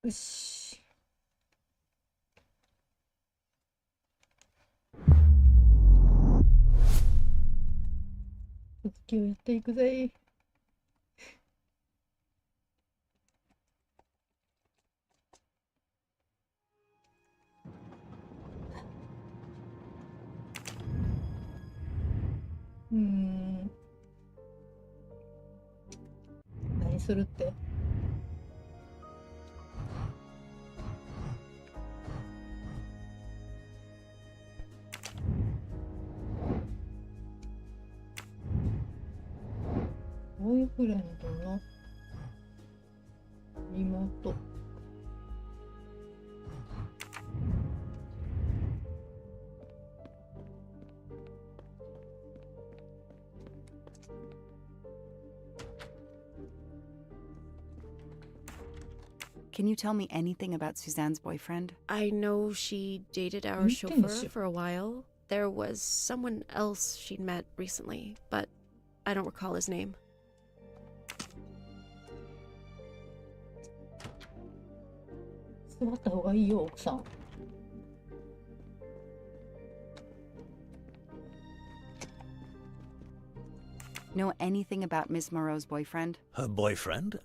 よし。続きをやっていくぜ。何するって？ボーイフレンドの妹。Can you tell me anything about Suzanne's boyfriend? I know she dated our chauffeur for a while. There was someone else she'd met recently, but I don't recall his name. Know anything about Miss Moreau's boyfriend? Her boyfriend?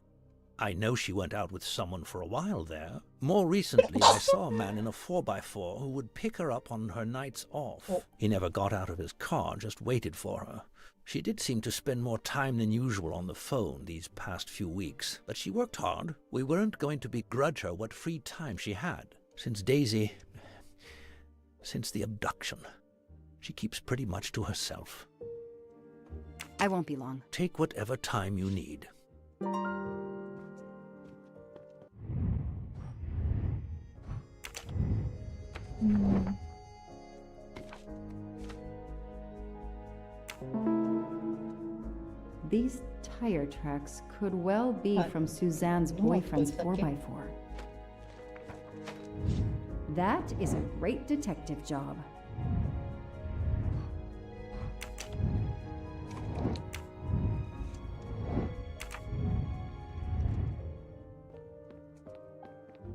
I know she went out with someone for a while there. More recently, I saw a man in a 4x4 who would pick her up on her nights off. He never got out of his car, just waited for her. She did seem to spend more time than usual on the phone these past few weeks, but she worked hard. We weren't going to begrudge her what free time she had. Since the abduction, she keeps pretty much to herself. I won't be long. Take whatever time you need. These tire tracks could well be from Suzanne's boyfriend's 4x4. That is a great detective job.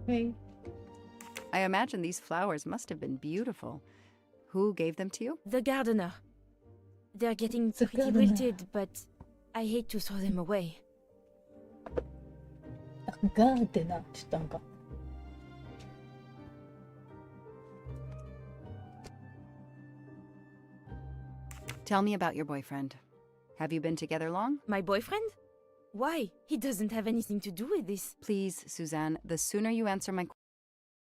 Hey. I imagine these flowers must have been beautiful. Who gave them to you? The gardener. They're getting pretty wilted, but I hate to throw them away. Gardener って言ったんか。Tell me about your boyfriend. Have you been together long? My boyfriend? Why? He doesn't have anything to do with this. Please, Suzanne, the sooner you answer my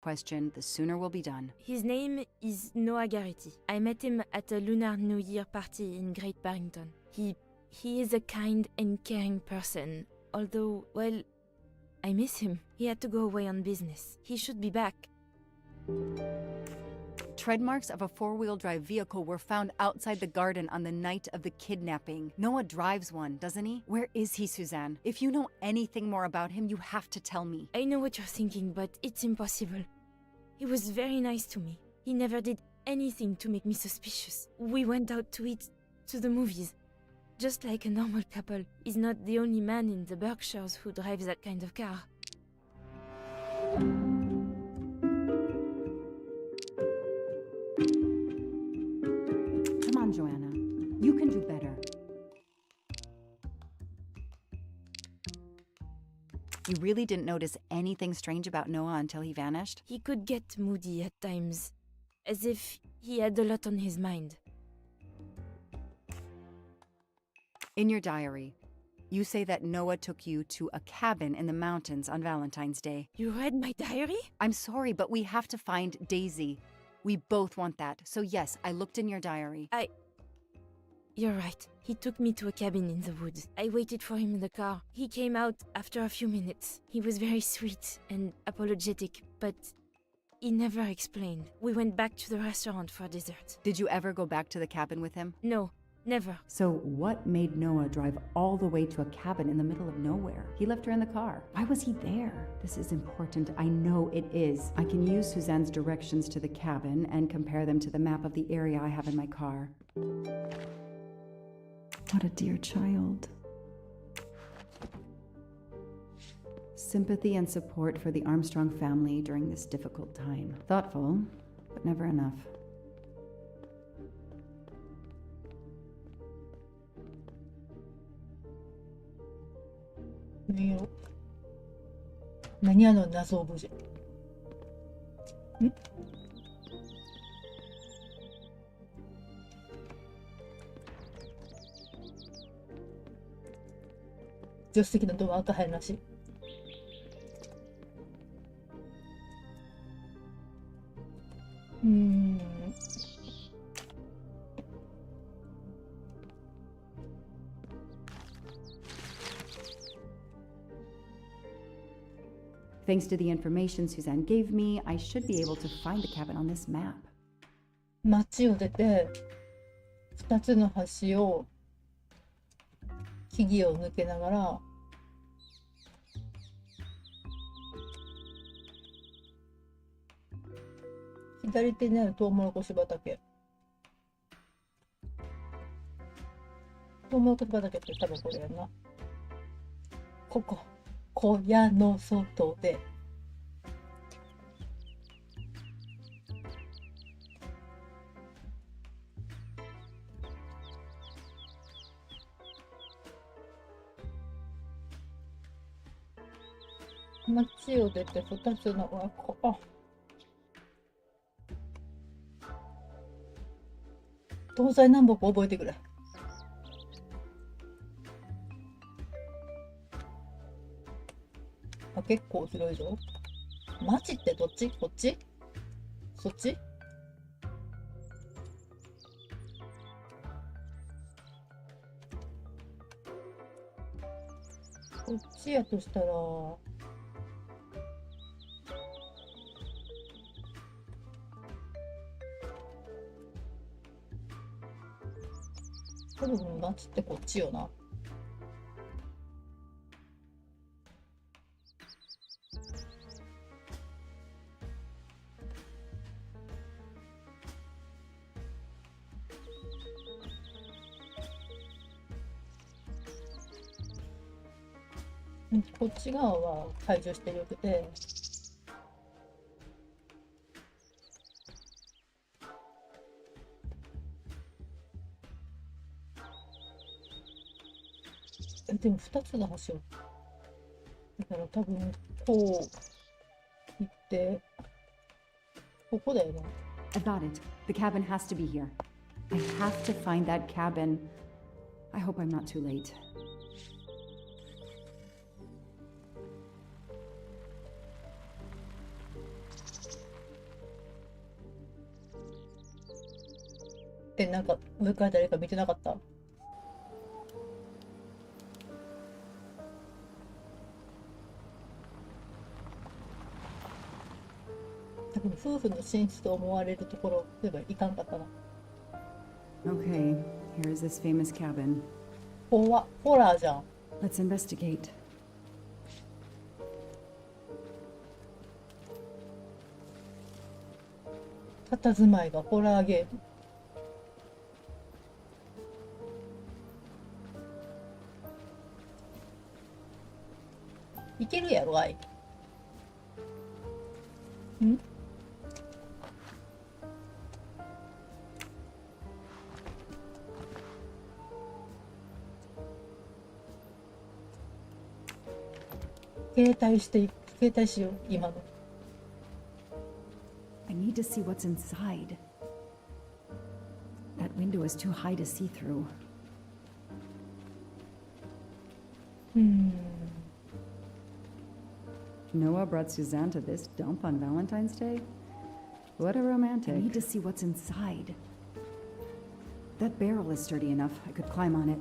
question, the sooner we'll be done. His name is Noah Garrity. I met him at a Lunar New Year party in Great Barrington. He is a kind and caring person, although, well, I miss him. He had to go away on business. He should be back. Tread marks of a four-wheel drive vehicle were found outside the garden on the night of the kidnapping. Noah drives one, doesn't he? Where is he, Suzanne? If you know anything more about him, you have to tell me. I know what you're thinking, but it's impossible. He was very nice to me. He never did anything to make me suspicious. We went out to eat, to the movies. Just like a normal couple. He's not the only man in the Berkshires who drives that kind of car. Come on, Joanna. You can do better. You really didn't notice anything strange about Noah until he vanished? He could get moody at times, as if he had a lot on his mind. In your diary, you say that Noah took you to a cabin in the mountains on Valentine's Day. You read my diary? I'm sorry, but we have to find Daisy. We both want that. So yes, I looked in your diary. You're right. He took me to a cabin in the woods. I waited for him in the car. He came out after a few minutes. He was very sweet and apologetic, but he never explained. We went back to the restaurant for dessert. Did you ever go back to the cabin with him? No, never. So what made Noah drive all the way to a cabin in the middle of nowhere? He left her in the car. Why was he there? This is important. I know it is. I can use Suzanne's directions to the cabin and compare them to the map of the area I have in my car. What a dear child. Sympathy and support for the Armstrong family during this difficult time. Thoughtful, but never enough. 何よ。何あの謎オブジェ。ん？助手席のドア開かへんらしい。Thanks to the information Suzanne gave me, I should be able to find the cabin on this map. 街を出て2つの橋を木々を抜けながら左手にあるトウモロコシ畑。トウモロコシ畑って多分これやな。ここ小屋の外で街を出て2つの東西南北覚えてくれ。結構広いぞ。街ってどっち？こっち？そっち？こっちやとしたら多分街ってこっちよな。こっち側は解除してよくて、でも2つの橋をだから多分こう行ってここだよな。 I got it. The cabin has to be here. I have to find that cabin. I hope I'm not too late. なんか上から誰か見てなかった？多分夫婦の寝室と思われるところではいかんかったな。 Okay, here is this famous cabin. ホラーじゃん。 Let's investigate. 佇まいがホラーゲーム。いけるやろ、あい。ん？携帯しよう、今の。I need to see what's inside. That window is too high to see through. Noah brought Suzanne to this dump on Valentine's Day? What a romantic. I need to see what's inside. That barrel is sturdy enough. I could climb on it.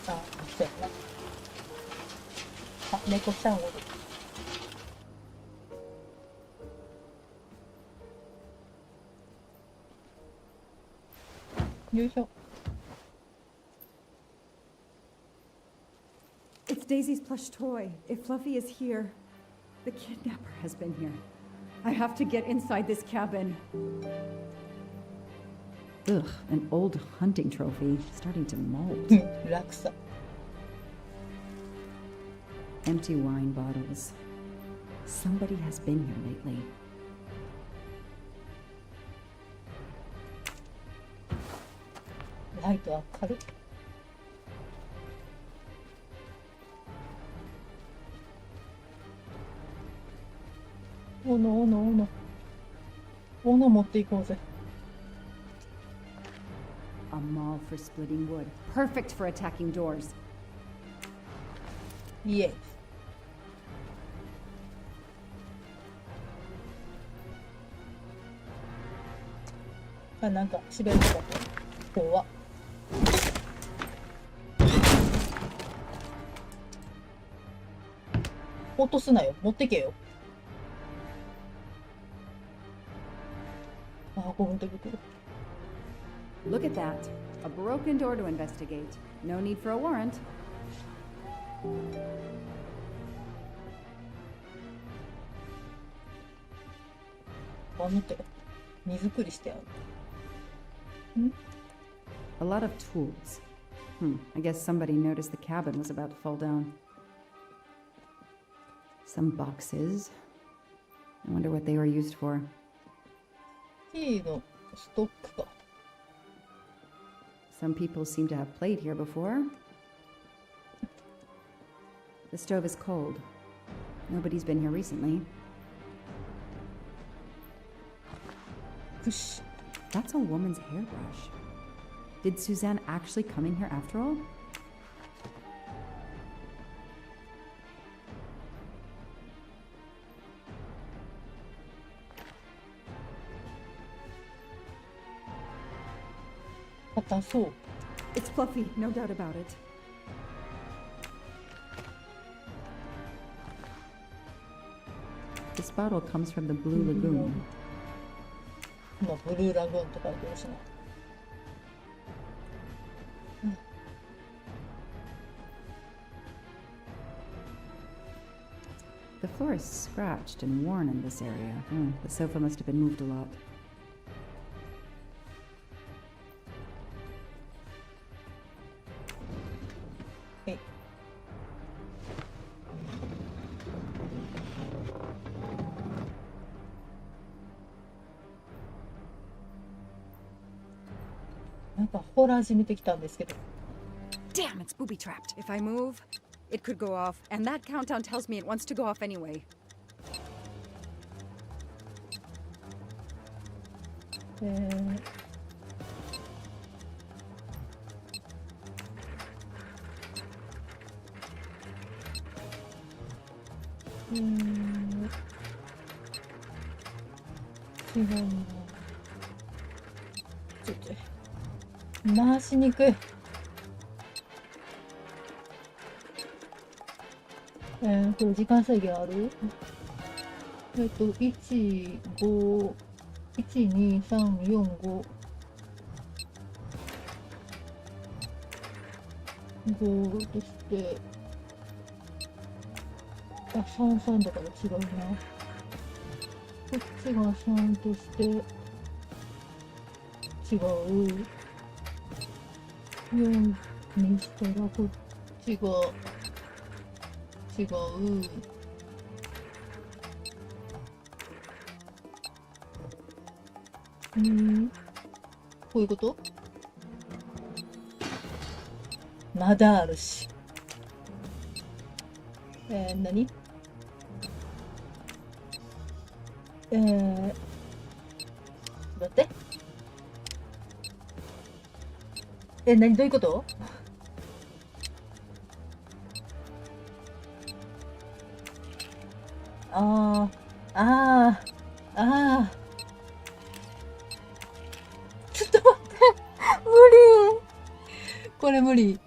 Ah, そうやな。あ、猫ちゃんおる。よいしょ。 It's Daisy's plush toy. If Fluffy is here, the kidnapper has been here. I have to get inside this cabin. Ugh, an old hunting trophy starting to mold. 落差。 Empty wine bottles. Somebody has been here lately. ライト明るい。斧持っていこうぜ。A maul for splitting wood. Perfect for attacking doors. イエイ。あ、なんか滑るとかと。怖っ。落とすなよ。持ってけよ。あ、5分手袋。Look at that. A broken door to investigate. No need for a warrant. あ、見て。荷造りしてある。 A lot of tools. I guess somebody noticed the cabin was about to fall down. Some boxes. I wonder what they were used for. キーのストックか。 Some people seem to have played here before. The stove is cold. Nobody's been here recently. よし。 That's a woman's hairbrush. Did Suzanne actually come in here after all? It's fluffy, no doubt about it. This bottle comes from the Blue Lagoon. 今ブルーラグーンって書いてるしな。The floor is scratched and worn in this area. The sofa must have been moved a lot. Hey. Damn, it's booby-trapped. If I move, it could go off, and that countdown tells me it wants to go off anyway. Cioè, 回しにくい。これ時間制限ある？1、5、1、2、3、4、5。5として、あ、3、3だから違うな。こっちが3として違う。4にしたらこっちが違う。こういうこと？まだあるし。何？だって？何どういうこと？ああ。ちょっと待って。無理。これ無理。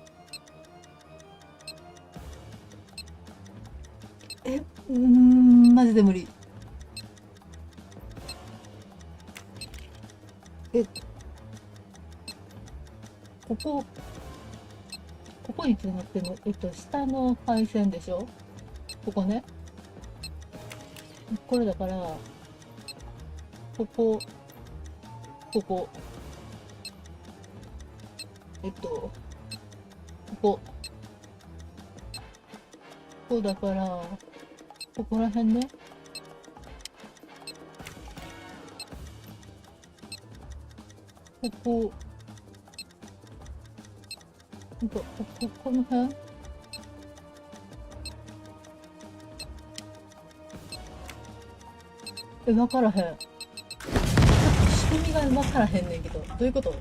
マジで無理。ここにつながってるの、下の配線でしょ？ここね。これだから、ここ、ここ。ここだから、ここら辺ね。ここの辺わからへん。ちょっと仕組みがわからへんねんけど。どういうこと？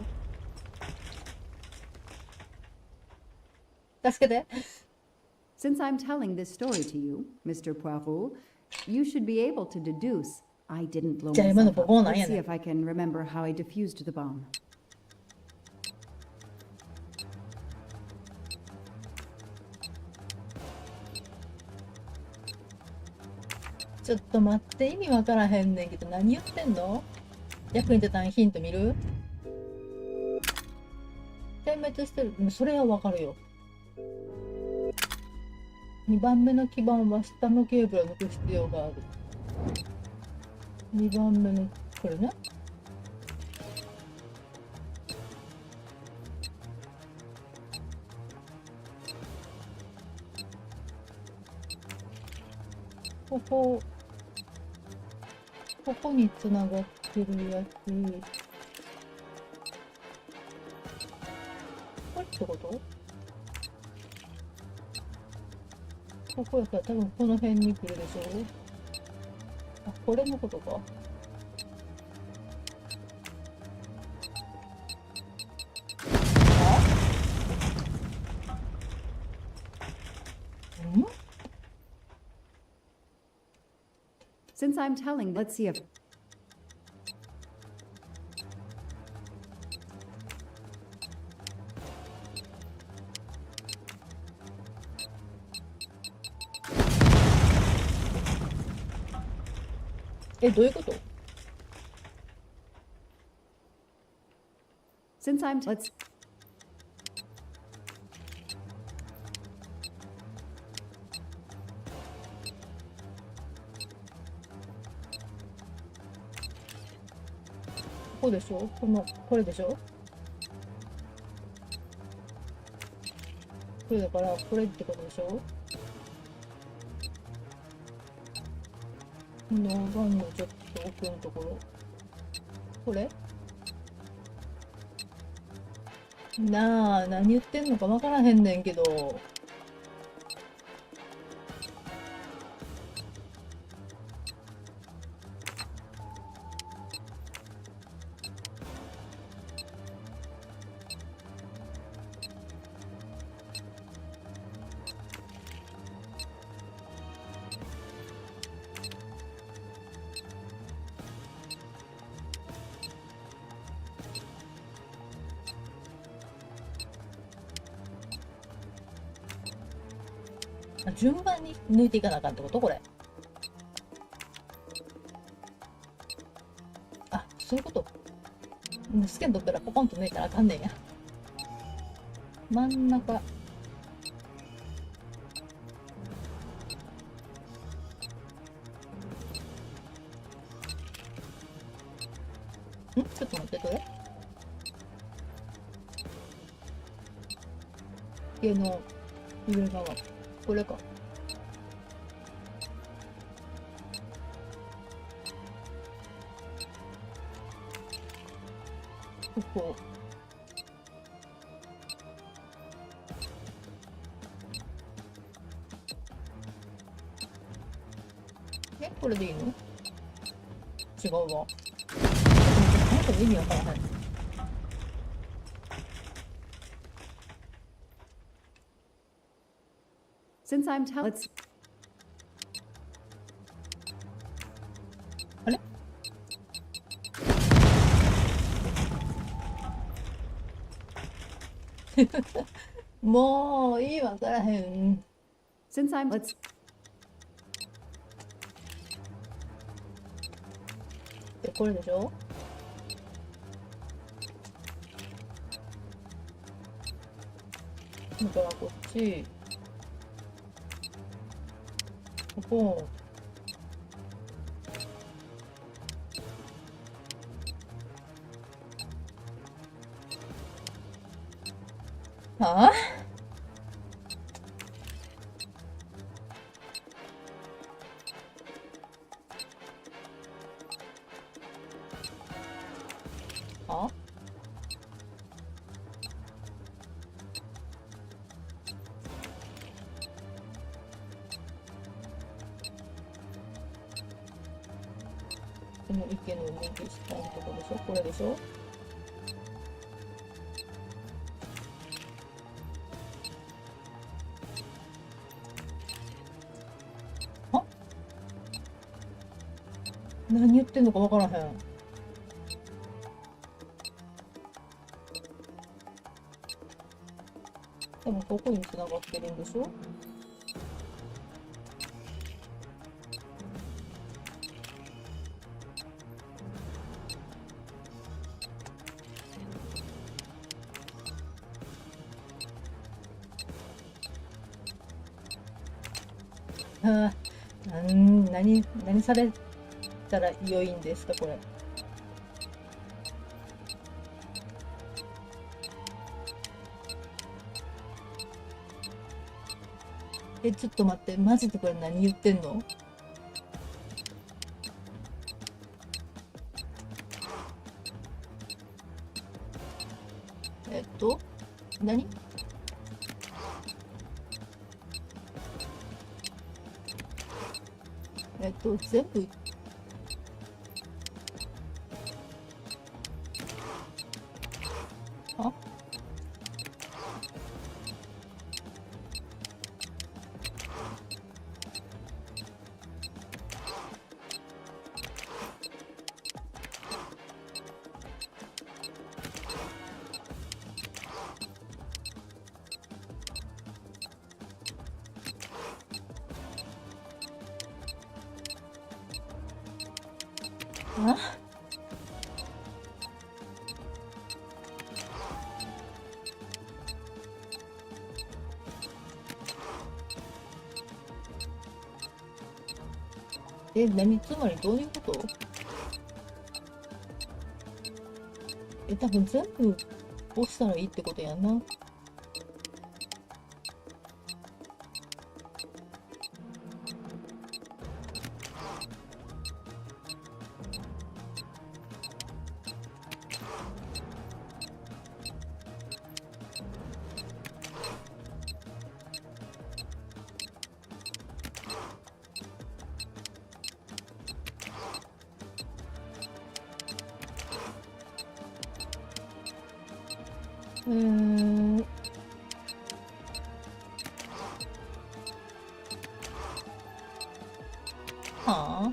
助けて。Since I'm telling this story to you, Mr. Poirot, you should be able to deduce I didn't blow じゃあ今の myself ボ up. コなん Let's や see ねん。 if I can remember how I defused the bomb. ちょっと待って、意味わからへんねんけど、何言ってんの？役に立たんヒント見る？点滅してる。それはわかるよ。2番目の基板は下のケーブルを抜く必要がある。2番目の、これね。ここにつながってるやつ。これってこと？ここやったら多分この辺に来るでしょ。あ、これのことか。ん？ Since I'm telling, let's see if. どういうこと？ Since I'm let's. ここでしょ？これでしょ？これだから、これってことでしょ？のガンのちょっと奥のところ。これ？なあ、何言ってんのかわからへんねんけど。順番に抜いていかなあかんってことこれ。あ、そういうこと。スキャン取ったらポコンと抜いたらあかんねんや。真ん中。ん？ちょっと待って、どれ？家の上側。これか。ここ。これでいいの？違うわ。なんか意味わからない。Since I'm telling. あれ？もういいわからへん。Since I'm let's. これでしょ？だからこっち。ここ。はあ、はあ、この池の右下のとこでしょ、これでしょ。あ、何言ってんのかわからへん。多分ここに繋がってるんでしょ。ああ、何されたら良いんですか、これ。ちょっと待って、マジでこれ何言ってんの？何？全部あ、あ、何、つまりどういうこと？多分全部押したらいいってことやんな。はあ、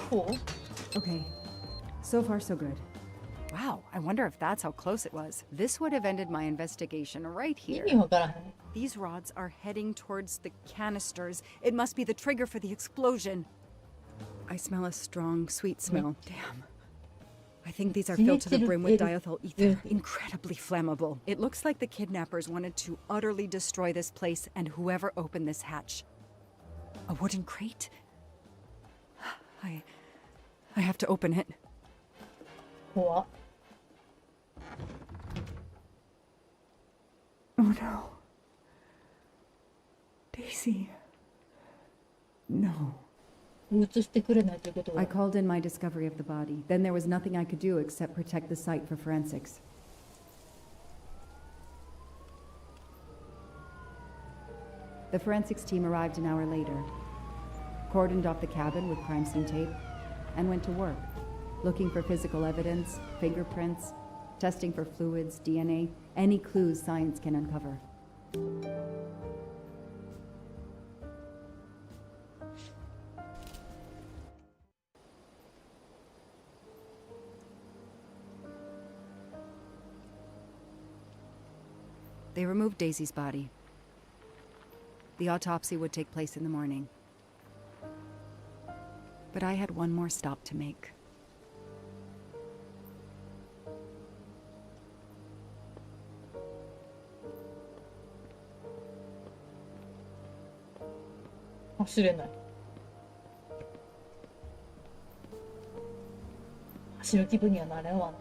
こう？ Okay, so far so good. Wow, I wonder if that's how close it was. This would have ended my investigation right 意 here. 味わからへん。These rods are heading towards the canisters. It must be the trigger for the explosion. I smell a strong, sweet smell. Damn. I think these are filled to the brim with diethyl ether. Incredibly flammable. It looks like the kidnappers wanted to utterly destroy this place and whoever opened this hatch. A wooden crate? I have to open it. 怖っ。Oh no. Daisy. No. 映してくれないということは I called in my discovery of the body. Then there was nothing I could do except protect the site for forensics. The forensics team arrived an hour later, cordoned off the cabin with crime scene tape, and went to work, looking for physical evidence, fingerprints, testing for fluids, DNA, any clues science can uncover. They removed Daisy's body. The autopsy would take place in the morning. But I had one more stop to make. 走れない。走る気分にはなれんわな。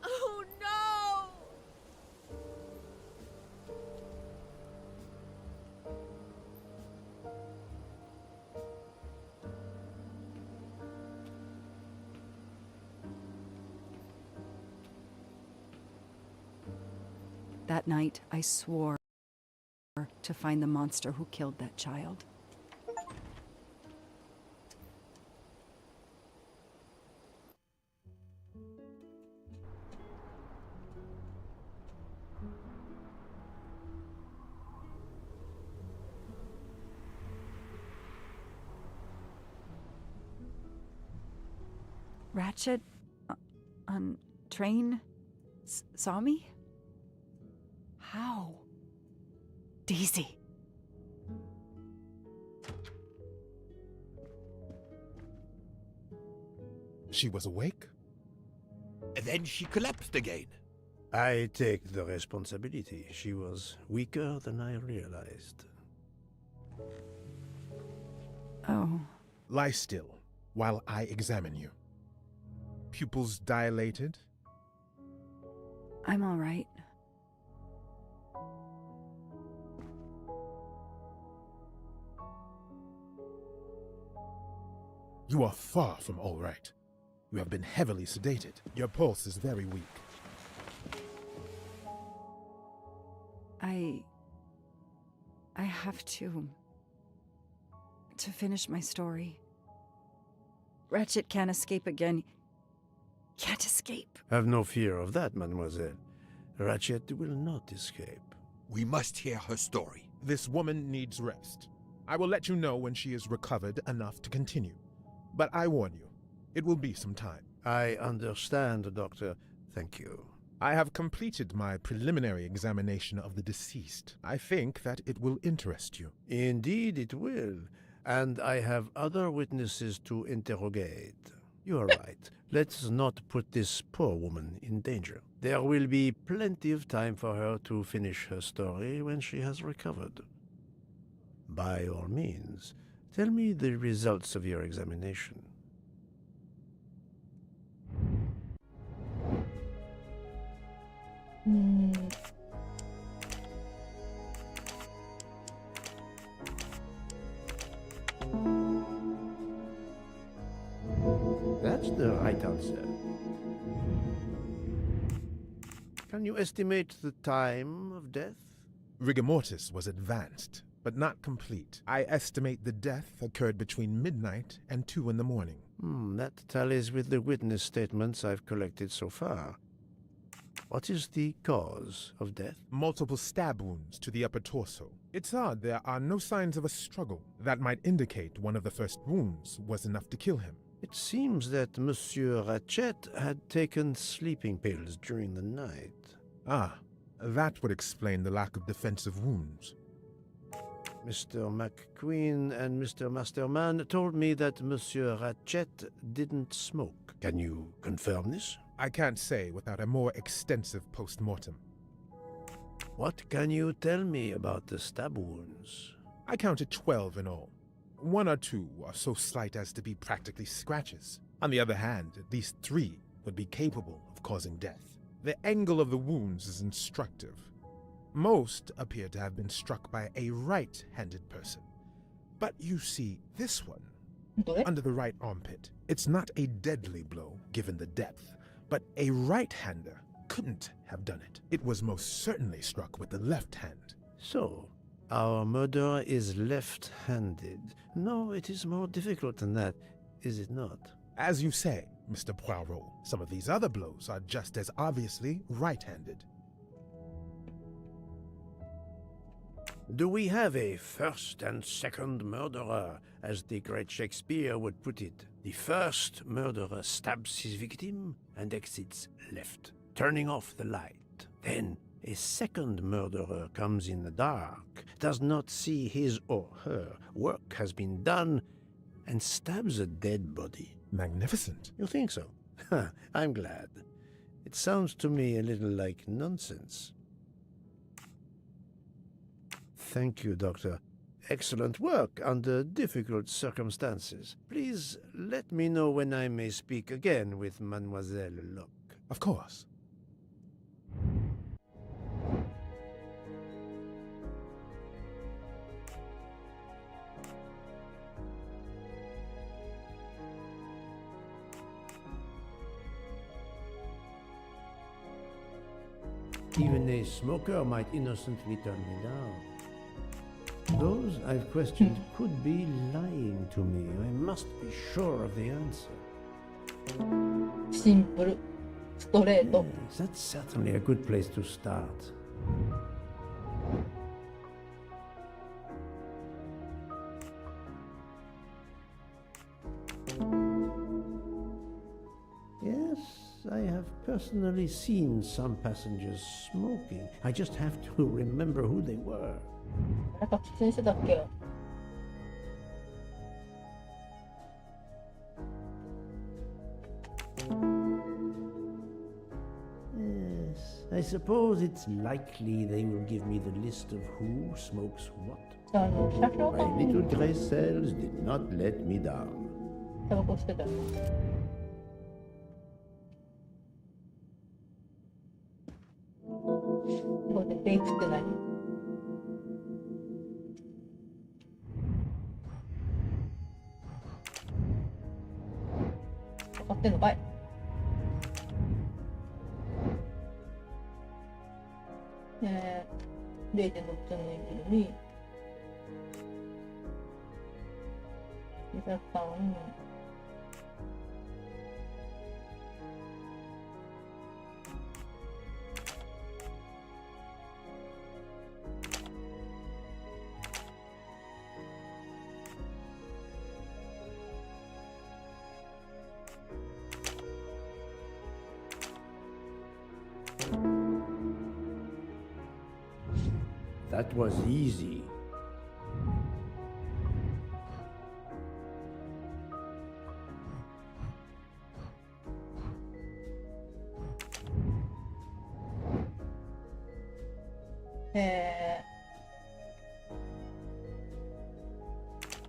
Oh no! That night, I swore to find the monster who killed that child. Ratchet on train saw me? How? Daisy. She was awake? Then she collapsed again. I take the responsibility. She was weaker than I realized. Oh. Lie still while I examine you. Pupils dilated? I'm all right. You are far from all right. You have been heavily sedated. Your pulse is very weak. I have to finish my story. Ratchet can't escape again. Can't escape. Have no fear of that, mademoiselle. Ratchet will not escape. We must hear her story. This woman needs rest. I will let you know when she is recovered enough to continue. But I warn you, it will be some time. I understand, Doctor. Thank you. I have completed my preliminary examination of the deceased. I think that it will interest you. Indeed it will. And I have other witnesses to interrogate. You are right. Let's not put this poor woman in danger. There will be plenty of time for her to finish her story when she has recovered. By all means, tell me the results of your examination. That's the right answer. Can you estimate the time of death? Rigor mortis was advanced, but not complete. I estimate the death occurred between midnight and 2 in the morning. That tallies with the witness statements I've collected so far. What is the cause of death? Multiple stab wounds to the upper torso. It's odd there are no signs of a struggle. That might indicate one of the first wounds was enough to kill him. It seems that Monsieur Ratchet had taken sleeping pills during the night. Ah, that would explain the lack of defensive wounds. Mr. McQueen and Mr. Masterman told me that Monsieur Ratchet didn't smoke. Can you confirm this? I can't say without a more extensive post-mortem. What can you tell me about the stab wounds? I counted 12 in all. 1 or 2 are so slight as to be practically scratches. On the other hand, at least 3 would be capable of causing death. The angle of the wounds is instructive. Most appear to have been struck by a right-handed person. But you see, this one, under the right armpit, it's not a deadly blow given the depth, but a right-hander couldn't have done it. It was most certainly struck with the left hand. So, our murderer is left-handed. No, it is more difficult than that, is it not? As you say, Mr. Poirot, some of these other blows are just as obviously right-handed. Do we have a first and second murderer, as the great Shakespeare would put it? The first murderer stabs his victim and exits left, turning off the light. Then A second murderer comes in the dark, does not see his or her work has been done, and stabs a dead body. Magnificent. You think so? I'm glad. It sounds to me a little like nonsense. Thank you, Doctor. Excellent work under difficult circumstances. Please let me know when I may speak again with Mademoiselle Locke. Of course. Even a smoker might innocently turn me down. Those I've questioned could be lying to me. I must be sure of the answer. シンプル、ストレート。Yes, that's certainly a good place to start. Yes, I have personally seen some passengers smoking. I just have to remember who they were. なんか喫煙してたっけ？ Yes, I suppose it's likely they will give me the list of who smokes what. 車掌 My さ little ん gray cells did not let me down. タバコ吸ってたよね。これでベイクって何？分かってんのかい？0.6ちゃんのエンジンに200ターン。That was easy.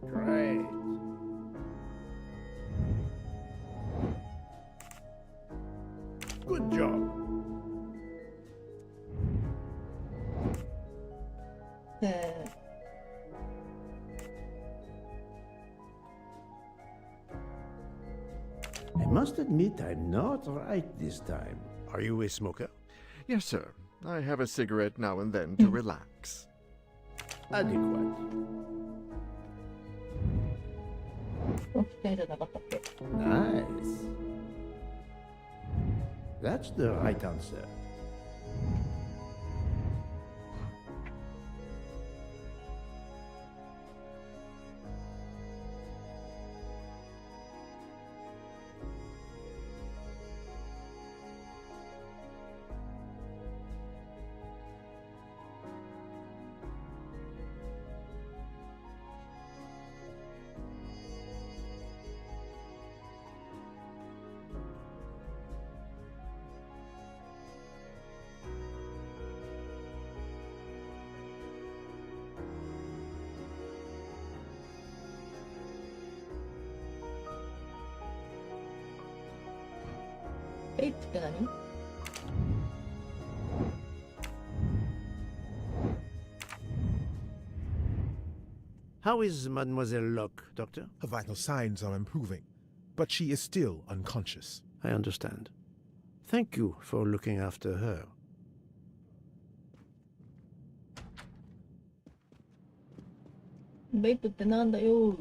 Great. Good job. I must admit I'm not right this time. Are you a smoker? Yes, sir. I have a cigarette now and then to relax. Adequate. 喫煙じゃなかったっけ？ Nice. That's the right answer.ベイクって何？ How is Mademoiselle Locke, Doctor? Her vital signs are improving, but she is still unconscious. I understand. Thank you for looking after her. ベイクってなんだよ？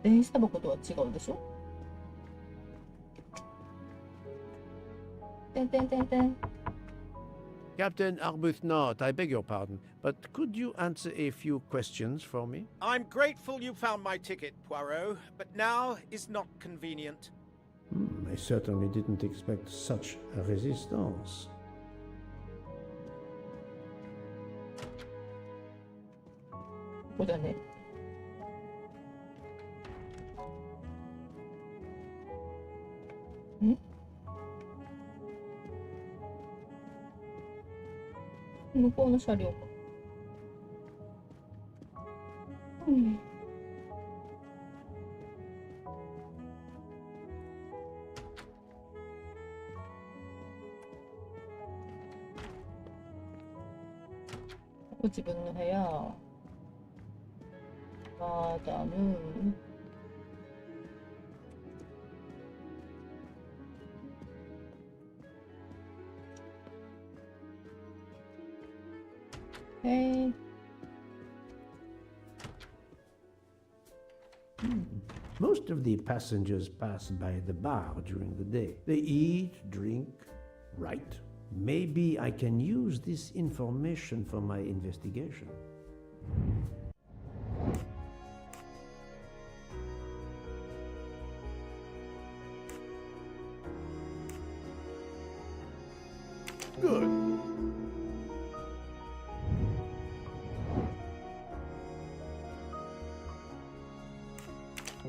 電子タバコとは違うでしょ？てんてんてんてん。Captain Arbuthnot, I beg your pardon, but could you answer a few questions for me? I'm grateful you found my ticket, Poirot, but now is not convenient. I certainly didn't expect such a resistance. Hmm? 向こうの車両か。ここ自分の部屋。マダム。Hey. Most of the passengers pass by the bar during the day. They eat, drink, write. Maybe I can use this information for my investigation. Good.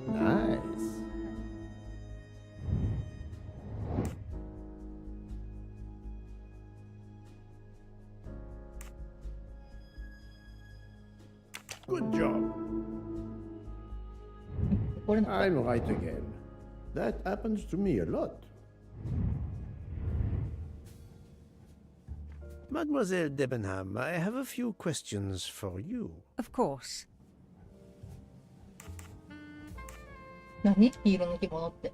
Nice. Good job. I'm right again. That happens to me a lot. Mademoiselle Debenham, I have a few questions for you. Of course. 何？黄色の着物って。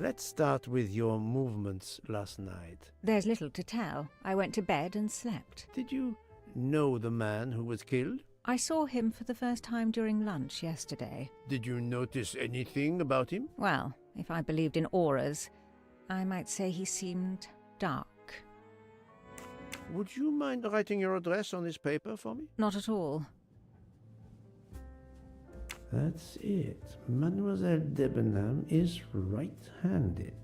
Let's start with your movements last night. There's little to tell. I went to bed and slept. Did you know the man who was killed? I saw him for the first time during lunch yesterday. Did you notice anything about him? Well, if I believed in auras, I might say he seemed dark. Would you mind writing your address on this paper for me? Not at all. That's it. Mademoiselle Debenham is right-handed.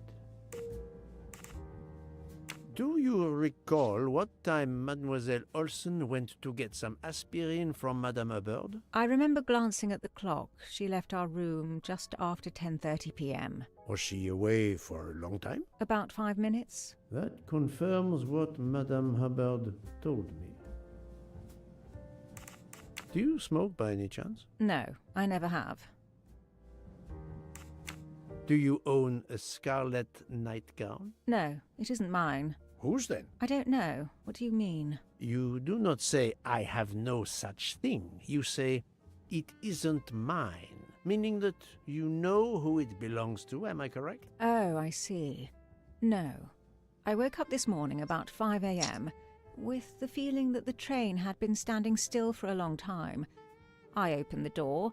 Do you recall what time Mademoiselle Olsen went to get some aspirin from Madame Hubbard? I remember glancing at the clock. She left our room just after 10:30 p.m. Was she away for a long time? About 5 minutes. That confirms what Madame Hubbard told me. Do you smoke by any chance? No, I never have. Do you own a scarlet nightgown? No, it isn't mine. Whose then? I don't know. What do you mean? You do not say, I have no such thing. You say, it isn't mine, meaning that you know who it belongs to, am I correct? Oh, I see. No. I woke up this morning about 5 a.m. with the feeling that the train had been standing still for a long time. I opened the door,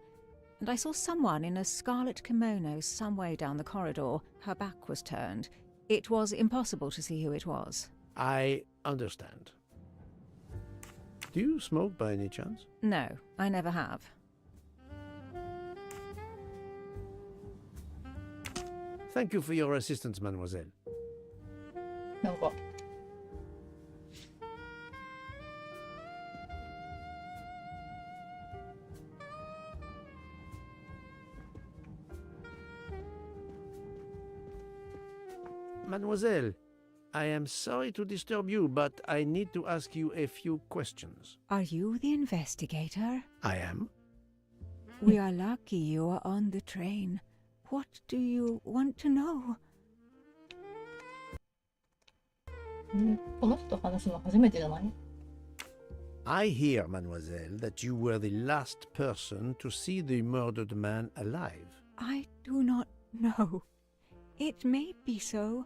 and I saw someone in a scarlet kimono some way down the corridor. Her back was turned. It was impossible to see who it was. I understand. Do you smoke by any chance? No, I never have. Thank you for your assistance, mademoiselle. なんか。Mademoiselle, I am sorry to disturb you, but I need to ask you a few questions. Are you the investigator? I am. We are lucky you are on the train. What do you want to know? この人話すの初めてじゃない？ I hear, mademoiselle, that you were the last person to see the murdered man alive. I do not know. It may be so.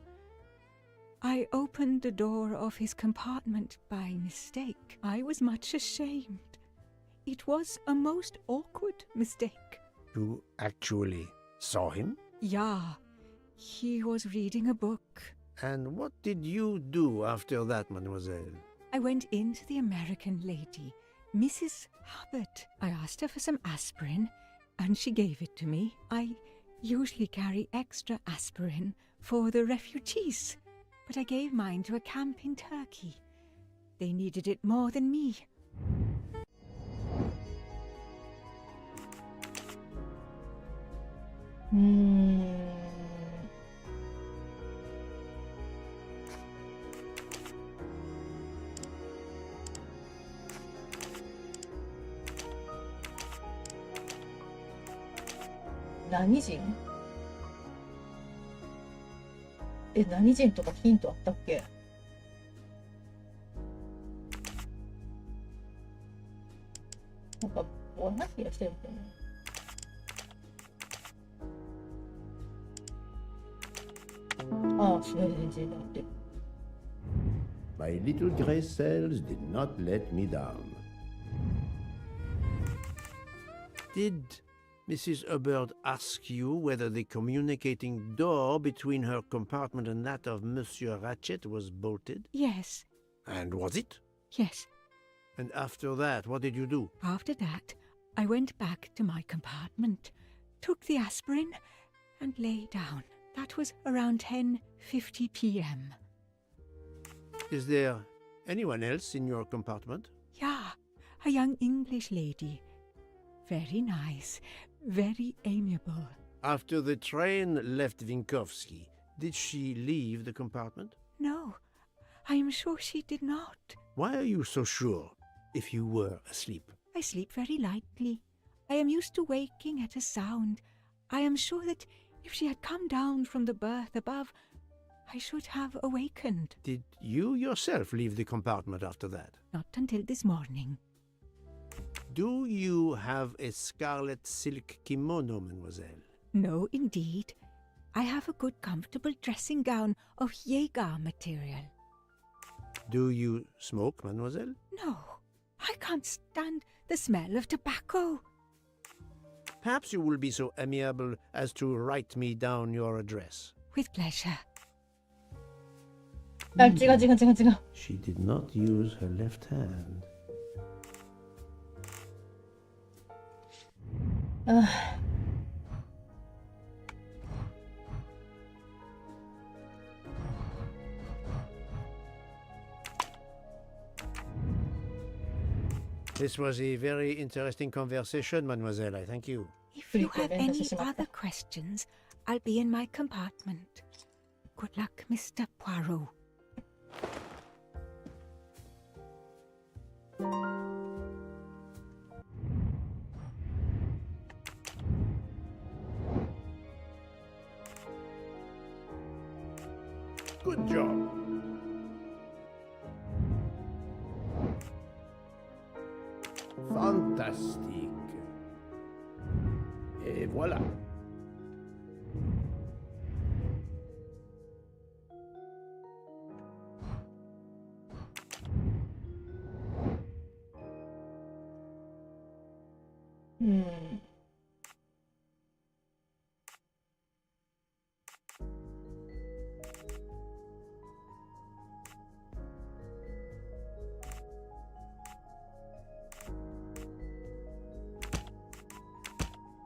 I opened the door of his compartment by mistake. I was much ashamed. It was a most awkward mistake. You actually saw him? Yeah. He was reading a book. And what did you do after that, mademoiselle? I went in to the American lady, Mrs. Hubbard. I asked her for some aspirin, and she gave it to me. I usually carry extra aspirin for the refugees, but I gave mine to a camp in Turkey. They needed it more than me.何人？何人とかヒントあったっけ？なんかぼんな気がしてるんだよね。ああ、スウェーデン人だって。My little gray cells did not let me down. Did Mrs. Hubbard ask you whether the communicating door between her compartment and that of Monsieur Ratchet was bolted? Yes. And was it? Yes. And after that, what did you do? After that, I went back to my compartment, took the aspirin, and lay down. That was around 10:50 p.m. Is there anyone else in your compartment? Yeah, a young English lady. Very nice, very amiable. After the train left Vinkovsky, did she leave the compartment? No, I am sure she did not. Why are you so sure, if you were asleep? I sleep very lightly. I am used to waking at a sound. I am sure that if she had come down from the berth above, I should have awakened. Did you yourself leave the compartment after that? Not until this morning. Do you have a scarlet silk kimono, mademoiselle? No, indeed. I have a good comfortable dressing gown of Jaeger material. Do you smoke, mademoiselle? No, I can't stand the smell of tobacco. Perhaps you will be so amiable as to write me down your address. With pleasure. あ、違う。She did not use her left hand. あ This was a very interesting conversation, mademoiselle. I thank you. If you have any other questions, I'll be in my compartment. Good luck, Mr. Poirot. Good job. Fantastique. Et voilà.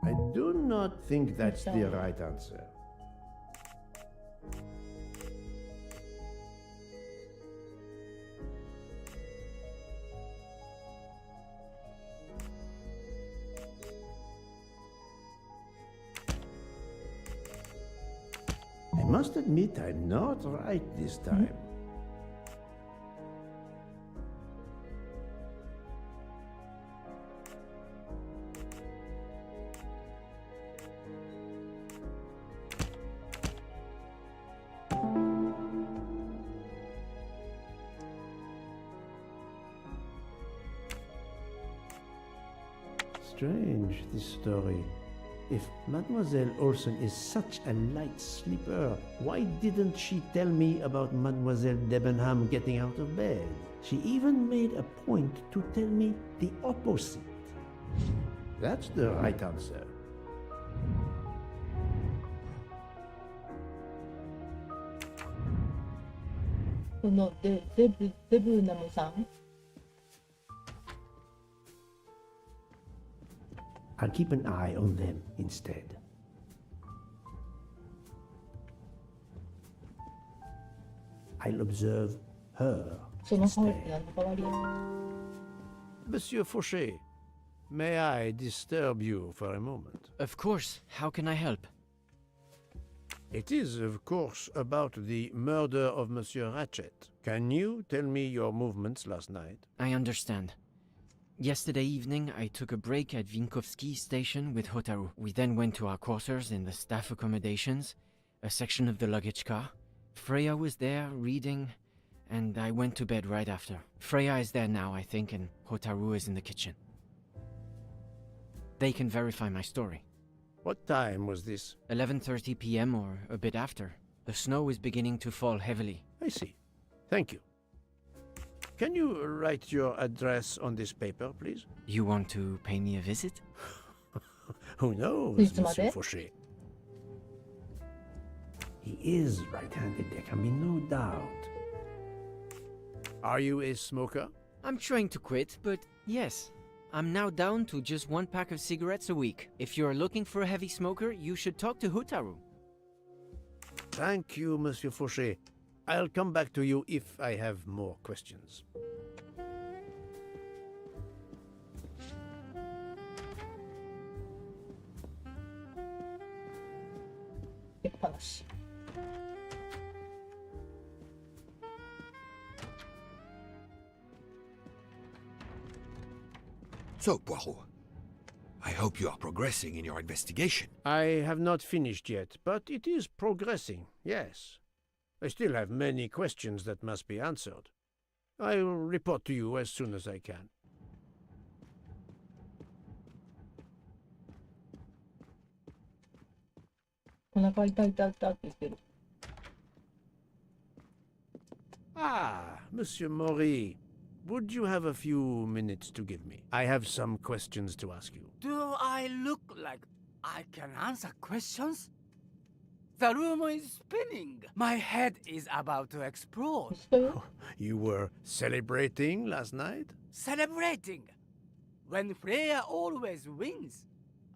I do not think that's the right answer. I must admit I'm not right this time. Strange, this story. If Mademoiselle Olsen is such a light sleeper, why didn't she tell me about Mademoiselle Debenham getting out of bed? She even made a point to tell me the opposite. That's the right answer. このゼブナムさん。I'll keep an eye on them instead. I'll observe her その代わり instead. 何の代わりや。 Monsieur Fauché, may I disturb you for a moment? Of course. How can I help? It is, of course, about the murder of Monsieur Ratchet. Can you tell me your movements last night? I understand. Yesterday evening, I took a break at Vinkovsky station with Hotaru. We then went to our quarters in the staff accommodations, a section of the luggage car. Freya was there, reading, and I went to bed right after. Freya is there now, I think, and Hotaru is in the kitchen. They can verify my story. What time was this? 11:30 p.m. or a bit after. The snow is beginning to fall heavily. I see. Thank you. Can you write your address on this paper, please? You want to pay me a visit? Who knows, Please, Monsieur Mother. Fauché? He is right-handed, there can be no doubt. Are you a smoker? I'm trying to quit, but yes. I'm now down to just one pack of cigarettes a week. If you're looking for a heavy smoker, you should talk to Hotaru. Thank you, Monsieur Fauché. I'll come back to you if I have more questions. けっぱなし。 So, Poirot, I hope you are progressing in your investigation. I have not finished yet, but it is progressing, yes. I still have many questions that must be answered. I'll report to you as soon as I can. Ah, Monsieur Maury. Would you have a few minutes to give me? I have some questions to ask you. Do I look like I can answer questions? The room is spinning. My head is about to explode. You were celebrating last night? Celebrating? When Freya always wins.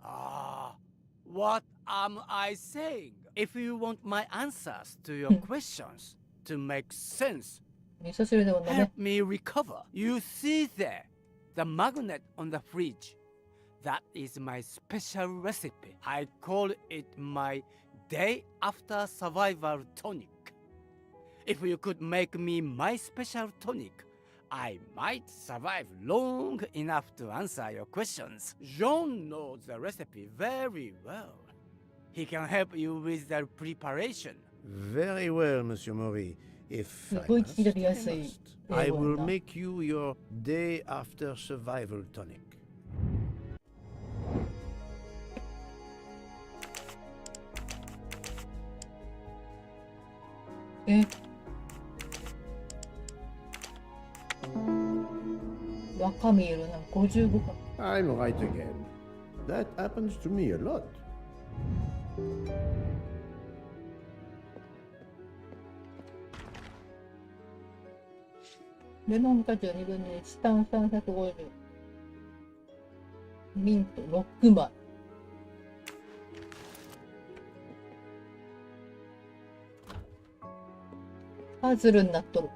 Ah, what am I saying? If you want my answers to your questions to make sense, help me recover. You see there, the magnet on the fridge. That is my special recipe. I call it my day after survival tonic. If you could make me my special tonic, I might survive long enough to answer your questions. Jean knows the recipe very well. He can help you with the preparation. Very well, Monsieur Maury. If I すごい聞き取りや must, す I い must. 英 I 語 will やな。 make you your day after survival tonic. 若見えるな、55か。 I'm right again. That happens to me a lot. レモン果汁2分の1、炭酸150。ミント6枚。パズルになっとる。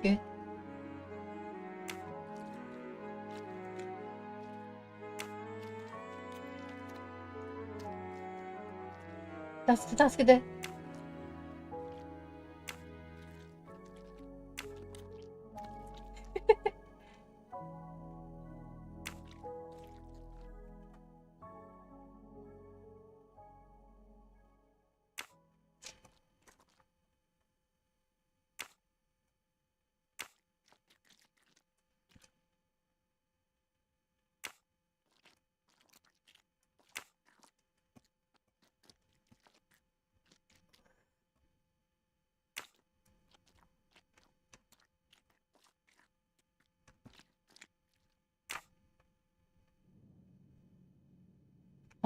え助けて。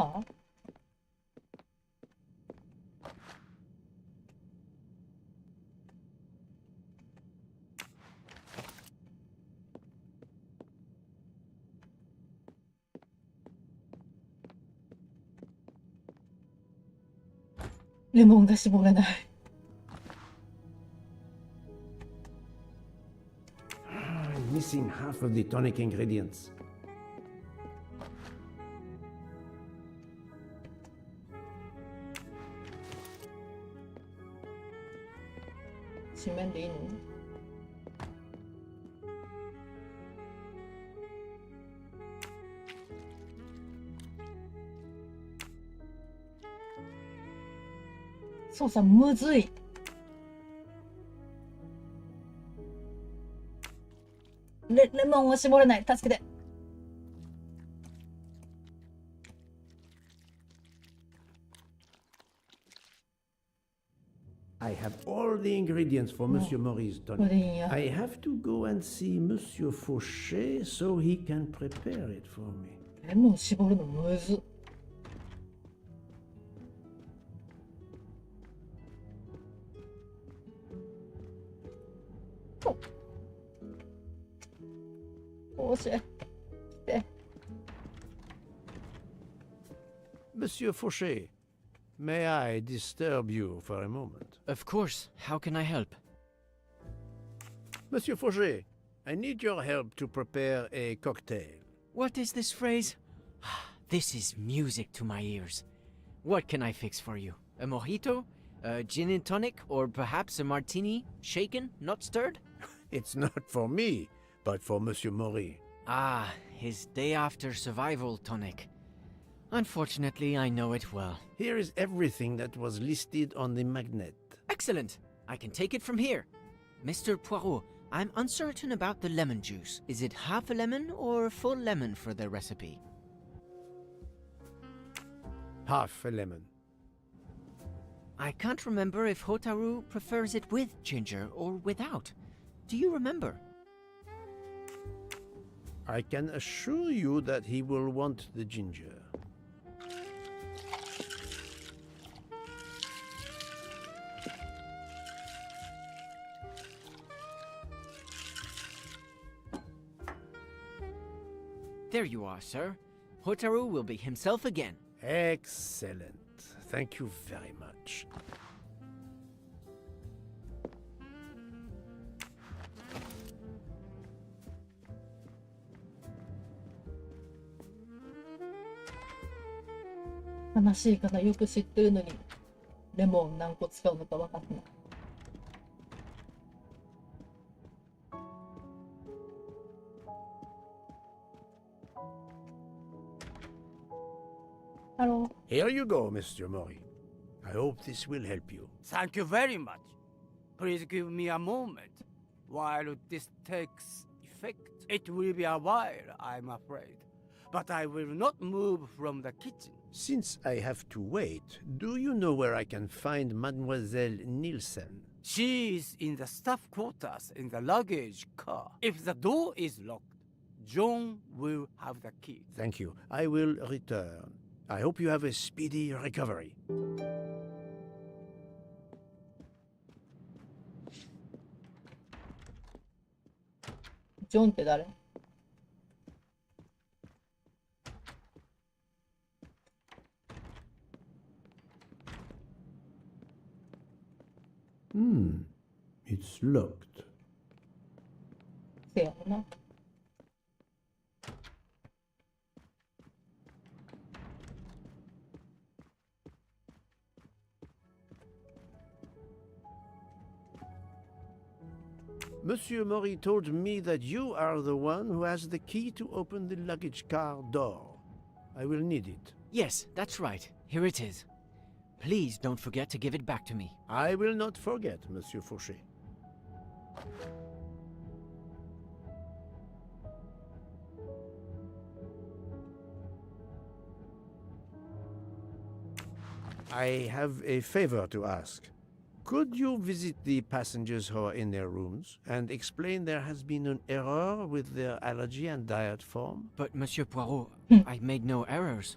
はあ、レモンが絞れない。I'm missing half of the tonic ingredients. 紙面でいいの？操作むずい。レモンを絞れない。助けて。I have all the ingredients for Monsieur Maury's tonic. I have to go and see Monsieur Fauché so he can prepare it for me. レモン絞るのむずっ。Monsieur Fauché, may I disturb you for a moment? Of course. How can I help? Monsieur Fauché, I need your help to prepare a cocktail. What is this phrase? This is music to my ears. What can I fix for you? A mojito? A gin and tonic? Or perhaps a martini? Shaken, not stirred? It's not for me, but for Monsieur Maury. Ah, his day-after survival tonic. Unfortunately, I know it well. Here is everything that was listed on the magnet. Excellent! I can take it from here. Mr. Poirot, I'm uncertain about the lemon juice. Is it half a lemon or a full lemon for the recipe? Half a lemon. I can't remember if Hotaru prefers it with ginger or without. Do you remember? I can assure you that he will want the ginger. There you are, sir. Hotaru will be himself again. Excellent. Thank you very much.「悲しいかな、よく知ってるのにレモン何個使うのか分かってない。Hello. Here you go, Mr. Maury. I hope this will help you. Thank you very much. Please give me a moment while this takes effect. It will be a while, I'm afraid. But I will not move from the kitchen. Since I have to wait, do you know where I can find Mademoiselle Nielsen? She is in the staff quarters in the luggage car. If the door is locked, John will have the key. Thank you. I will return. I hope you have a speedy recovery. ジョンって誰？It's locked. せやな。Monsieur Maury told me that you are the one who has the key to open the luggage car door. I will need it. Yes, that's right. Here it is. Please don't forget to give it back to me. I will not forget, Monsieur Fauché. I have a favor to ask. Could you visit the passengers who are in their rooms and explain there has been an error with their allergy and diet form? But, Monsieur Poirot, I made no errors.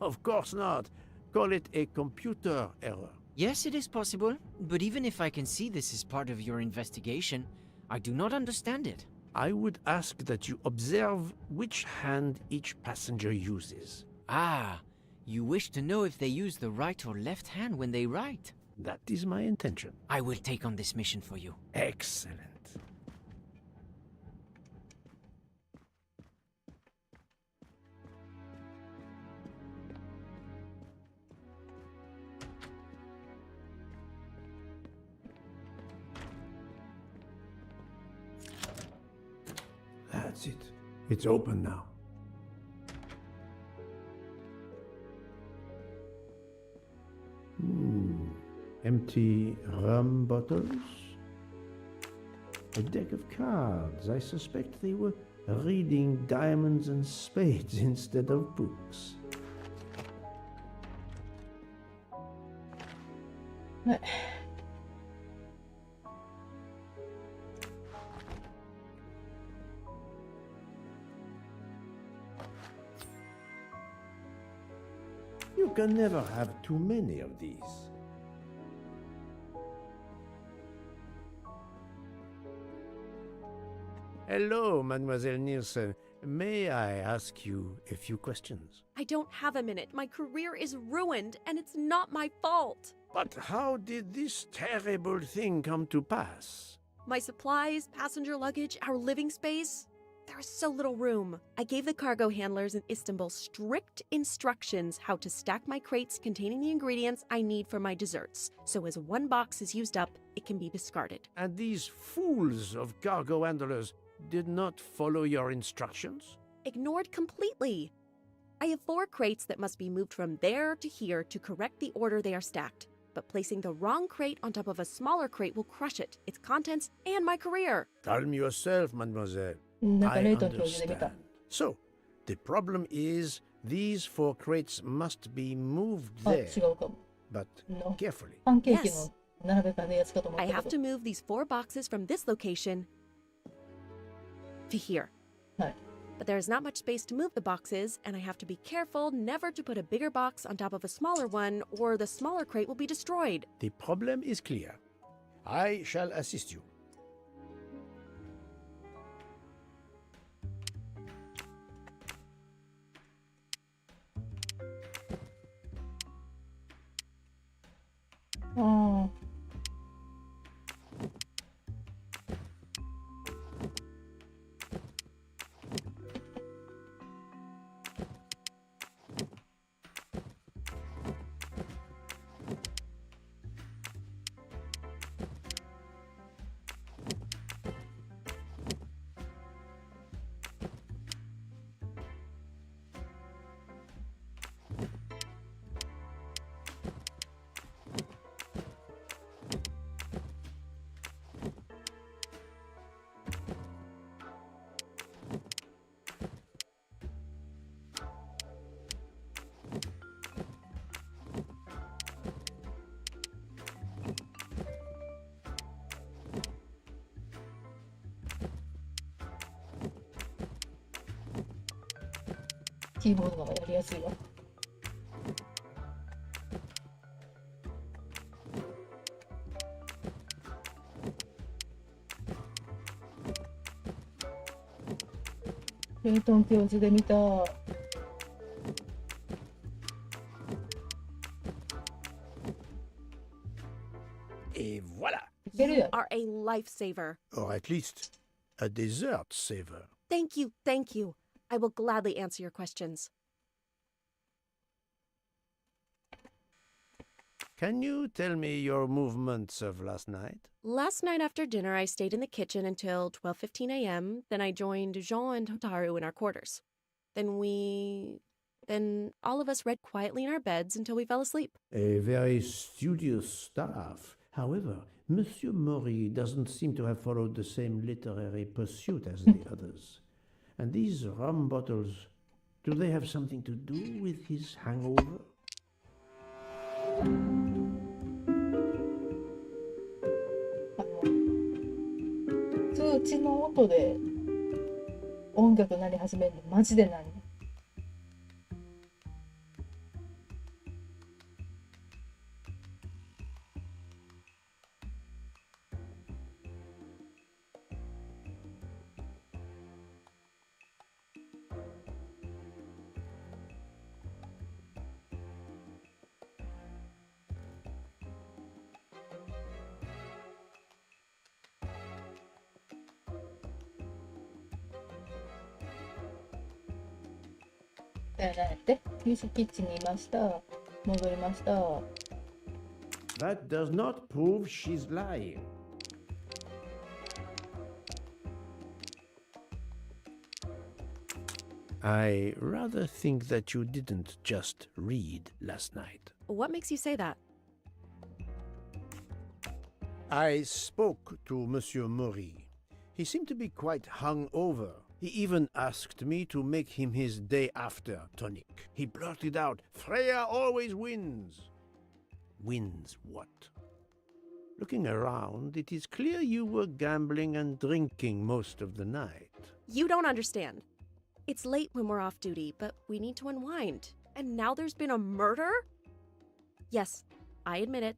Of course not. Call it a computer error. Yes, it is possible, but even if I can see this is part of your investigation, I do not understand it. I would ask that you observe which hand each passenger uses. Ah, you wish to know if they use the right or left hand when they write? That is my intention. I will take on this mission for you. Excellent. That's it. It's open now. Empty rum bottles. A deck of cards. I suspect they were reading diamonds and spades instead of books. You can never have too many of these. Hello, Mademoiselle Nielsen. May I ask you a few questions? I don't have a minute. My career is ruined, and it's not my fault. But how did this terrible thing come to pass? My supplies, passenger luggage, our living space. There is so little room. I gave the cargo handlers in Istanbul strict instructions how to stack my crates containing the ingredients I need for my desserts. So as one box is used up, it can be discarded. And these fools of cargo handlers did not follow your instructions? Ignored completely. I have 4 crates that must be moved from there to here to correct the order they are stacked. But placing the wrong crate on top of a smaller crate will crush it, its contents, and my career. Calm yourself, mademoiselle. I understand. So, the problem is these 4 crates must be moved there. But carefully. Yes. I have to move these 4 boxes from this location to here. But there is not much space to move the boxes, and I have to be careful never to put a bigger box on top of a smaller one, or the smaller crate will be destroyed. The problem is clear. I shall assist you. Oh.キーボードの方がやりやすいわ。レイトン教授で見た。Et voilà. You are a lifesaver. Or at least a dessert saver. Thank you, thank you. I will gladly answer your questions. Can you tell me your movements of last night? Last night after dinner, I stayed in the kitchen until 12:15 a.m. Then I joined Jean and Hotaru in our quarters. Then all of us read quietly in our beds until we fell asleep. A very studious staff. However, Monsieur Mori doesn't seem to have followed the same literary pursuit as the others. And these rum bottles, do they have something to do with his hangover? 通知の音で音楽鳴り始めるのマジで何？何やって？夕食キッチンにいました。戻りました。That does not prove she's lying. I rather think that you didn't just read last night. What makes you say that? I spoke to Monsieur Maury. He seemed to be quite hungover. He even asked me to make him his day after tonic. He blurted out, "Freya always wins." Wins what? Looking around, it is clear you were gambling and drinking most of the night. You don't understand. It's late when we're off duty, but we need to unwind. And now there's been a murder? Yes, I admit it.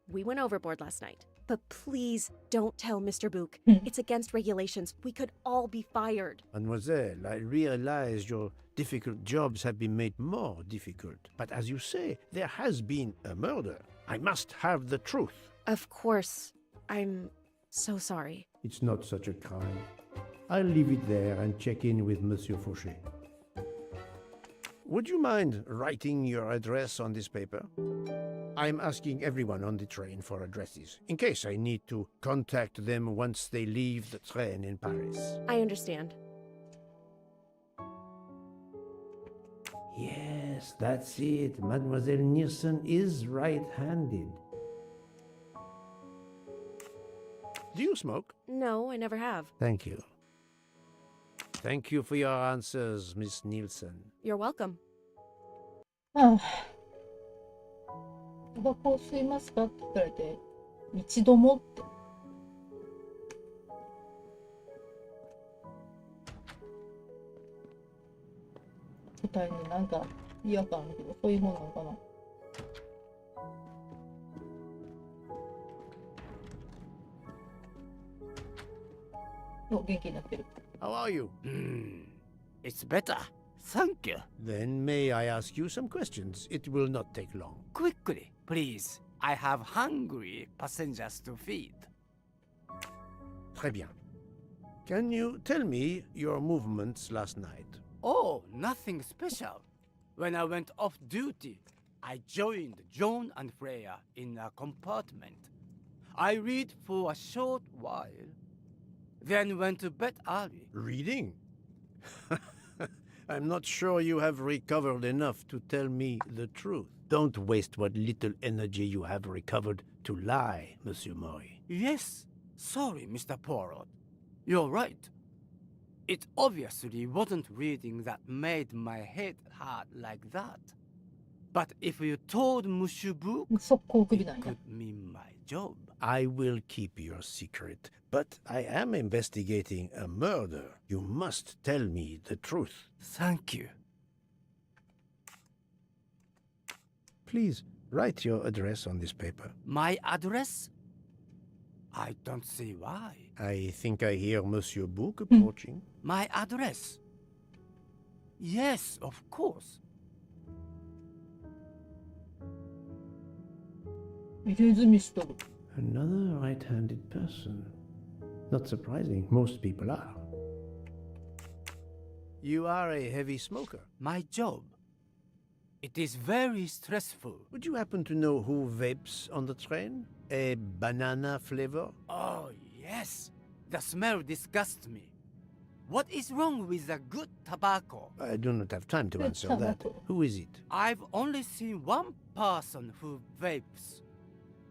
We went overboard last night. But please don't tell Mr. Book. It's against regulations. We could all be fired. Mademoiselle, I realize your difficult jobs have been made more difficult. But as you say, there has been a murder. I must have the truth. Of course. I'm so sorry. It's not such a crime. I'll leave it there and check in with Monsieur Fauché. Would you mind writing your address on this paper? I'm asking everyone on the train for addresses, in case I need to contact them once they leave the train in Paris. I understand. Yes, that's it. Mademoiselle Niersen is right-handed. Do you smoke? No, I never have. Thank you. Thank you for your answers, Miss Nielsen. You're welcome. タバコを吸いますかって聞かれて、一度もって。答えになんか違和感あるけど、そういうもんなのかな。お、元気になってる。How are you? It's better. Thank you. Then may I ask you some questions? It will not take long. Quickly, please. I have hungry passengers to feed. Très bien. Can you tell me your movements last night? Oh, nothing special. When I went off duty, I joined John and Freya in a compartment. I read for a short while, then went to bed early. Reading? I'm not sure you have recovered enough to tell me the truth. Don't waste what little energy you have recovered to lie, Monsieur Maury. Yes, sorry, Mr. Poirot. You're right. It obviously wasn't reading that made my head hurt like that. But if you told Monsieur Book, it could mean my job. I will keep your secret, but I am investigating a murder. You must tell me the truth. Thank you. Please, write your address on this paper. My address? I don't see why. I think I hear Monsieur Book approaching. My address? Yes, of course. 入れ墨しとる。 Another right-handed person. Not surprising, most people are. You are a heavy smoker. My job. It is very stressful. Would you happen to know who vapes on the train? A banana flavor? Oh, yes. The smell disgusts me. What is wrong with the good tobacco? I do not have time to answer that. Who is it? I've only seen one person who vapes.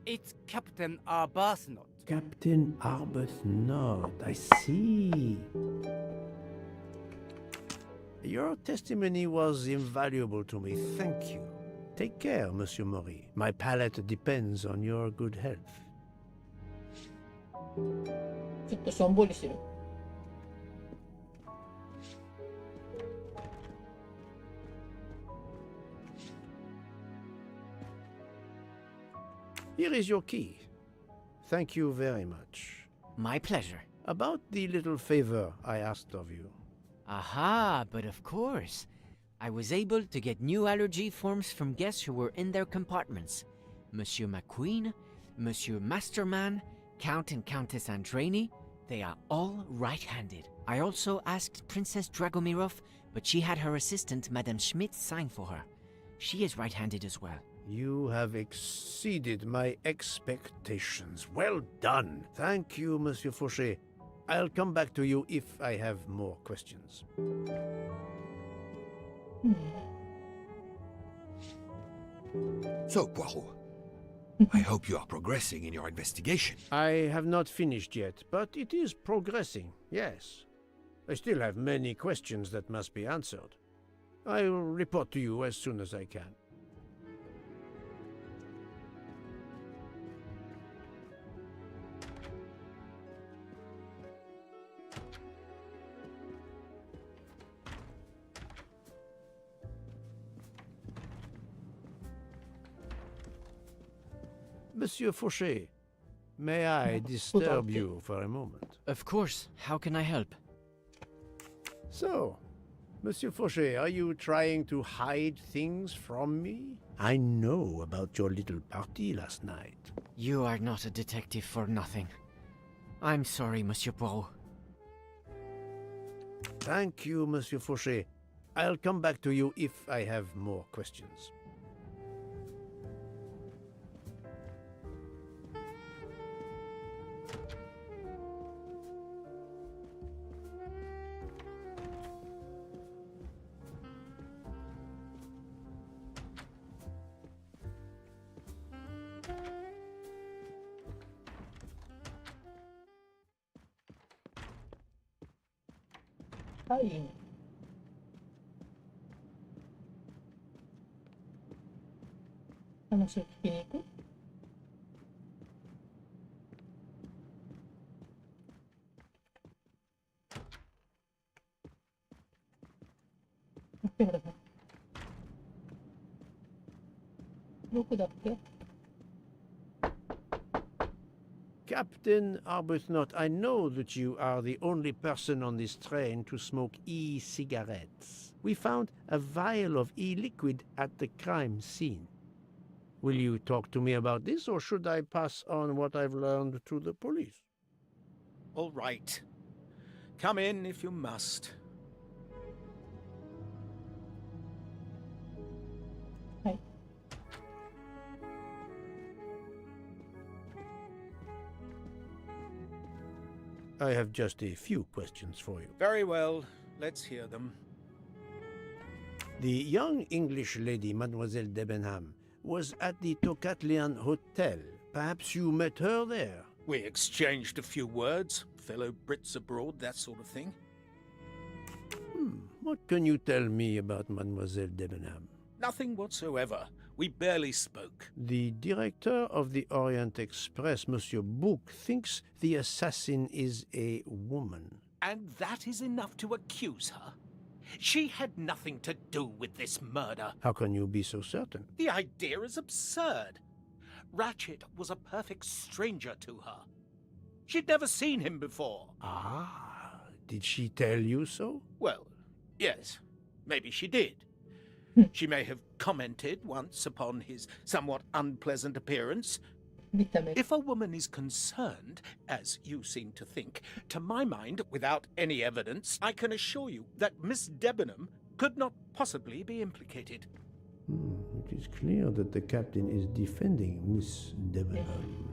It's Captain Arbuthnot. Captain Arbuthnot, I see. Your testimony was invaluable to me. Thank you. Take care, Monsieur Maury. My palate depends on your good health. ちょっとしょんぼりしてる。Here is your key. Thank you very much. My pleasure. About the little favor I asked of you. Aha, but of course. I was able to get new allergy forms from guests who were in their compartments. Monsieur McQueen, Monsieur Masterman, Count and Countess Andreni, They are all right-handed. I also asked Princess Dragomirov, but she had her assistant, Madame Schmidt, sign for her. She is right-handed as well. You have exceeded my expectations. Well done. Thank you, Monsieur Fauché. I'll come back to you if I have more questions. So, Poirot, I hope you are progressing in your investigation. I have not finished yet, but it is progressing, yes. I still have many questions that must be answered. I'll report to you as soon as I can. Monsieur Fauché, may I disturb you for a moment? Of course. How can I help? So, Monsieur Fauché, are you trying to hide things from me? I know about your little party last night. You are not a detective for nothing. I'm sorry, Monsieur Poirot. Thank you, Monsieur Fauché. I'll come back to you if I have more questions.はい。話を聞きに行く？待ってください。どこだっけ？ Captain Arbuthnot, I know that you are the only person on this train to smoke e-cigarettes. We found a vial of e-liquid at the crime scene. Will you talk to me about this, or should I pass on what I've learned to the police? All right. Come in if you must. I have just a few questions for you. Very well. Let's hear them. The young English lady, Mademoiselle Debenham, was at the Tocatlian Hotel. Perhaps you met her there? We exchanged a few words. Fellow Brits abroad, that sort of thing. What can you tell me about Mademoiselle Debenham? Nothing whatsoever. We barely spoke. The director of the Orient Express, Monsieur Bouc, thinks the assassin is a woman. And that is enough to accuse her? She had nothing to do with this murder. How can you be so certain? The idea is absurd. Ratchet was a perfect stranger to her. She'd never seen him before. Ah, did she tell you so? Well, yes, maybe she did. She may have commented once upon his somewhat unpleasant appearance. If a woman is concerned, as you seem to think, to my mind, without any evidence, I can assure you that Miss Debenham could not possibly be implicated. It is clear that the captain is defending Miss Debenham,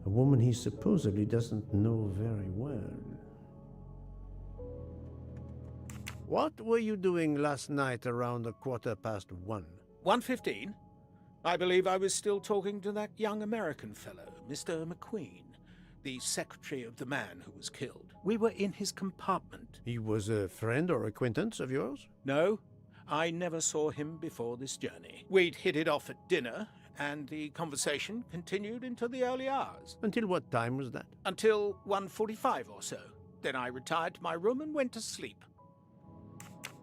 a woman he supposedly doesn't know very well. What were you doing last night around 1:15? 1:15? I believe I was still talking to that young American fellow, Mr. McQueen, the secretary of the man who was killed. We were in his compartment. He was a friend or acquaintance of yours? No, I never saw him before this journey. We'd hit it off at dinner, and the conversation continued into the early hours. Until what time was that? Until 1:45 or so. Then I retired to my room and went to sleep.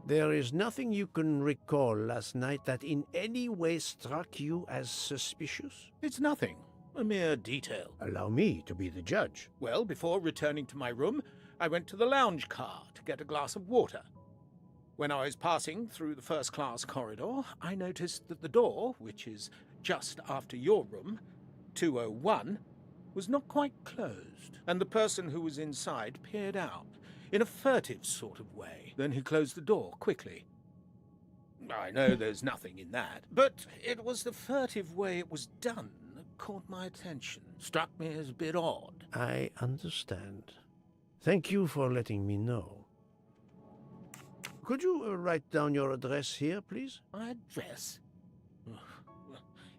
There is nothing you can recall last night that in any way struck you as suspicious? It's nothing. A mere detail. Allow me to be the judge. Well, before returning to my room, I went to the lounge car to get a glass of water. When I was passing through the first-class corridor, I noticed that the door, which is just after your room, 201, was not quite closed, and the person who was inside peered out in a furtive sort of way. Then he closed the door quickly. I know there's nothing in that, but it was the furtive way it was done that caught my attention. Struck me as a bit odd. I understand. Thank you for letting me know. Could you write down your address here, please? My address?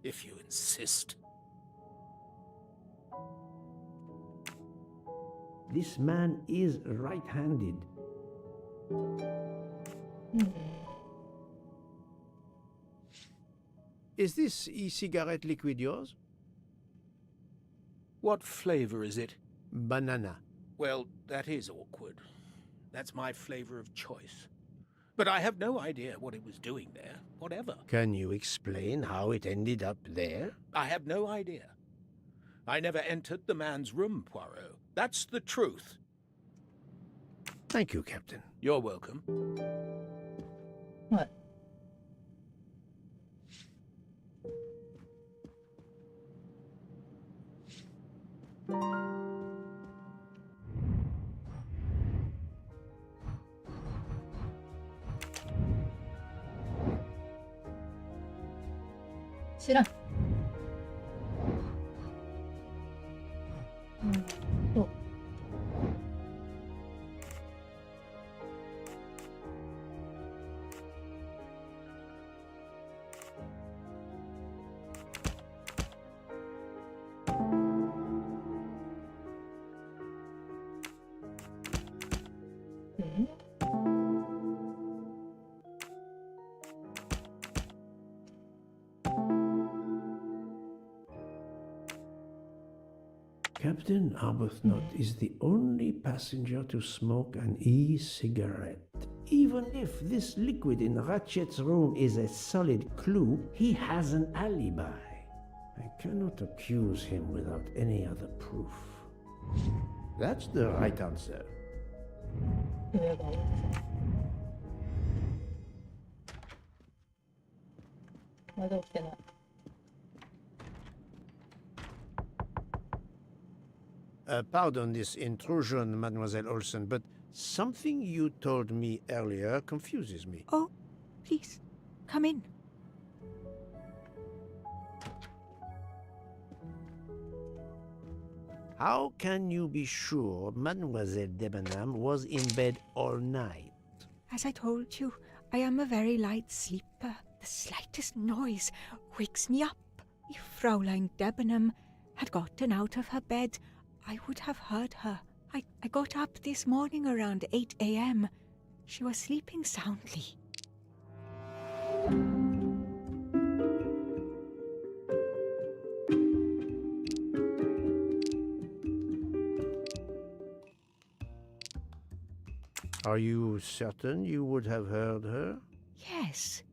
If you insist. This man is right-handed. Is this e-cigarette liquid yours? What flavor is it? Banana. Well, that is awkward. That's my flavor of choice. But I have no idea what it was doing there, whatever. Can you explain how it ended up there? I have no idea. I never entered the man's room, Poirot. That's the truth. Thank you, Captain. You're welcome. What? 싫어. 또. Captain Arbuthnot is the only passenger to smoke an e-cigarette. Even if this liquid in Ratchet's room is a solid clue, he has an alibi. I cannot accuse him without any other proof. That's the right answer. Pardon this intrusion, Mademoiselle Olsen, but something you told me earlier confuses me. Oh, please, come in. How can you be sure Mademoiselle Debenham was in bed all night? As I told you, I am a very light sleeper. The slightest noise wakes me up. If Fraulein Debenham had gotten out of her bed, I would have heard her. I got up this morning around 8 a.m. She was sleeping soundly. Are you certain you would have heard her? Yes.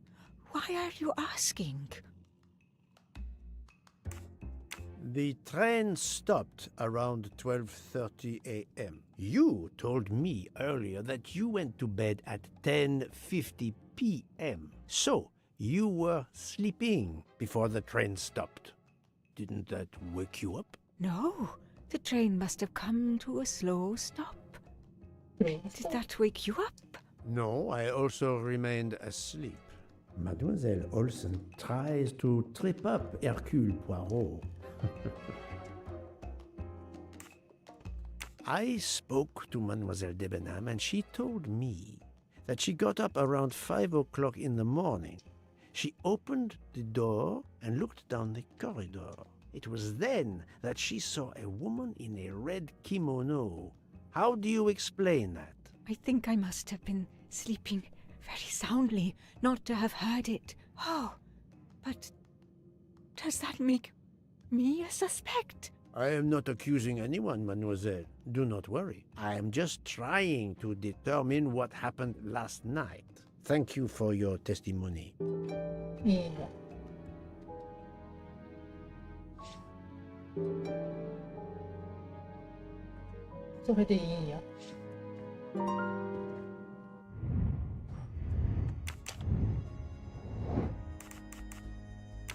Why are you asking? The train stopped around 12:30 a.m. You told me earlier that you went to bed at 10:50 p.m. So, you were sleeping before the train stopped. Didn't that wake you up? No, the train must have come to a slow stop. Did that wake you up? No, I also remained asleep. Mademoiselle Olsen tries to trip up Hercule Poirot. I spoke to Mademoiselle Debenham and she told me that she got up around 5 o'clock in the morning. She opened the door and looked down the corridor. It was then that she saw a woman in a red kimono. How do you explain that? I think I must have been sleeping very soundly not to have heard it. Oh, but does that make me a suspect? I am not accusing anyone, mademoiselle. Do not worry. I am just trying to determine what happened last night. Thank you for your testimony. Yeah. Soれでいいんや。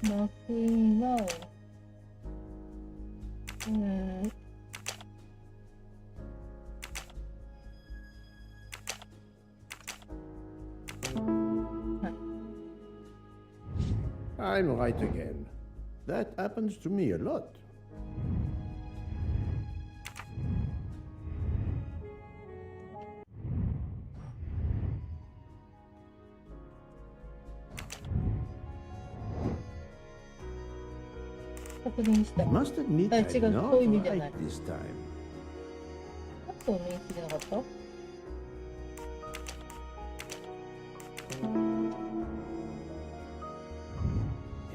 マクイーンは、I'm right again. That happens to me a lot. I must admit I did not right this time. そう見切れなかった？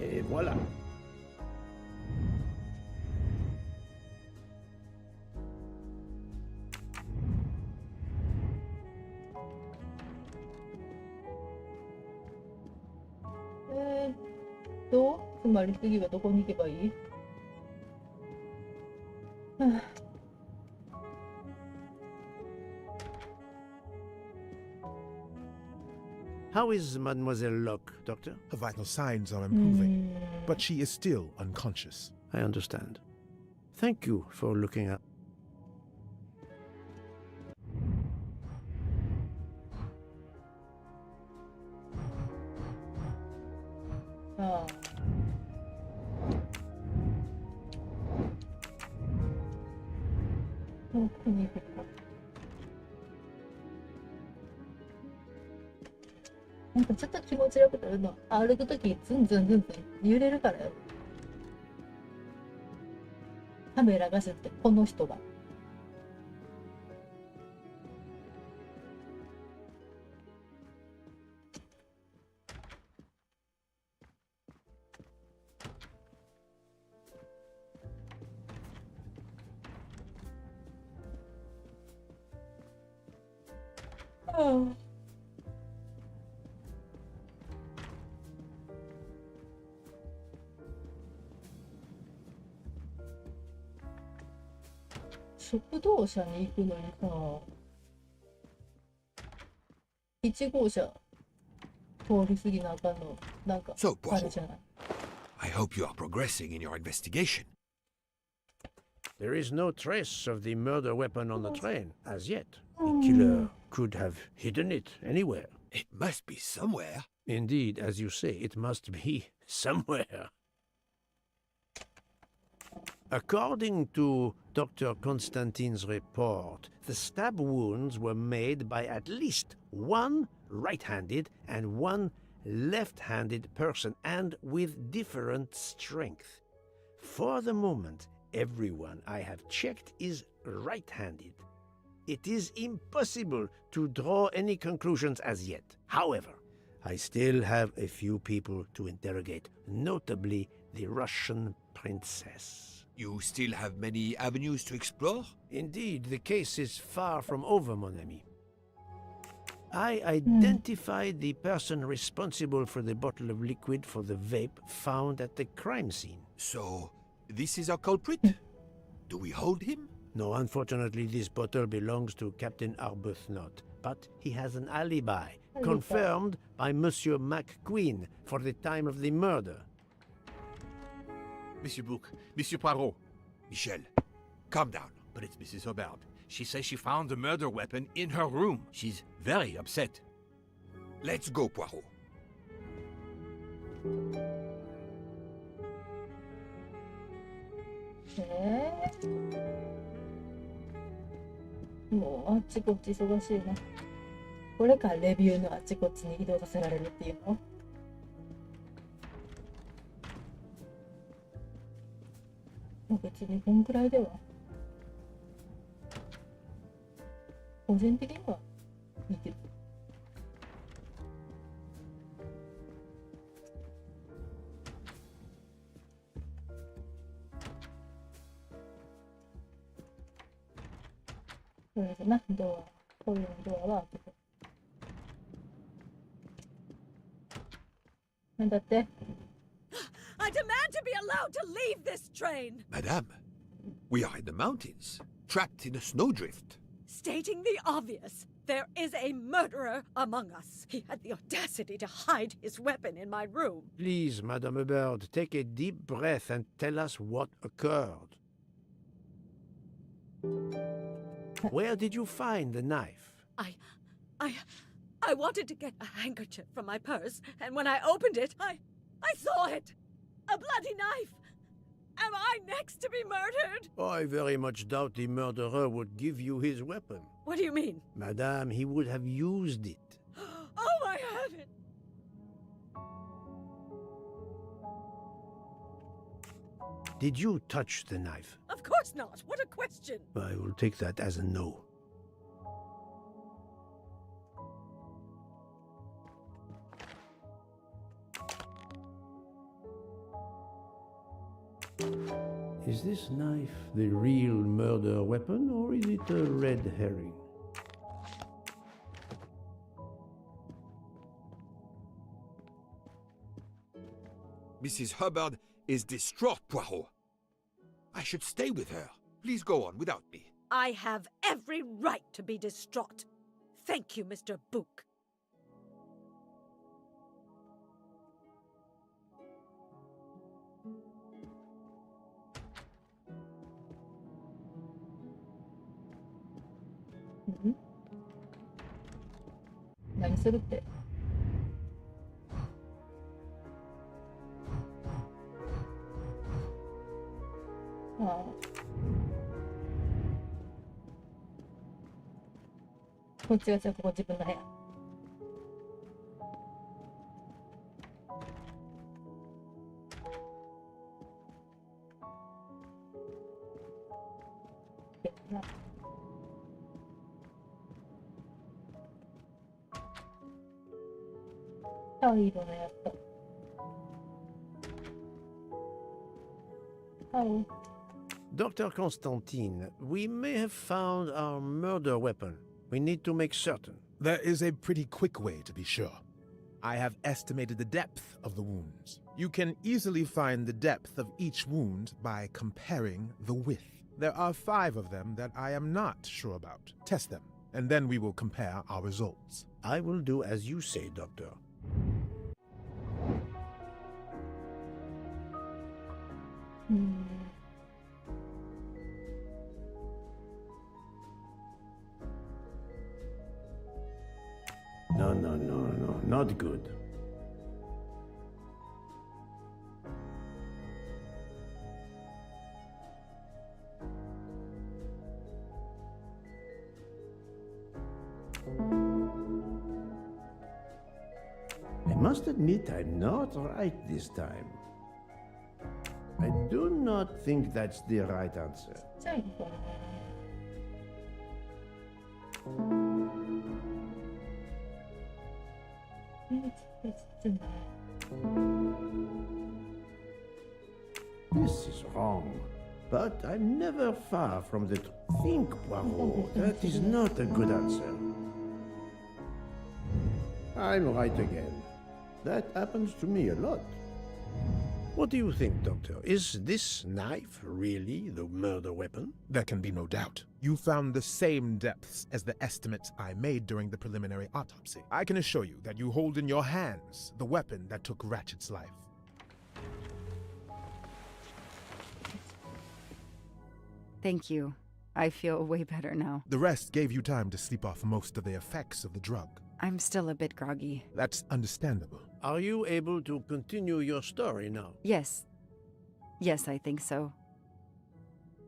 Et voilà. Eh, つまり次はどこに行けばいい？はあ How is Mademoiselle Locke, Doctor? Her vital signs are improving, but she is still unconscious. I understand. Thank you for looking up. Oh. Oh, なんかちょっと気持ちよくなるの。歩くときズンズンズンズン揺れるからよ。カメラが知ってこの人が。食堂車に行くのにさ、1号車通り過ぎなあかんの、なんかあれじゃない。I hope you are progressing in your investigation. There is no trace of the murder weapon on the train, as yet. The killer could have hidden it anywhere. It must be somewhere. Indeed, as you say, it must be somewhere. According to Dr. Constantine's report, the stab wounds were made by at least one right-handed and one left-handed person, and with different strength. For the moment, everyone I have checked is right-handed. It is impossible to draw any conclusions as yet. However, I still have a few people to interrogate, notably the Russian princess. You still have many avenues to explore? Indeed, the case is far from over, mon ami. I identified the person responsible for the bottle of liquid for the vape found at the crime scene. So, this is our culprit? Do we hold him? No, unfortunately, this bottle belongs to Captain Arbuthnot, but he has an alibi, confirmed by Monsieur McQueen for the time of the murder. Monsieur Bouc, Monsieur Poirot. Michel, calm down. But it's Mrs. Hobart. She says she found the murder weapon in her room. She's very upset. Let's go, Poirot. もうあっちこっち忙しいな。これからレビューのあっちこっちに移動させられるっていうの？別にこんくらいでは個人的にはいいけど。とりあえずな、ドア、トイレのドアは開けて。なんだって？ I demand to be allowed to leave this train! Madame, we are in the mountains, trapped in a snowdrift. Stating the obvious, there is a murderer among us. He had the audacity to hide his weapon in my room. Please, Madame Hubert, take a deep breath and tell us what occurred. Where did you find the knife? I wanted to get a handkerchief from my purse, and when I opened it, I saw it! A bloody knife! Am I next to be murdered? I very much doubt the murderer would give you his weapon. What do you mean? Madame, he would have used it. Oh, I have it! Did you touch the knife? Of course not. What a question. I will take that as a no. Is this knife the real murder weapon, or is it a red herring? Mrs. Hubbard is distraught, Poirot. I should stay with her. Please go on without me. I have every right to be distraught. Thank you, Mr. Book. Mm-hmm. 何するって。ああ。こっちがじゃあここ自分の部屋。灰色のやつ。Oh. Dr. Constantine, we may have found our murder weapon. We need to make certain. There is a pretty quick way to be sure. I have estimated the depth of the wounds. You can easily find the depth of each wound by comparing the width. There are 5 of them that I am not sure about. Test them, and then we will compare our results. I will do as you say, Doctor. No, not good. I must admit I'm not right this time. I do not think that's the right answer. This is wrong, but I'm never far from the truth. Think, Poirot, that is not a good answer. I'm right again. That happens to me a lot. What do you think, Doctor? Is this knife really the murder weapon? There can be no doubt. You found the same depths as the estimates I made during the preliminary autopsy. I can assure you that you hold in your hands the weapon that took Ratchet's life. Thank you. I feel way better now. The rest gave you time to sleep off most of the effects of the drug. I'm still a bit groggy. That's understandable. Are you able to continue your story now? Yes. Yes, I think so.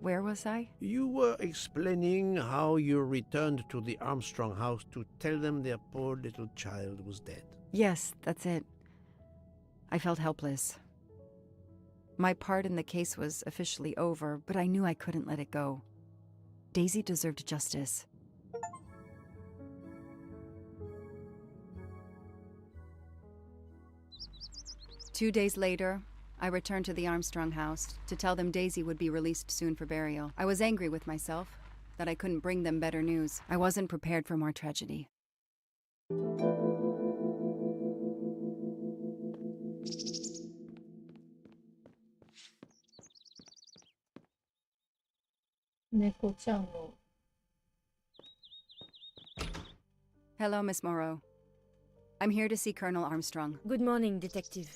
Where was I? You were explaining how you returned to the Armstrong house to tell them their poor little child was dead. Yes, that's it. I felt helpless. My part in the case was officially over, but I knew I couldn't let it go. Daisy deserved justice. Two days later, I returned to the Armstrong house to tell them Daisy would be released soon for burial. I was angry with myself that I couldn't bring them better news. I wasn't prepared for more tragedy. Hello, Miss Moreau. I'm here to see Colonel Armstrong. Good morning, Detective.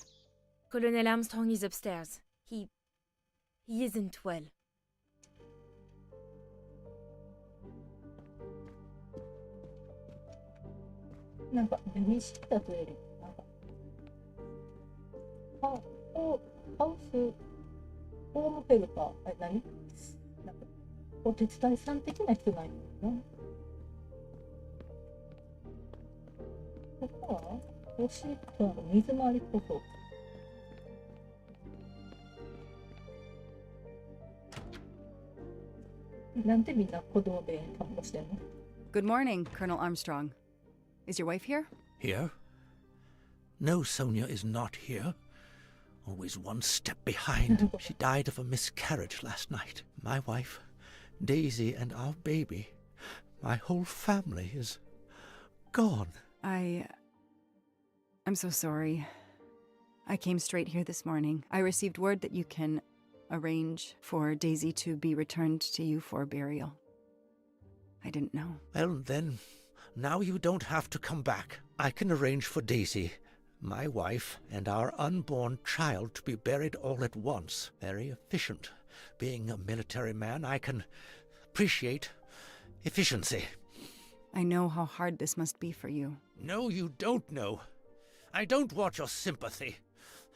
Colonel Armstrong is upstairs. He isn't well. ハウスホームヘルパー、何なんかお手伝いさん的な人なんやな。ここはおしっこの水回りっぽそう。なんでみんな子供弁かもしてんの？ Good morning, Colonel Armstrong. Is your wife here? Here? No, Sonia is not here. Always one step behind. She died of a miscarriage last night. My wife, Daisy, and our baby. My whole family is gone. I'm so sorry. I came straight here this morning. I received word that you can arrange for Daisy to be returned to you for burial. I didn't know. Well, then, now you don't have to come back. I can arrange for Daisy, my wife, and our unborn child to be buried all at once. Very efficient. Being a military man, I can appreciate efficiency. I know how hard this must be for you. No, you don't know. I don't want your sympathy.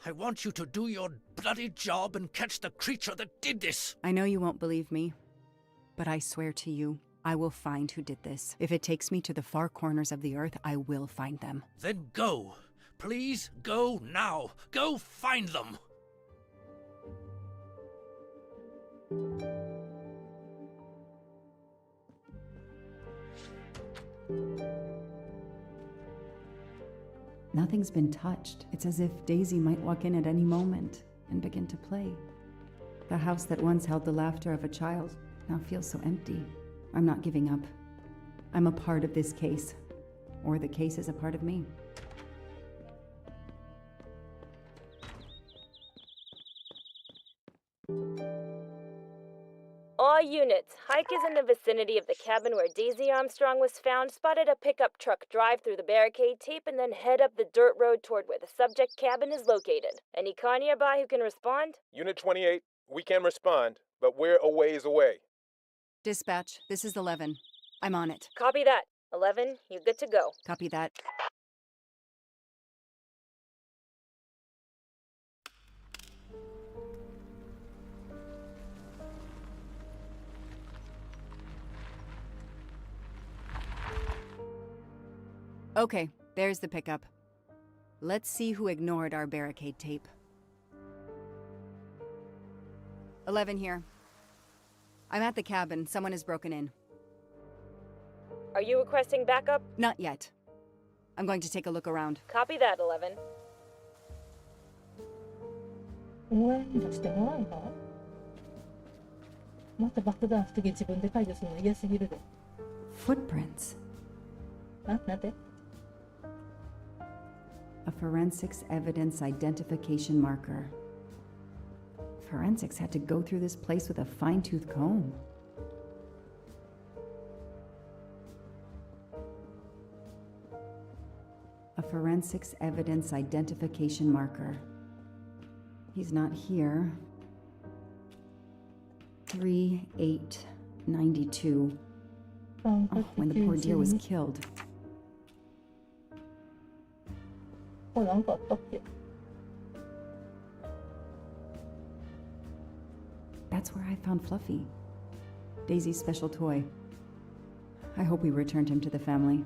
I want you to do your bloody job and catch the creature that did this. I know you won't believe me, but I swear to you, I will find who did this. If it takes me to the far corners of the earth, I will find them. Then go. Please go now. Go find them. Nothing's been touched. It's as if Daisy might walk in at any moment and begin to play. The house that once held the laughter of a child now feels so empty. I'm not giving up. I'm a part of this case, or the case is a part of me. All units, Hike is in the vicinity of the cabin where Daisy Armstrong was found, spotted a pickup truck drive through the barricade tape, and then head up the dirt road toward where the subject cabin is located. Any car nearby who can respond? Unit 28, we can respond, but we're a ways away. Dispatch, this is 11. I'm on it. Copy that. 11, you're good to go. Copy that. Okay, there's the pickup. Let's see who ignored our barricade tape. 11 here. I'm at the cabin. Someone has broken in. Are you requesting backup? Not yet. I'm going to take a look around. Copy that, 11. 応援出してもらえばまた爆弾して自分で解除するの嫌すぎるで。Footprints. なんてA forensics evidence identification marker. Forensics had to go through this place with a fine-tooth comb. A forensics evidence identification marker. He's not here. 3892. Oh, when the poor deer was killed. That's where I found Fluffy. Daisy's special toy. I hope we returned him to the family.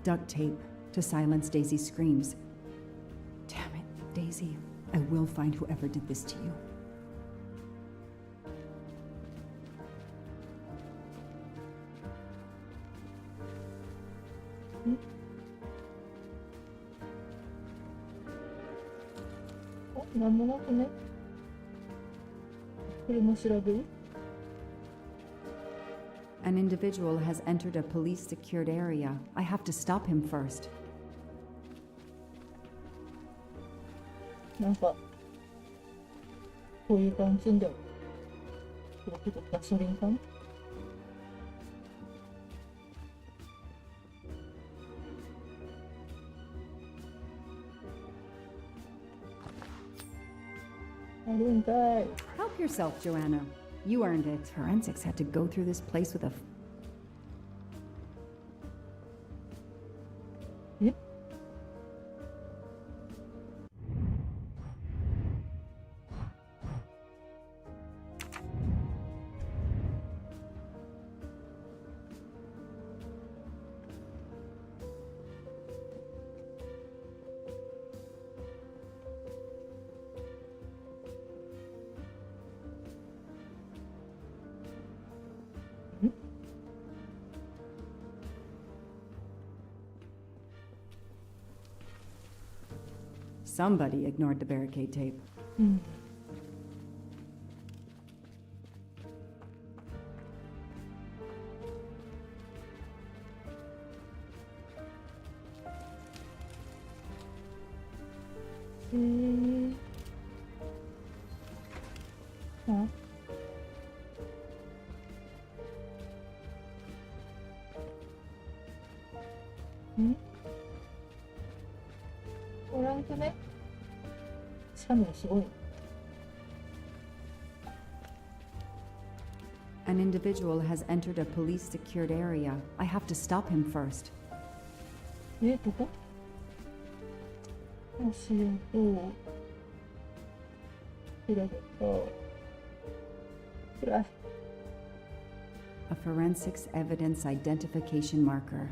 Duct tape to silence Daisy's screams. Damn it, Daisy. I will find whoever did this to you. An individual has entered a police-secured area. I have to stop him first. なんかこういう感じでガソリン缶 Help yourself, Joanna. You earned it. Forensics had to go through this place with a... Somebody ignored the barricade tape. An individual has entered a police-secured area. I have to stop him first. A forensics evidence identification marker.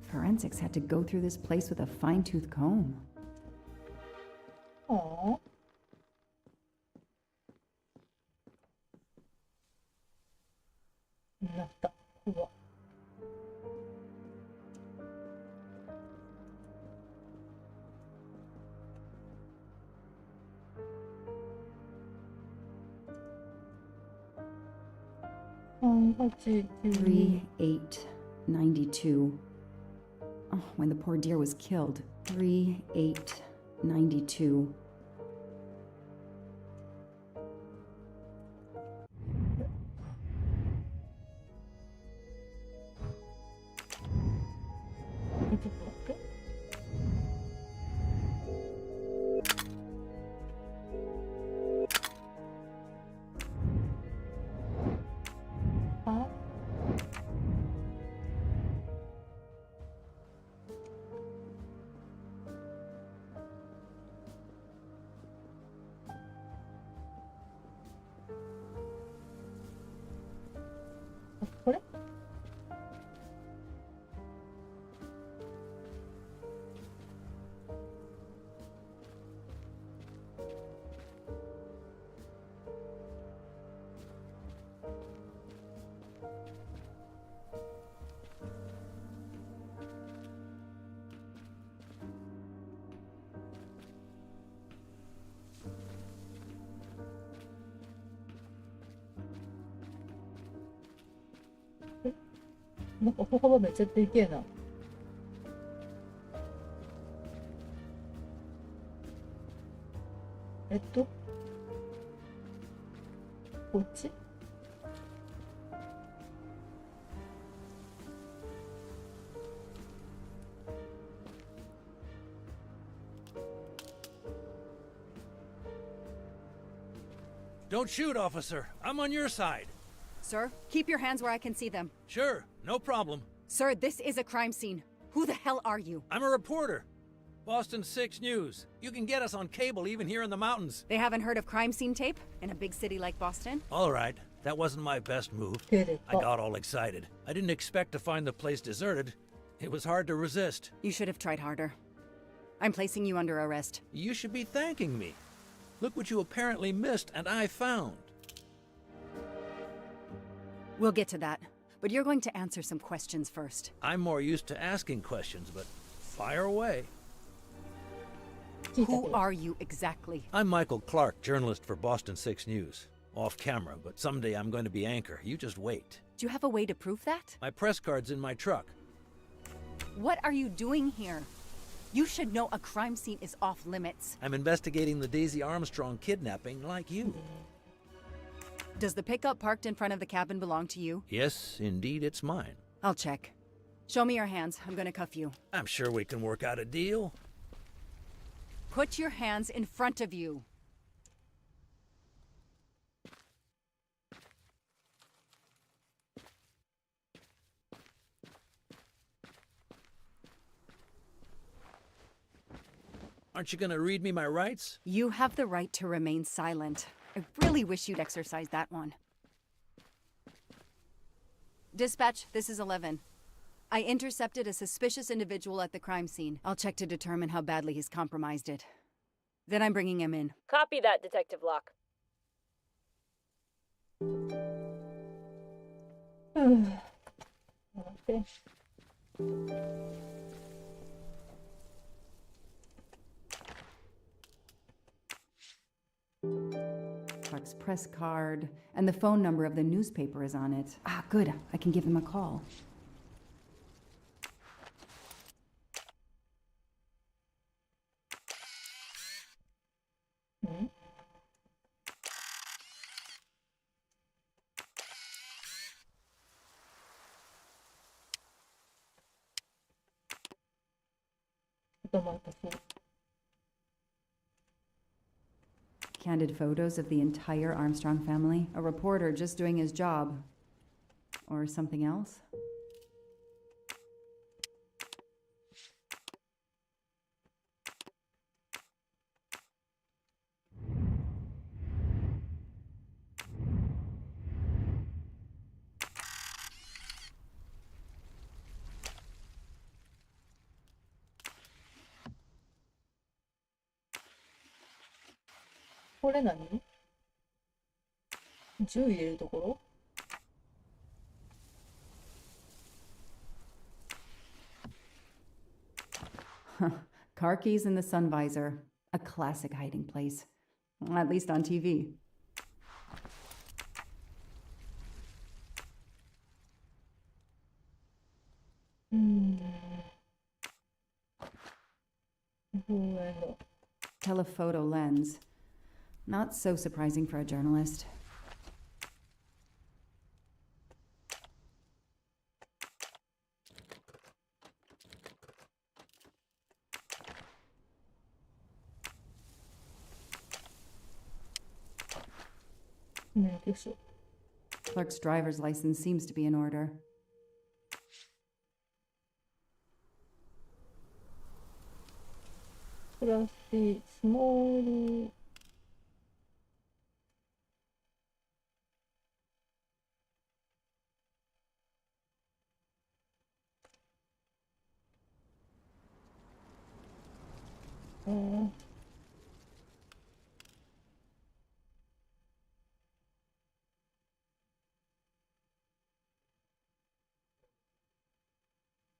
Forensics had to go through this place with a fine-tooth comb. Aww. Three, 892. Oh, when the poor deer was killed. 3892.なんか歩幅めっちゃでけえな。こっちDon't shoot, officer. I'm on your side. Sir, keep your hands where I can see them. Sure, no problem. Sir, this is a crime scene. Who the hell are you? I'm a reporter. Boston 6 News. You can get us on cable even here in the mountains. They haven't heard of crime scene tape in a big city like Boston? All right. That wasn't my best move. I got all excited. I didn't expect to find the place deserted. It was hard to resist. You should have tried harder. I'm placing you under arrest. You should be thanking me. Look what you apparently missed and I found. We'll get to that, but you're going to answer some questions first. I'm more used to asking questions, but fire away. Who are you exactly? I'm Michael Clark, journalist for Boston 6 News. Off camera, but someday I'm going to be anchor. You just wait. Do you have a way to prove that? My press card's in my truck. What are you doing here? You should know a crime scene is off limits. I'm investigating the Daisy Armstrong kidnapping like you. Does the pickup parked in front of the cabin belong to you? Yes, indeed, it's mine. I'll check. Show me your hands. I'm gonna cuff you. I'm sure we can work out a deal. Put your hands in front of you. Aren't you gonna read me my rights? You have the right to remain silent. I really wish you'd exercise that one. Dispatch, this is 11. I intercepted a suspicious individual at the crime scene. I'll check to determine how badly he's compromised it. Then I'm bringing him in. Copy that, Detective Locke. Okay. Clark's press card, and the phone number of the newspaper is on it. Ah, good. I can give them a call. Candid photos of the entire Armstrong family. A reporter just doing his job. Or something else?これ何？銃入れるところ？ Car keys in the sun visor. A classic hiding place. At least on TV. Telephoto lens. Not so surprising for a journalist. Clark's driver's license seems to be in order. Small.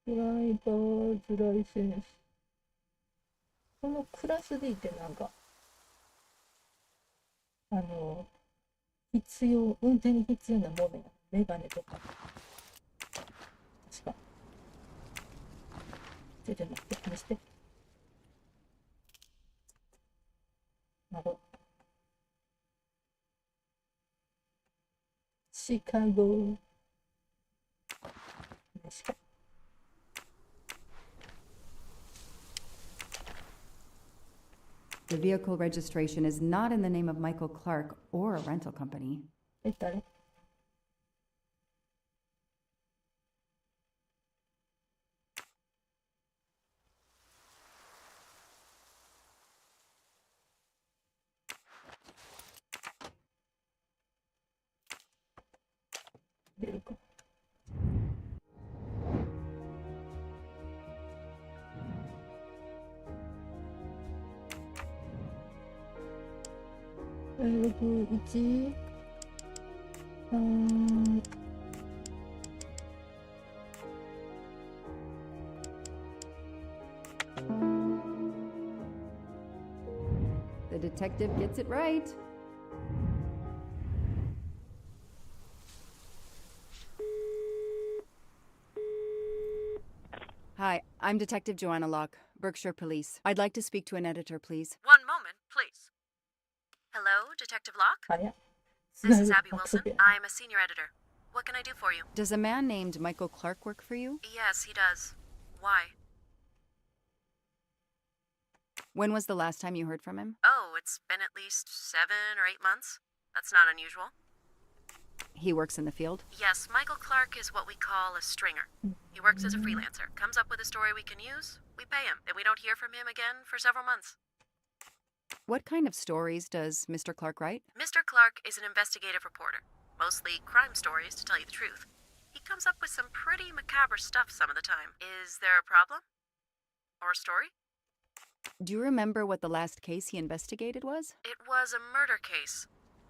Driver's license. このクラス D ってなんか必要、運転に必要なものや。メガネとか。確か。ちょっと待って、見して。シカゴ。シカゴ。The vehicle registration is not in the name of Michael Clark or a rental company. 誰？出るか。61 The detective gets it right. Hi, I'm Detective Joanna Locke, Berkshire Police. I'd like to speak to an editor, please. One moment, please. Hello, Detective Locke? This is Abby Wilson. I'm a senior editor. What can I do for you? Does a man named Michael Clark work for you? Yes, he does. Why? When was the last time you heard from him? Oh, it's been at least 7 or 8 months. That's not unusual. He works in the field? Yes, Michael Clark is what we call a stringer. He works as a freelancer, comes up with a story we can use, we pay him, and we don't hear from him again for several months. What kind of stories does Mr. Clark write? Mr. Clark is an investigative reporter. Mostly crime stories, to tell you the truth. He comes up with some pretty macabre stuff some of the time. Is there a problem? Or a story? Do you remember what the last case he investigated was? It was a murder case.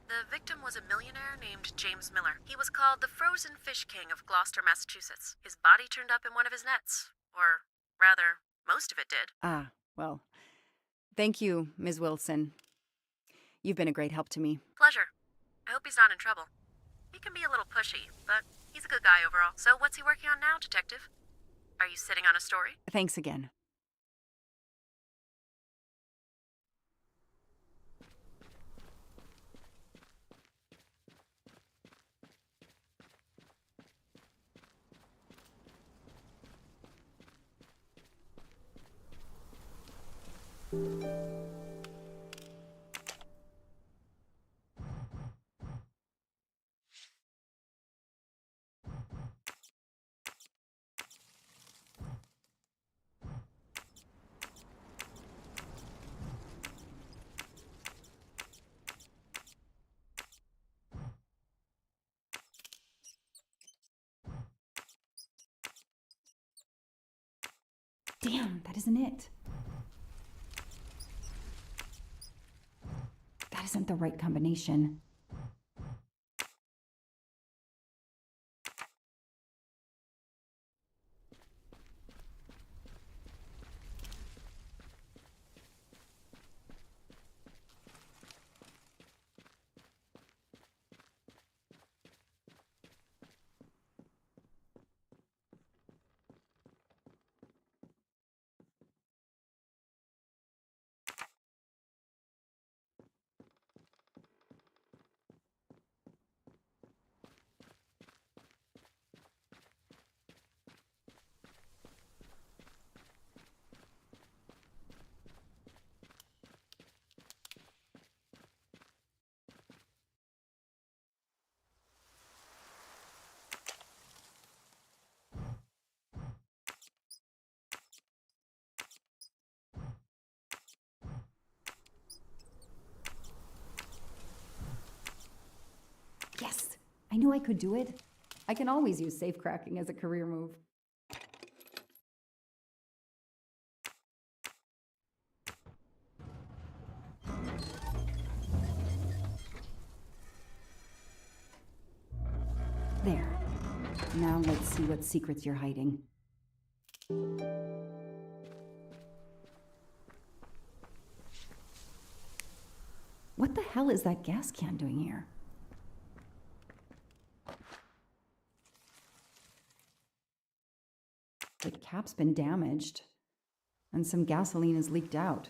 The victim was a millionaire named James Miller. He was called the Frozen Fish King of Gloucester, Massachusetts. His body turned up in one of his nets. Or, rather, most of it did. Ah, well, thank you, Ms. Wilson. You've been a great help to me. Pleasure. I hope he's not in trouble. He can be a little pushy, but he's a good guy overall. So what's he working on now, Detective? Are you sitting on a story? Thanks again. Damn, that isn't it. That isn't the right combination. Yes, I knew I could do it. I can always use safecracking as a career move. There. Now let's see what secrets you're hiding. What the hell is that gas can doing here? The cap's been damaged, and some gasoline has leaked out.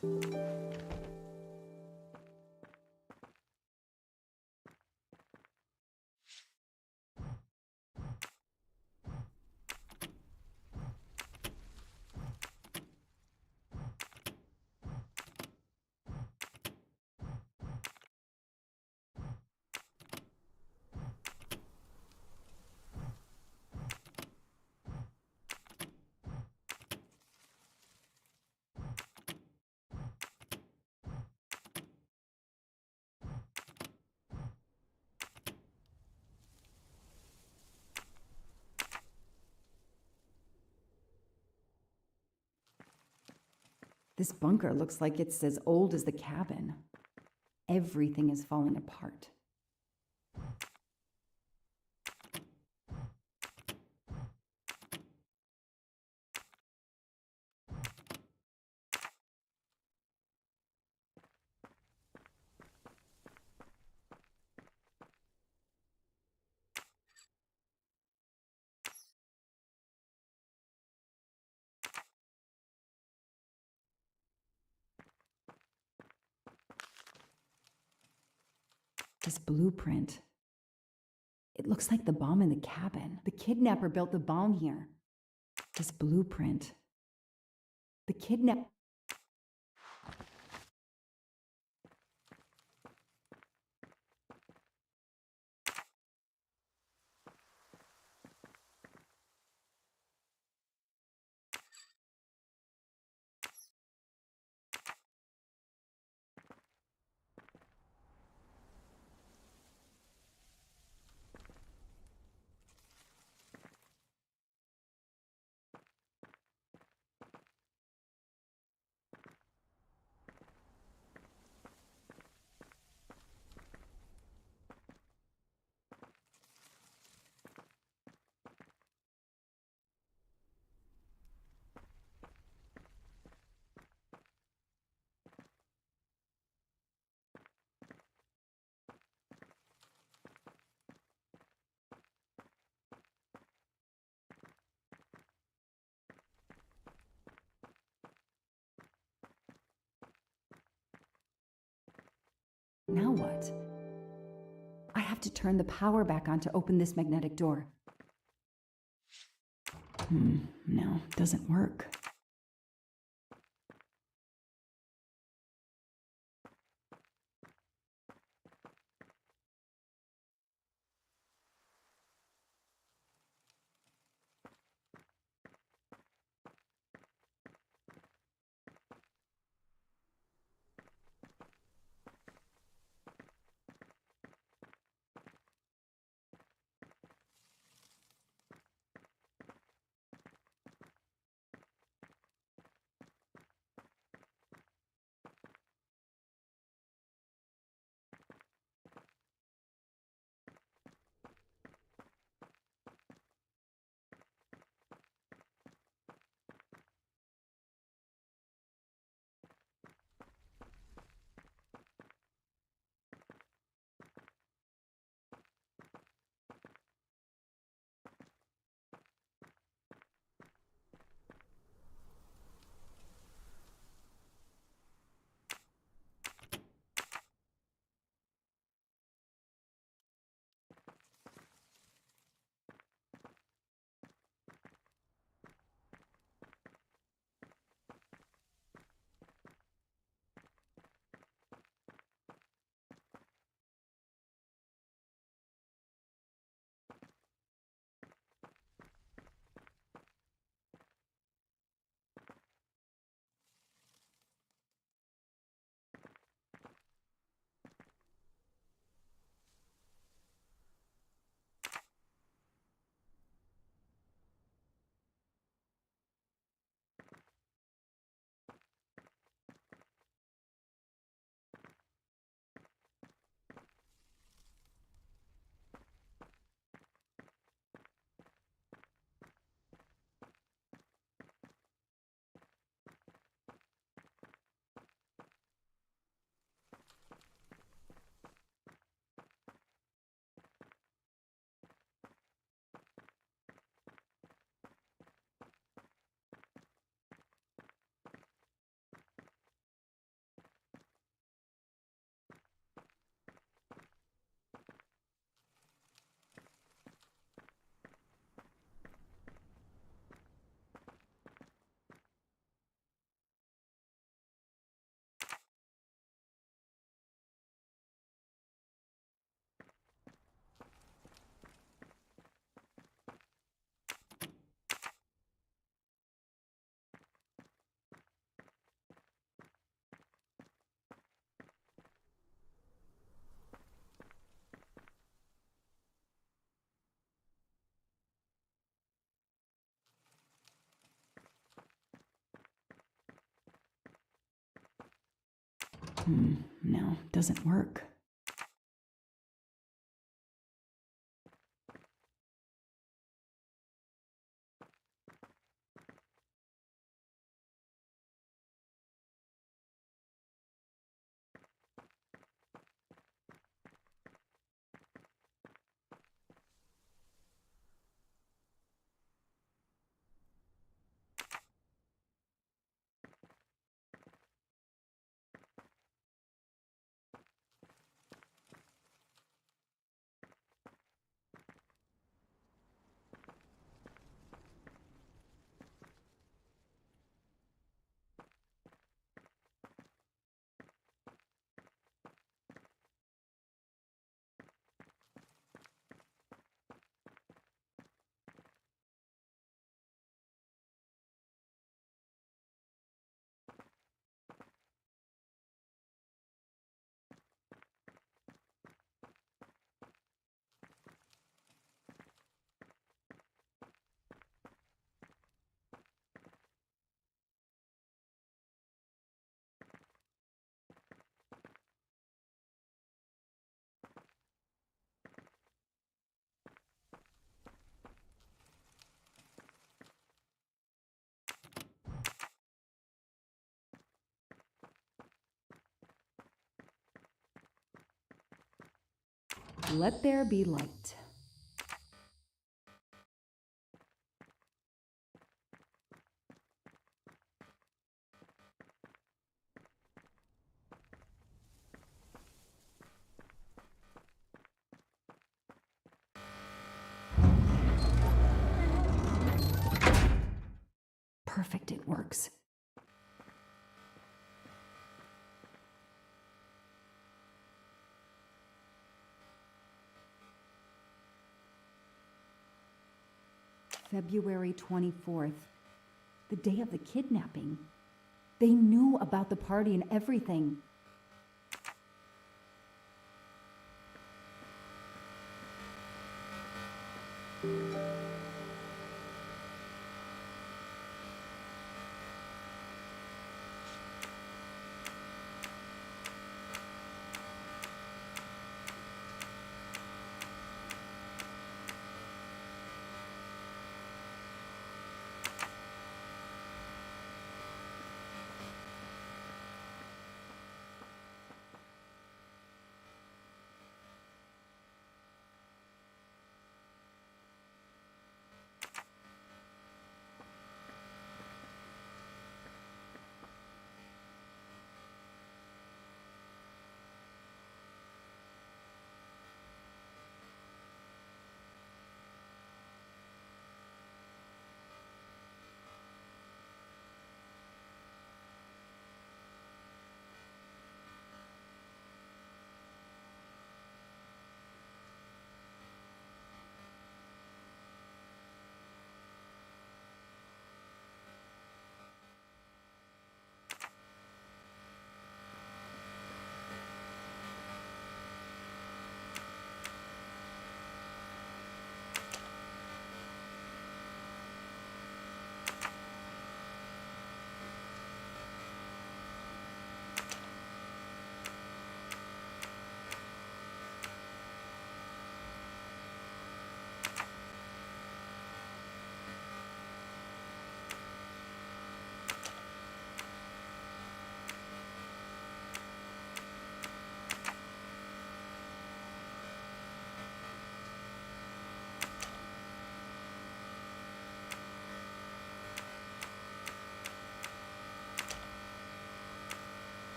This bunker looks like it's as old as the cabin. Everything is falling apart. This blueprint, It looks like the bomb in the cabin. The kidnapper built the bomb here. This blueprint. The kidnap... Now what? I have to turn the power back on to open this magnetic door. No, doesn't work. No, doesn't work. Let there be light. Perfect, it works. February 24th, the day of the kidnapping. They knew about the party and everything.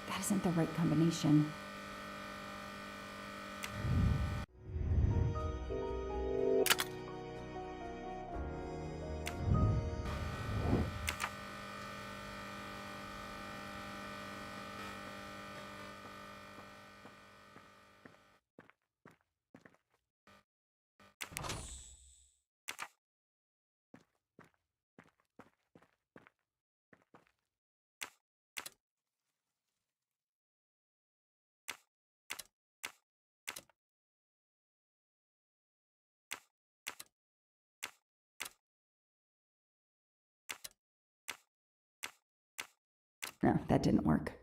That isn't the right combination. No, that didn't work.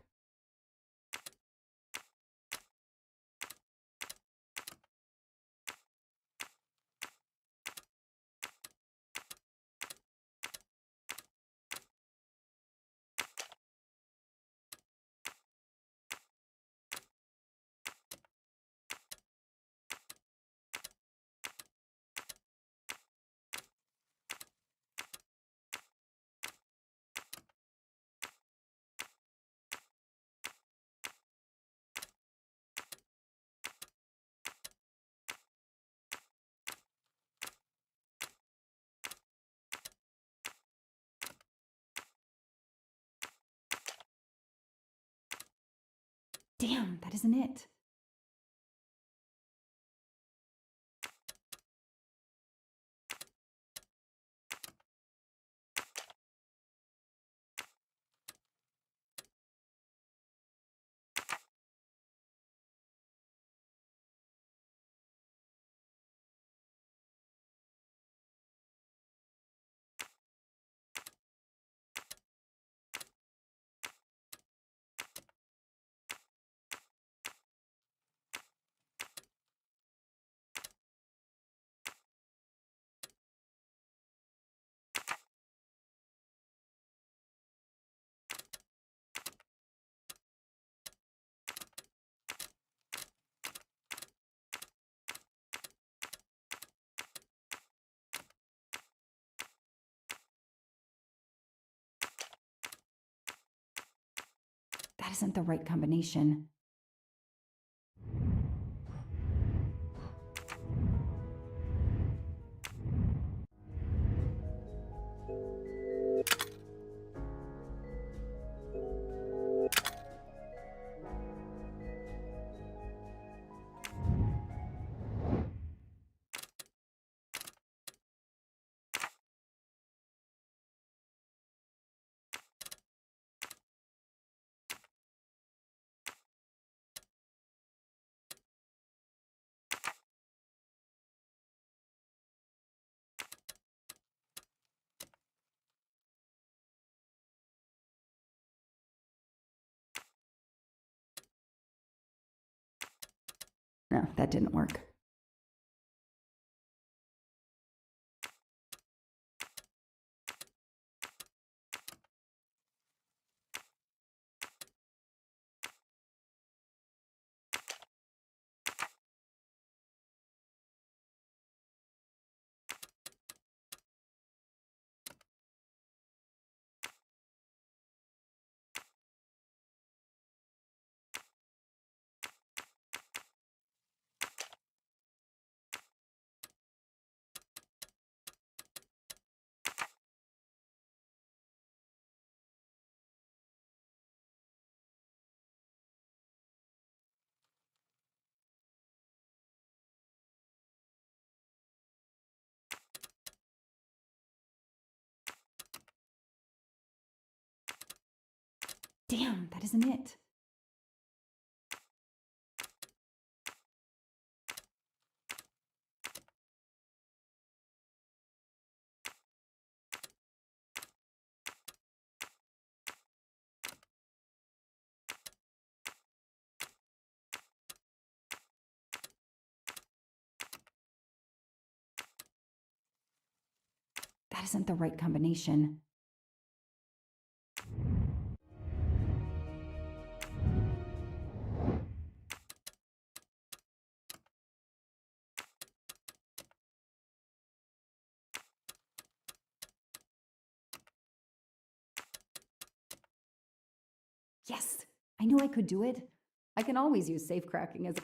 Damn, that isn't it. That isn't the right combination. No, that didn't work. Damn, that isn't it. That isn't the right combination. Yes, I knew I could do it. I can always use safe cracking as a...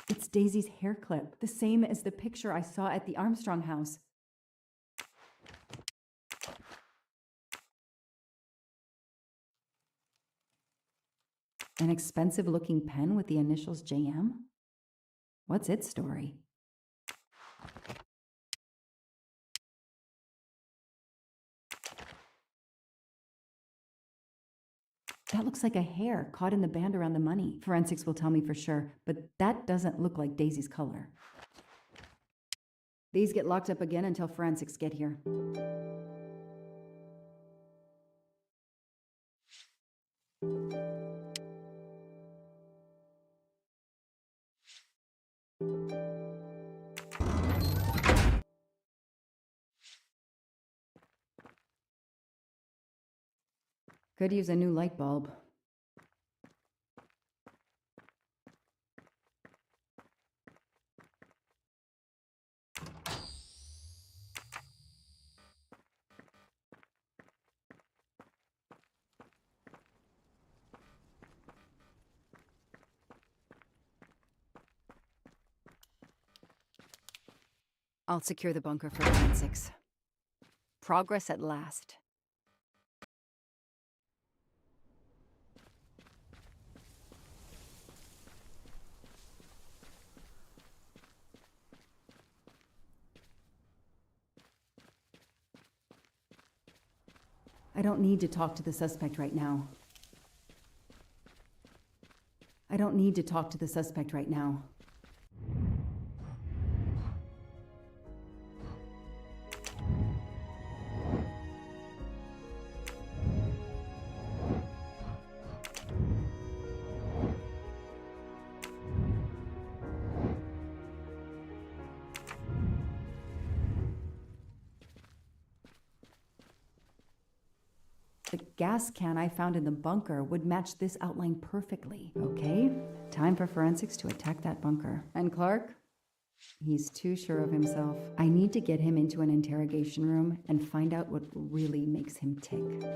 It's Daisy's hair clip, the same as the picture I saw at the Armstrong house. An expensive-looking pen with the initials JM? What's its story? That looks like a hair caught in the band around the money. Forensics will tell me for sure, but that doesn't look like Daisy's color. These get locked up again until forensics get here. Could use a new light bulb. I'll secure the bunker for forensics. Progress at last. I don't need to talk to the suspect right now. I don't need to talk to the suspect right now. The gas can I found in the bunker would match this outline perfectly, okay? Time for forensics to attack that bunker. And Clark? He's too sure of himself. I need to get him into an interrogation room and find out what really makes him tick.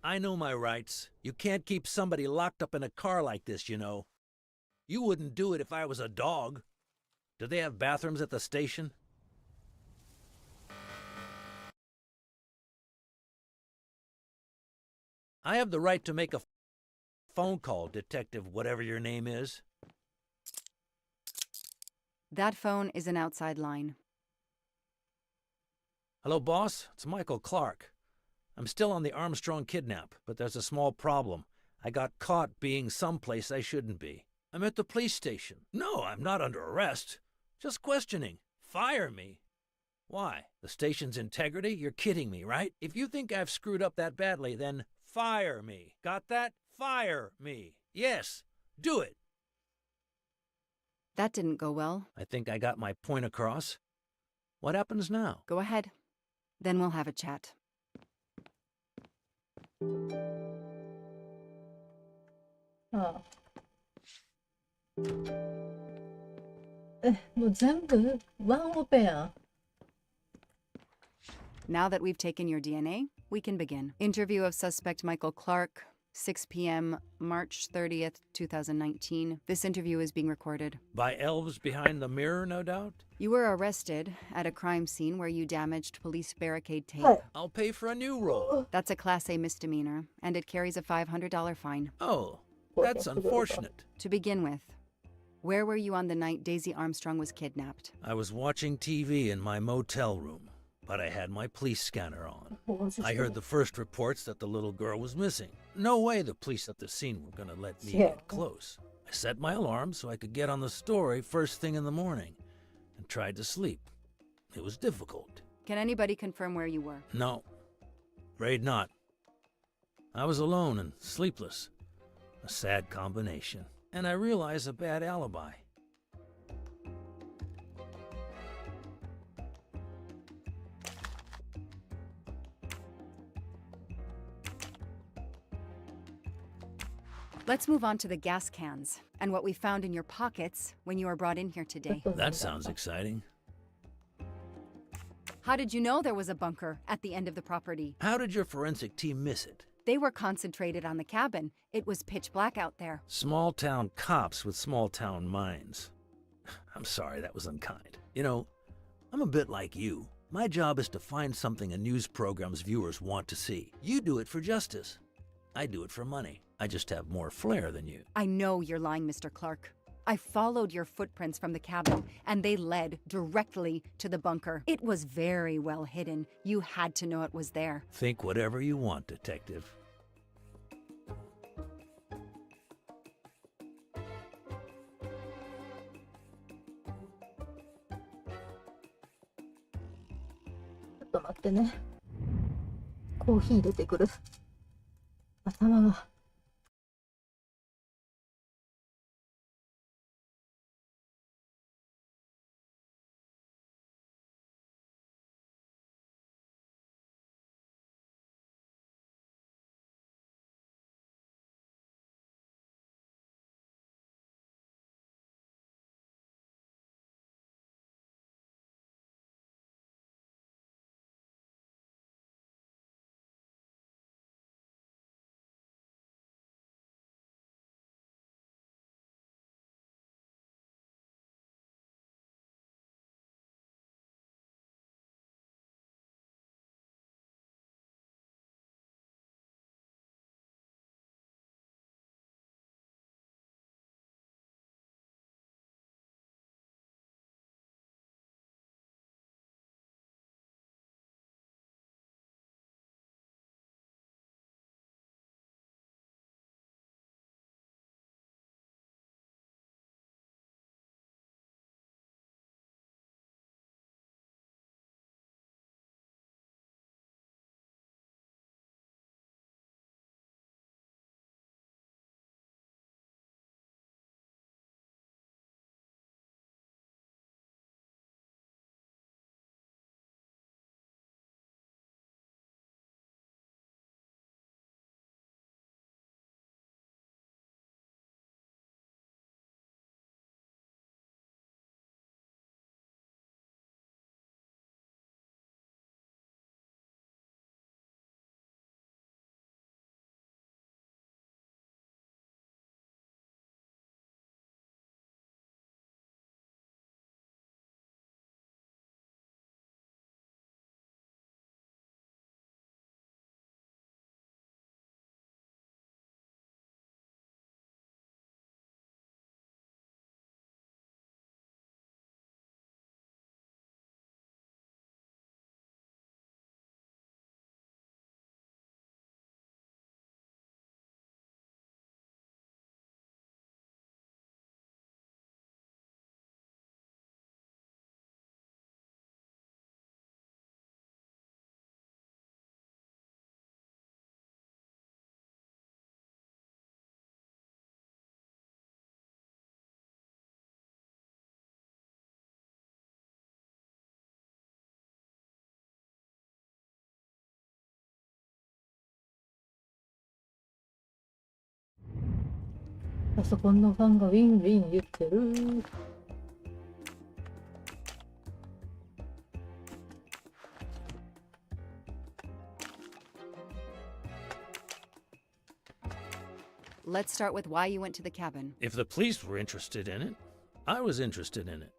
I know my rights. You can't keep somebody locked up in a car like this, you know. You wouldn't do it if I was a dog. Do they have bathrooms at the station? I have the right to make a phone call, Detective whatever your name is. That phone is an outside line. Hello, boss. It's Michael Clark. I'm still on the Armstrong kidnap, but there's a small problem. I got caught being someplace I shouldn't be. I'm at the police station. No, I'm not under arrest. Just questioning. Fire me. Why? The station's integrity? You're kidding me, right? If you think I've screwed up that badly, then fire me. Got that? Fire me. Yes, do it. That didn't go well. I think I got my point across. What happens now? Go ahead. Then we'll have a chat. 뭐全部ワンオペやん. Now that we've taken your DNA, we can begin. Interview of suspect Michael Clark, 6 p.m., March 30th, 2019. This interview is being recorded. By elves behind the mirror, no doubt? You were arrested at a crime scene where you damaged police barricade tape. I'll pay for a new roll. That's a Class A misdemeanor, and it carries a $500 fine. Oh, that's unfortunate. To begin with, where were you on the night Daisy Armstrong was kidnapped? I was watching TV in my motel room, but I had my police scanner on. I heard the first reports that the little girl was missing. No way the police at the scene were gonna let me get close. I set my alarm so I could get on the story first thing in the morning and tried to sleep. It was difficult. Can anybody confirm where you were? No, afraid not. I was alone and sleepless. A sad combination. And I realized a bad alibi. Let's move on to the gas cans and what we found in your pockets when you were brought in here today. That sounds exciting. How did you know there was a bunker at the end of the property? How did your forensic team miss it? They were concentrated on the cabin. It was pitch black out there. Small-town cops with small-town minds. I'm sorry, that was unkind. You know, I'm a bit like you. My job is to find something a news program's viewers want to see. You do it for justice. I do it for money. I just have more flair than you. I know you're lying, Mr. Clark. I followed your footprints from the cabin, and they led directly to the bunker. It was very well hidden. You had to know it was there. Think whatever you want, Detective. Just 待ってね。コーヒー出てくる。頭が。パソコンのファンがウィンウィン言ってる。Let's start with why you went to the cabin. If the police were interested in it, I was interested in it.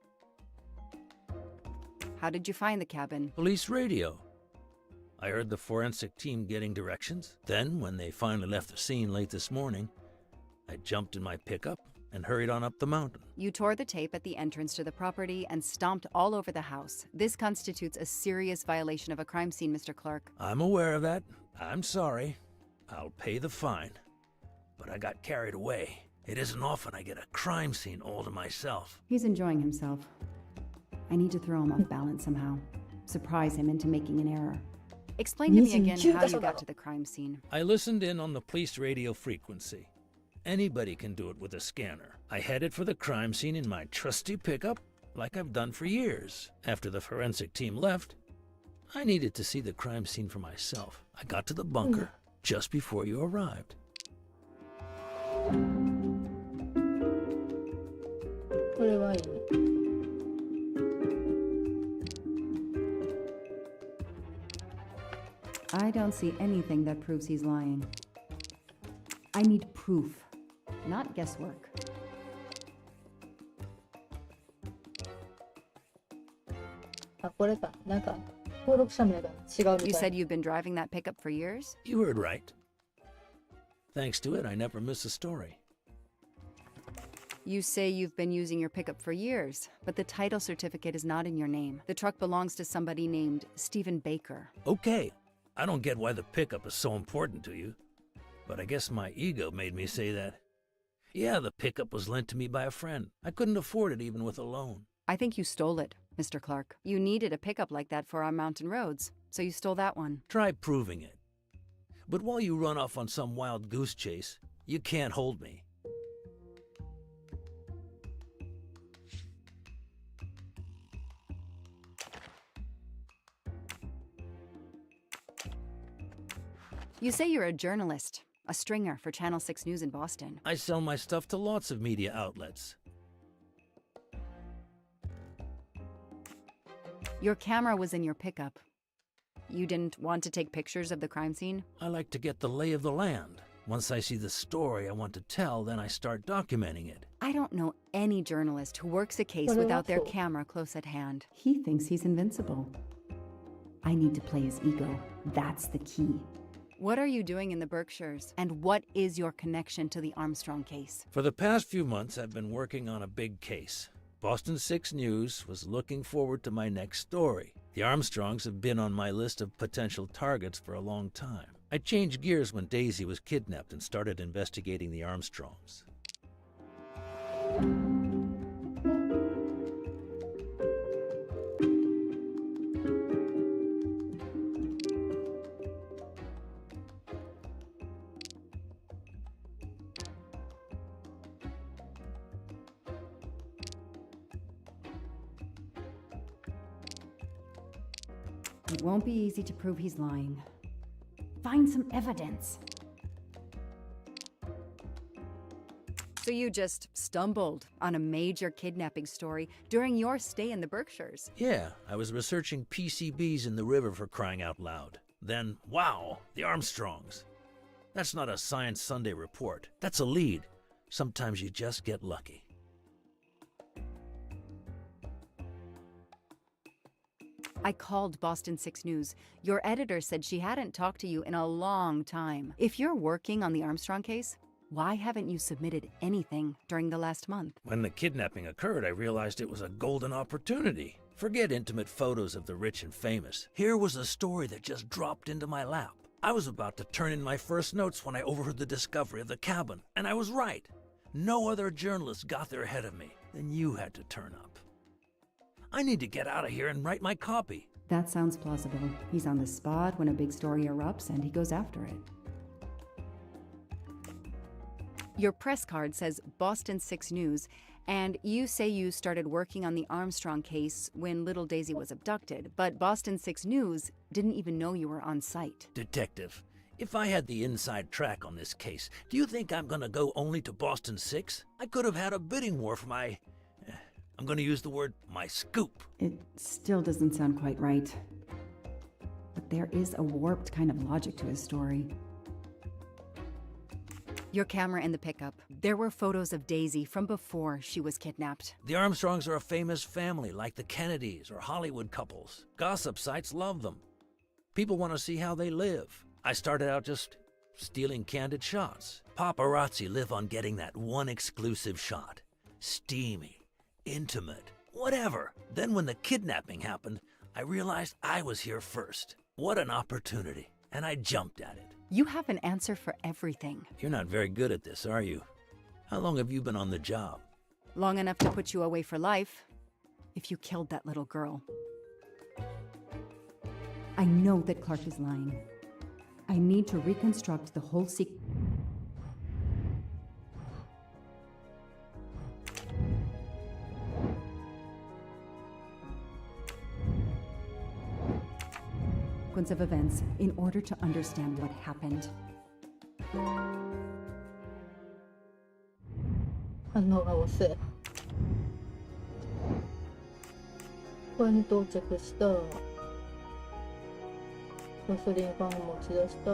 How did you find the cabin? Police radio. I heard the forensic team getting directions. Then, when they finally left the scene late this morning, I jumped in my pickup and hurried on up the mountain. You tore the tape at the entrance to the property and stomped all over the house. This constitutes a serious violation of a crime scene, Mr. Clark. I'm aware of that. I'm sorry. I'll pay the fine. But I got carried away. It isn't often I get a crime scene all to myself. He's enjoying himself. I need to throw him off balance somehow. Surprise him into making an error. Explain to me again how you got to the crime scene. I listened in on the police radio frequency. Anybody can do it with a scanner. I headed for the crime scene in my trusty pickup, like I've done for years. After the forensic team left, I needed to see the crime scene for myself. I got to the bunker just before you arrived. I don't see anything that proves he's lying. I need proof, not guesswork. You said you've been driving that pickup for years? You heard right. Thanks to it, I never miss a story. You say you've been using your pickup for years, but the title certificate is not in your name. The truck belongs to somebody named Stephen Baker. Okay, I don't get why the pickup is so important to you, but I guess my ego made me say that. Yeah, the pickup was lent to me by a friend. I couldn't afford it even with a loan. I think you stole it, Mr. Clark. You needed a pickup like that for our mountain roads, so you stole that one. Try proving it. But while you run off on some wild goose chase, you can't hold me. You say you're a journalist, a stringer for Channel 6 News in Boston. I sell my stuff to lots of media outlets. Your camera was in your pickup. You didn't want to take pictures of the crime scene? I like to get the lay of the land. Once I see the story I want to tell, then I start documenting it. I don't know any journalist who works a case without their camera close at hand. He thinks he's invincible. I need to play his ego. That's the key. What are you doing in the Berkshires? And what is your connection to the Armstrong case? For the past few months, I've been working on a big case. Boston 6 News was looking forward to my next story. The Armstrongs have been on my list of potential targets for a long time. I changed gears when Daisy was kidnapped and started investigating the Armstrongs. It won't be easy to prove he's lying. Find some evidence. So you just stumbled on a major kidnapping story during your stay in the Berkshires? Yeah, I was researching PCBs in the river for crying out loud. Then, wow, the Armstrongs. That's not a Science Sunday report. That's a lead. Sometimes you just get lucky. I called Boston 6 News. Your editor said she hadn't talked to you in a long time. If you're working on the Armstrong case, why haven't you submitted anything during the last month? When the kidnapping occurred, I realized it was a golden opportunity. Forget intimate photos of the rich and famous. Here was a story that just dropped into my lap. I was about to turn in my first notes when I overheard the discovery of the cabin, and I was right. No other journalist got there ahead of me. Then you had to turn up. I need to get out of here and write my copy. That sounds plausible. He's on the spot when a big story erupts and he goes after it. Your press card says Boston 6 News, and you say you started working on the Armstrong case when little Daisy was abducted, but Boston 6 News didn't even know you were on site. Detective, If I had the inside track on this case, do you think I'm gonna go only to Boston 6? I could have had a bidding war for my... I'm gonna use the word, my scoop. It still doesn't sound quite right. But there is a warped kind of logic to his story. Your camera in the pickup. There were photos of Daisy from before she was kidnapped. The Armstrongs are a famous family, like the Kennedys or Hollywood couples. Gossip sites love them. People want to see how they live. I started out just stealing candid shots. Paparazzi live on getting that one exclusive shot. Steamy, intimate, whatever. Then when the kidnapping happened, I realized I was here first. What an opportunity, and I jumped at it. You have an answer for everything. You're not very good at this, are you? How long have you been on the job? Long enough to put you away for life, if you killed that little girl. I know that Clark is lying. I need to reconstruct the whole sequence of events in order to understand what happened. 反応が遅い。ここに到着した。ガソリン缶を持ち出した。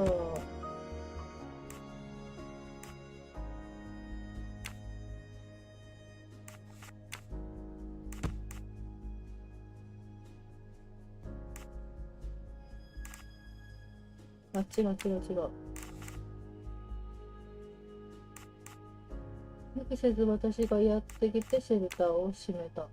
あ、違う。予期せず私がやってきてシェルターを閉めた。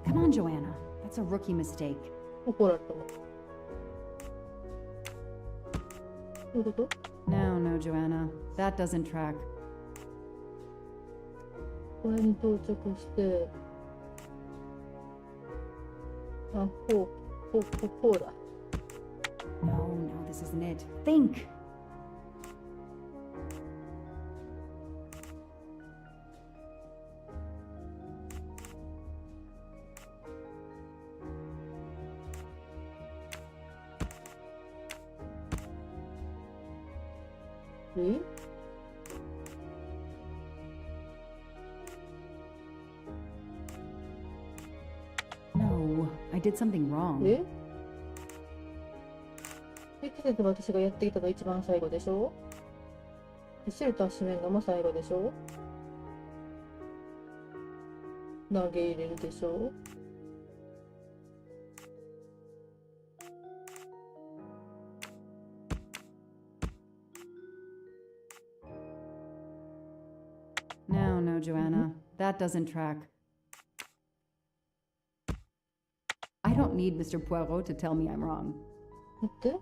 Come on, Joanna. That's a rookie mistake. 怒られたの。どういうこと？ No, Joanna. That doesn't track. これに到着して、あ、こうだ。No, this isn't it. Think! No, I did something wrong. 予期せず私がやってきたの一番最後でしょ？シェルター閉めるのも最後でしょ？投げ入れるでしょ？No, Joanna. That doesn't track. I don't need Mr. Poirot to tell me I'm wrong. 待って。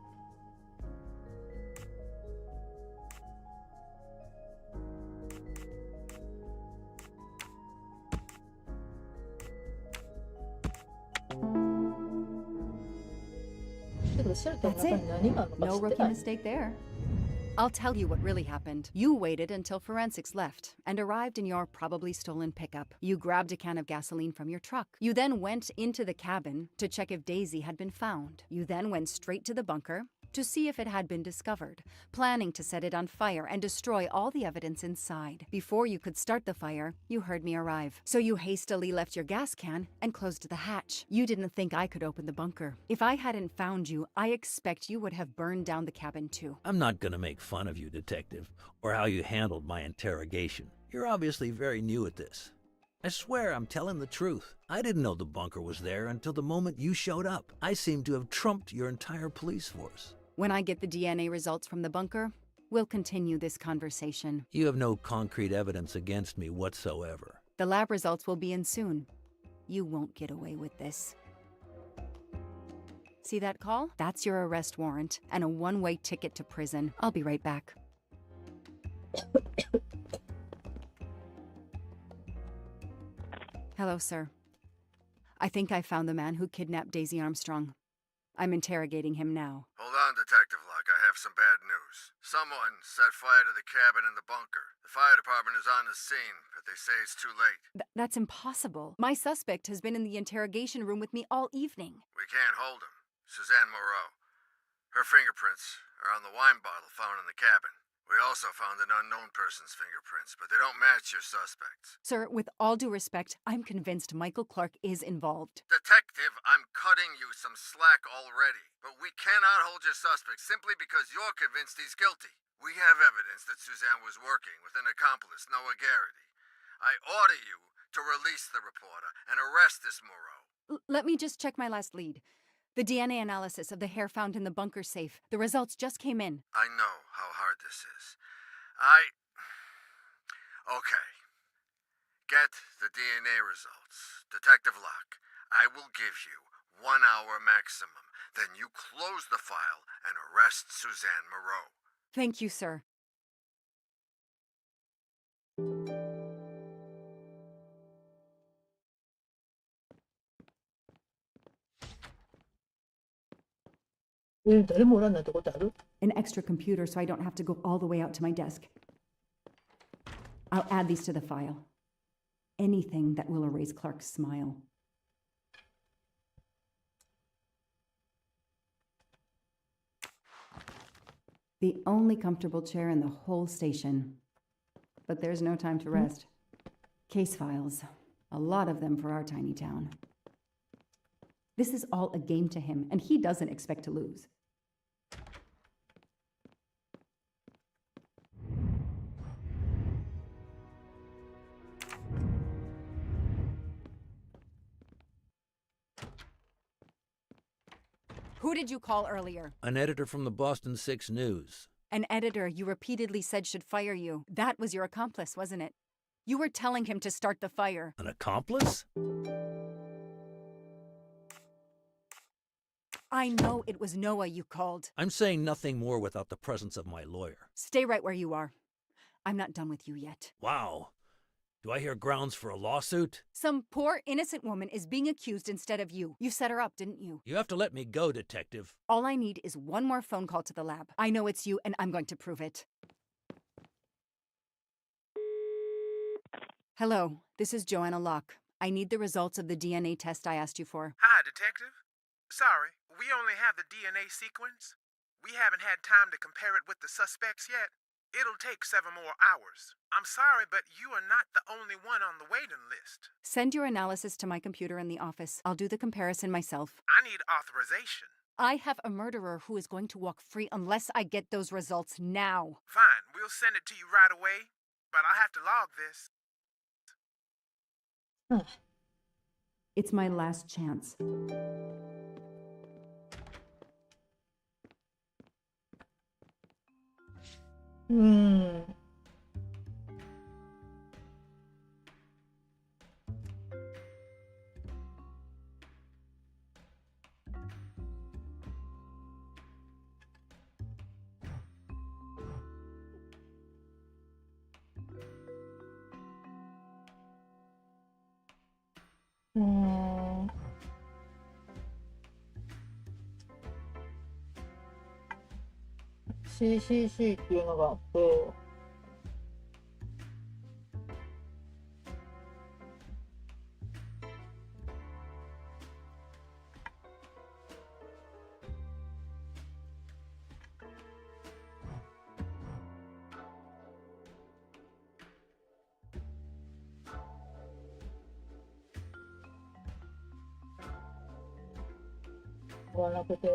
That's it. No rookie mistake there. I'll tell you what really happened. You waited until forensics left and arrived in your probably stolen pickup. You grabbed a can of gasoline from your truck. You then went into the cabin to check if Daisy had been found. You then went straight to the bunker to see if it had been discovered, planning to set it on fire and destroy all the evidence inside. Before you could start the fire, you heard me arrive. So you hastily left your gas can and closed the hatch. You didn't think I could open the bunker. If I hadn't found you, I expect you would have burned down the cabin too. I'm not gonna make fun of you, Detective, or how you handled my interrogation. You're obviously very new at this. I swear I'm telling the truth. I didn't know the bunker was there until the moment you showed up. I seem to have trumped your entire police force. When I get the DNA results from the bunker, we'll continue this conversation. You have no concrete evidence against me whatsoever. The lab results will be in soon. You won't get away with this. See that call? That's your arrest warrant and a one-way ticket to prison. I'll be right back. Hello, sir. I think I found the man who kidnapped Daisy Armstrong. I'm interrogating him now. Hold on, Detective Locke. I have some bad news. Someone set fire to the cabin in the bunker. The fire department is on the scene, but they say it's too late. That's impossible. My suspect has been in the interrogation room with me all evening. We can't hold him. Suzanne Moreau. Her fingerprints are on the wine bottle found in the cabin. We also found an unknown person's fingerprints, but they don't match your suspects. Sir, with all due respect, I'm convinced Michael Clark is involved. Detective, I'm cutting you some slack already. But we cannot hold your suspect simply because you're convinced he's guilty. We have evidence that Suzanne was working with an accomplice, Noah Garrity. I order you to release the reporter and arrest this Moreau. Let me just check my last lead. The DNA analysis of the hair found in the bunker safe. The results just came in. I know how hard this is. Okay. Get the DNA results. Detective Locke, I will give you 1 hour maximum. Then you close the file and arrest Suzanne Moreau. Thank you, sir. An extra computer so I don't have to go all the way out to my desk. I'll add these to the file. Anything that will erase Clark's smile. The only comfortable chair in the whole station. But there's no time to rest. Case files. A lot of them for our tiny town. This is all a game to him, and he doesn't expect to lose. Who did you call earlier? An editor from the Boston 6 News. An editor you repeatedly said should fire you. That was your accomplice, wasn't it? You were telling him to start the fire. An accomplice? I know it was Noah you called. I'm saying nothing more without the presence of my lawyer. Stay right where you are. I'm not done with you yet. Wow. Do I hear grounds for a lawsuit? Some poor innocent woman is being accused instead of you. You set her up, didn't you? You have to let me go, Detective. All I need is one more phone call to the lab. I know it's you, and I'm going to prove it. Hello, this is Joanna Locke. I need the results of the DNA test I asked you for. Hi, Detective. Sorry, we only have the DNA sequence. We haven't had time to compare it with the suspects yet. It'll take 7 more hours. I'm sorry, but you are not the only one on the waiting list. Send your analysis to my computer in the office. I'll do the comparison myself. I need authorization. I have a murderer who is going to walk free unless I get those results now. Fine, we'll send it to you right away, but I'll have to log this. It's my last chance. CCC っていうのがあって、はなくて、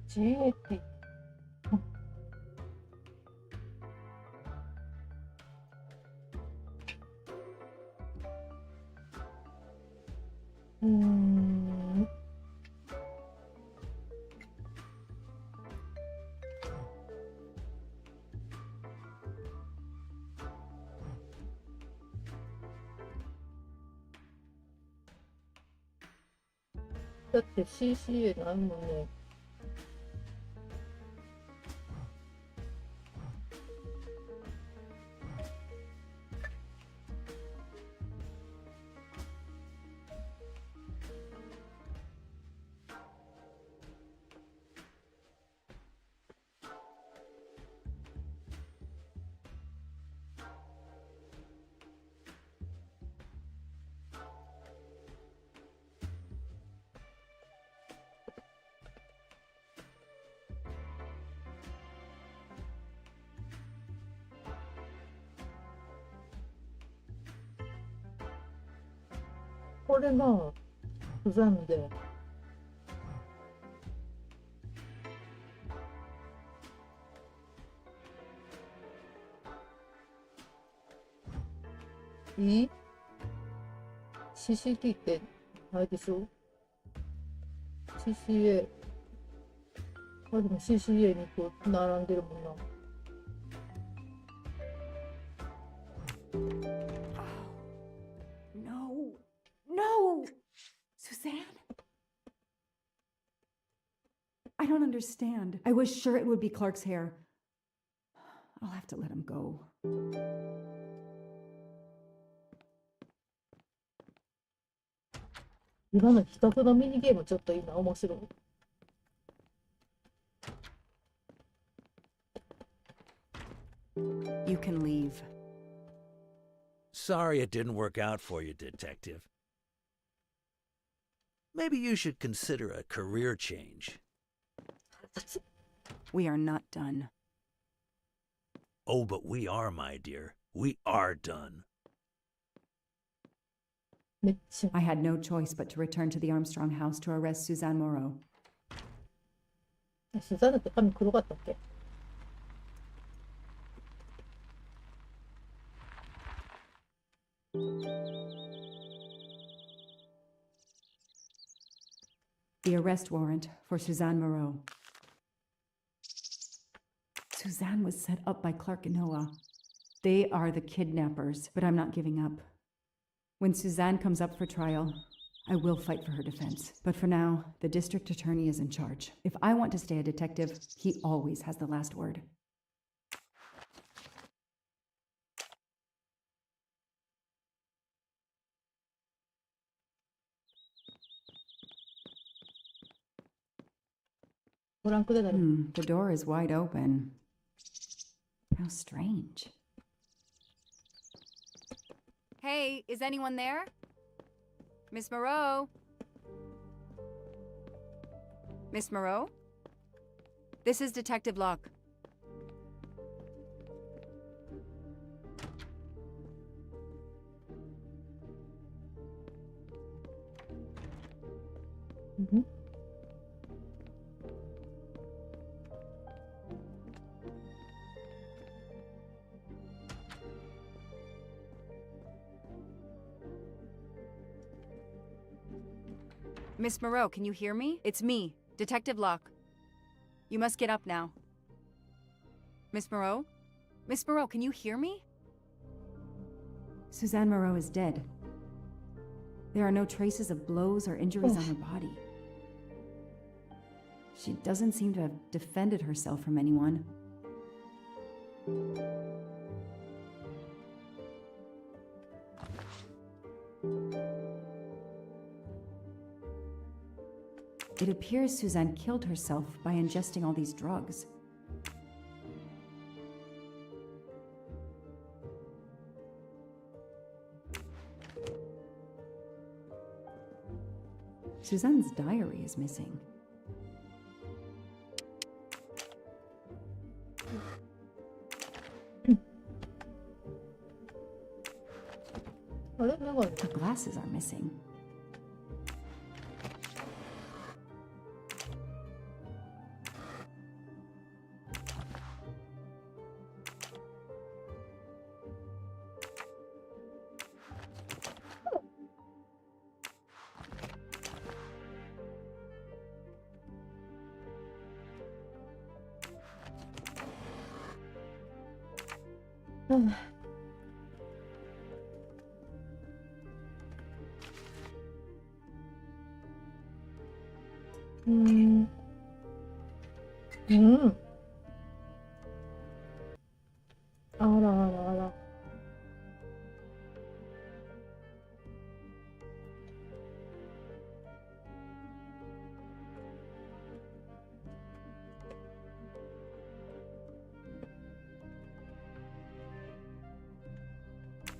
GA ってだって CCA ないもんね。これがスザンで、CCT ってあれでしょ？ CCA。あ、でも CCA にこう並んでるもんな。No. No! Suzanne? I don't understand. I was sure it would be Clark's hair. I'll have to let him go. 今の比較のミニゲームちょっといいな、面白い。You can leave. Sorry it didn't work out for you, Detective. Maybe you should consider a career change. We are not done. Oh, but we are, my dear. We are done. I had no choice but to return to the Armstrong house to arrest Suzanne Moreau. スザンヌって髪黒かったっけ？ The arrest warrant for Suzanne Moreau. Suzanne was set up by Clark and Noah. They are the kidnappers, but I'm not giving up. When Suzanne comes up for trial, I will fight for her defense. But for now, the district attorney is in charge. If I want to stay a detective, he always has the last word. The door is wide open. How strange. Hey, is anyone there? Miss Moreau? Miss Moreau? This is Detective Locke. Miss Moreau, can you hear me? It's me, Detective Locke. You must get up now. Miss Moreau? Miss Moreau, can you hear me? Suzanne Moreau is dead. There are no traces of blows or injuries on her body. She doesn't seem to have defended herself from anyone. It appears Suzanne killed herself by ingesting all these drugs. Suzanne's diary is missing. The glasses are missing.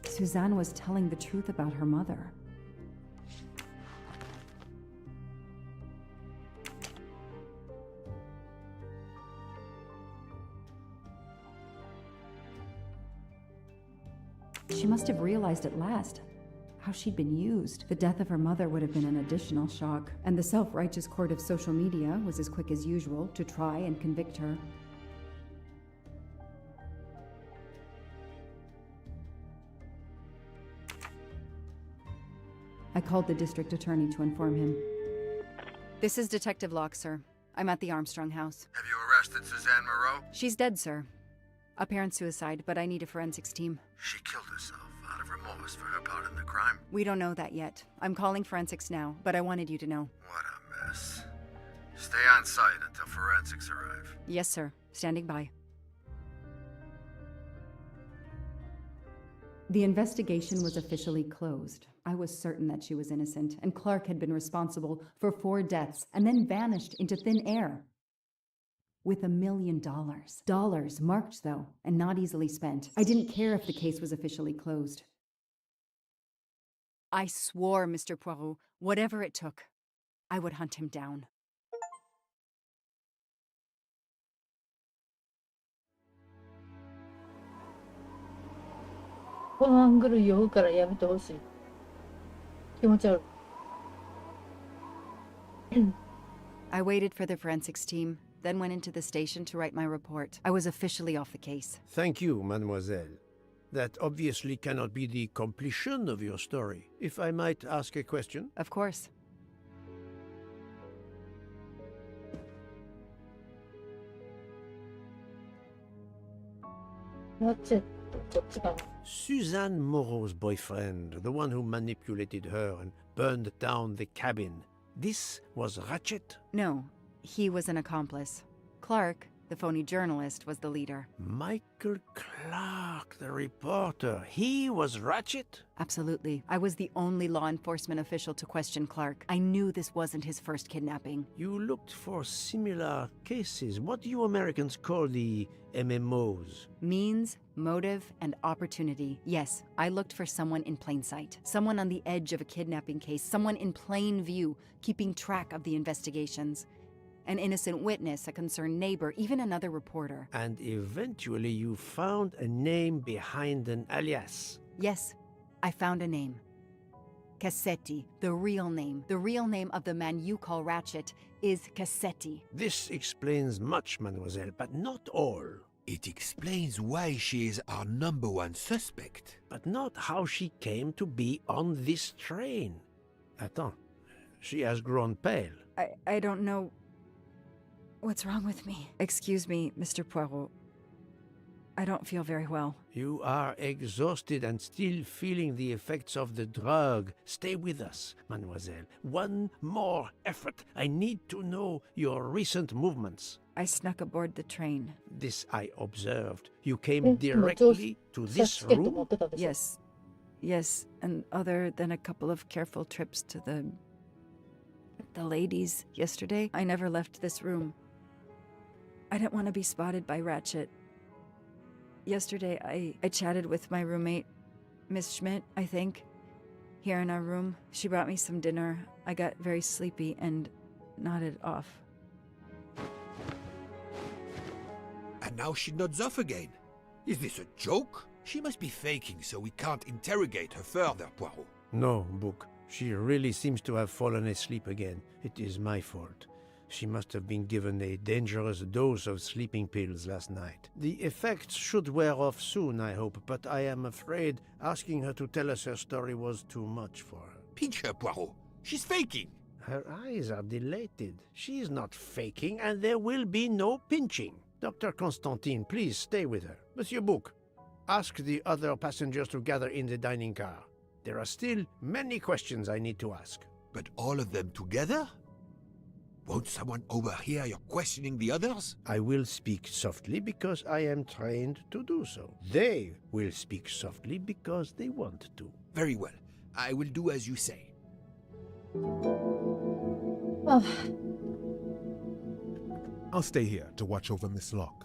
Suzanne was telling the truth about her mother. She must have realized at last how she'd been used. The death of her mother would have been an additional shock, and the self-righteous court of social media was as quick as usual to try and convict her. I called the district attorney to inform him. This is Detective Locke, sir. I'm at the Armstrong house. Have you arrested Suzanne Moreau? She's dead, sir. Apparent suicide, but I need a forensics team. She killed herself out of remorse for her part in the crime. We don't know that yet. I'm calling forensics now, but I wanted you to know. What a mess. Stay on site until forensics arrive. Yes, sir. Standing by. The investigation was officially closed. I was certain that she was innocent, and Clark had been responsible for 4 deaths and then vanished into thin air. With $1 million. Dollars marked, though, and not easily spent. I didn't care if the case was officially closed. I swore, Mr. Poirot, whatever it took, I would hunt him down. I waited for the forensics team, then went into the station to write my report. I was officially off the case. Thank you, mademoiselle. That obviously cannot be the completion of your story. If I might ask a question? Of course. Suzanne Moreau's boyfriend, the one who manipulated her and burned down the cabin, this was Ratchet? No, he was an accomplice. Clark, the phony journalist, was the leader. Michael Clark, the reporter, he was Ratchet? Absolutely. I was the only law enforcement official to question Clark. I knew this wasn't his first kidnapping. You looked for similar cases. What do you Americans call the MMOs? Means, motive, and opportunity. Yes, I looked for someone in plain sight. Someone on the edge of a kidnapping case. Someone in plain view, keeping track of the investigations. An innocent witness, a concerned neighbor, even another reporter. And eventually you found a name behind an alias. Yes, I found a name. Cassetti, the real name. The real name of the man you call Ratchet is Cassetti. This explains much, mademoiselle, but not all. It explains why she is our #1 suspect. But not how she came to be on this train. Attends, she has grown pale. I don't know what's wrong with me. Excuse me, Mr. Poirot. I don't feel very well. You are exhausted and still feeling the effects of the drug. Stay with us, mademoiselle. One more effort. I need to know your recent movements. I snuck aboard the train. This I observed. You came directly to this room? Yes. Yes, and other than a couple of careful trips to the ladies yesterday, I never left this room. I didn't want to be spotted by Ratchet. Yesterday, I chatted with my roommate, Miss Schmidt, I think, here in our room. She brought me some dinner. I got very sleepy and nodded off. And now she nods off again. Is this a joke? She must be faking, so we can't interrogate her further, Poirot. No, Book. She really seems to have fallen asleep again. It is my fault. She must have been given a dangerous dose of sleeping pills last night. The effects should wear off soon, I hope, but I am afraid asking her to tell us her story was too much for her. Pinch her, Poirot. She's faking. Her eyes are dilated. She is not faking, and there will be no pinching. Dr. Constantine, please stay with her. Monsieur Book, ask the other passengers to gather in the dining car. There are still many questions I need to ask. But all of them together? Won't someone overhear you questioning the others? I will speak softly because I am trained to do so. They will speak softly because they want to. Very well. I will do as you say. I'll stay here to watch over Miss Locke.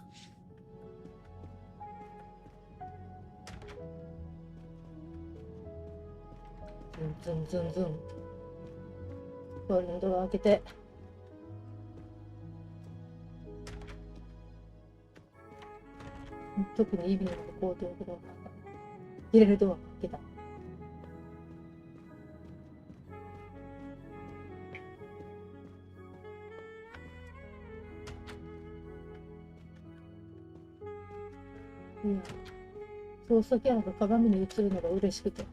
うん。操作キャラが鏡に映るのが嬉しくて。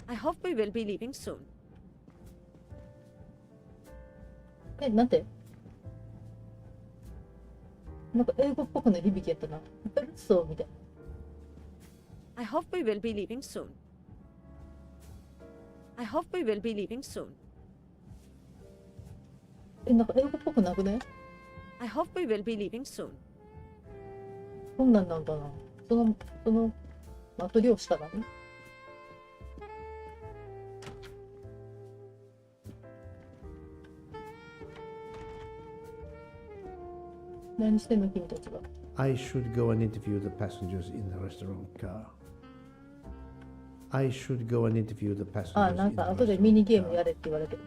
I hope we will be leaving soon. なんてなんか英語っぽくの響きやったな。そうみたいな。I hope we will be leaving soon. I hope we will be leaving soon. なんか英語っぽくなくね？ I hope we will be leaving soon. こんなんなんかな。そのマトリョーシカだね。何してんの君たちは。I should go and interview the passengers in the restaurant car. I should go and interview the passengers あ、なんか後でミニゲームやれって言われてる。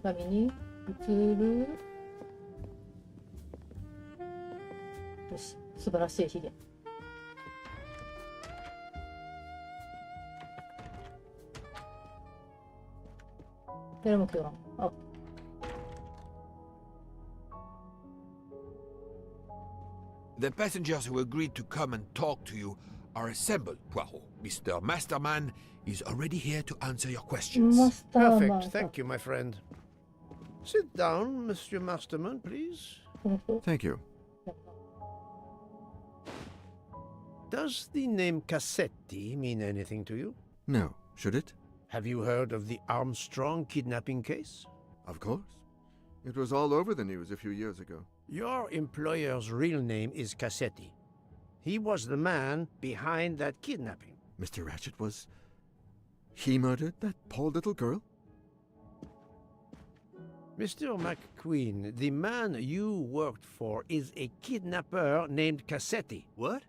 鏡に映る。よし、素晴らしいヒゲ。誰も来よう。あ。The passengers who agreed to come and talk to you are assembled, Poirot. Mr. Masterman is already here to answer your questions. Perfect. Thank you, my friend. Sit down, Monsieur Masterman, please. Thank you. Does the name Cassetti mean anything to you? No. Should it? Have you heard of the Armstrong kidnapping case? Of course. It was all over the news a few years ago. Your employer's real name is Cassetti. He was the man behind that kidnapping. Mr. Ratchet was... He murdered that poor little girl? Mr. McQueen, the man you worked for is a kidnapper named Cassetti. What?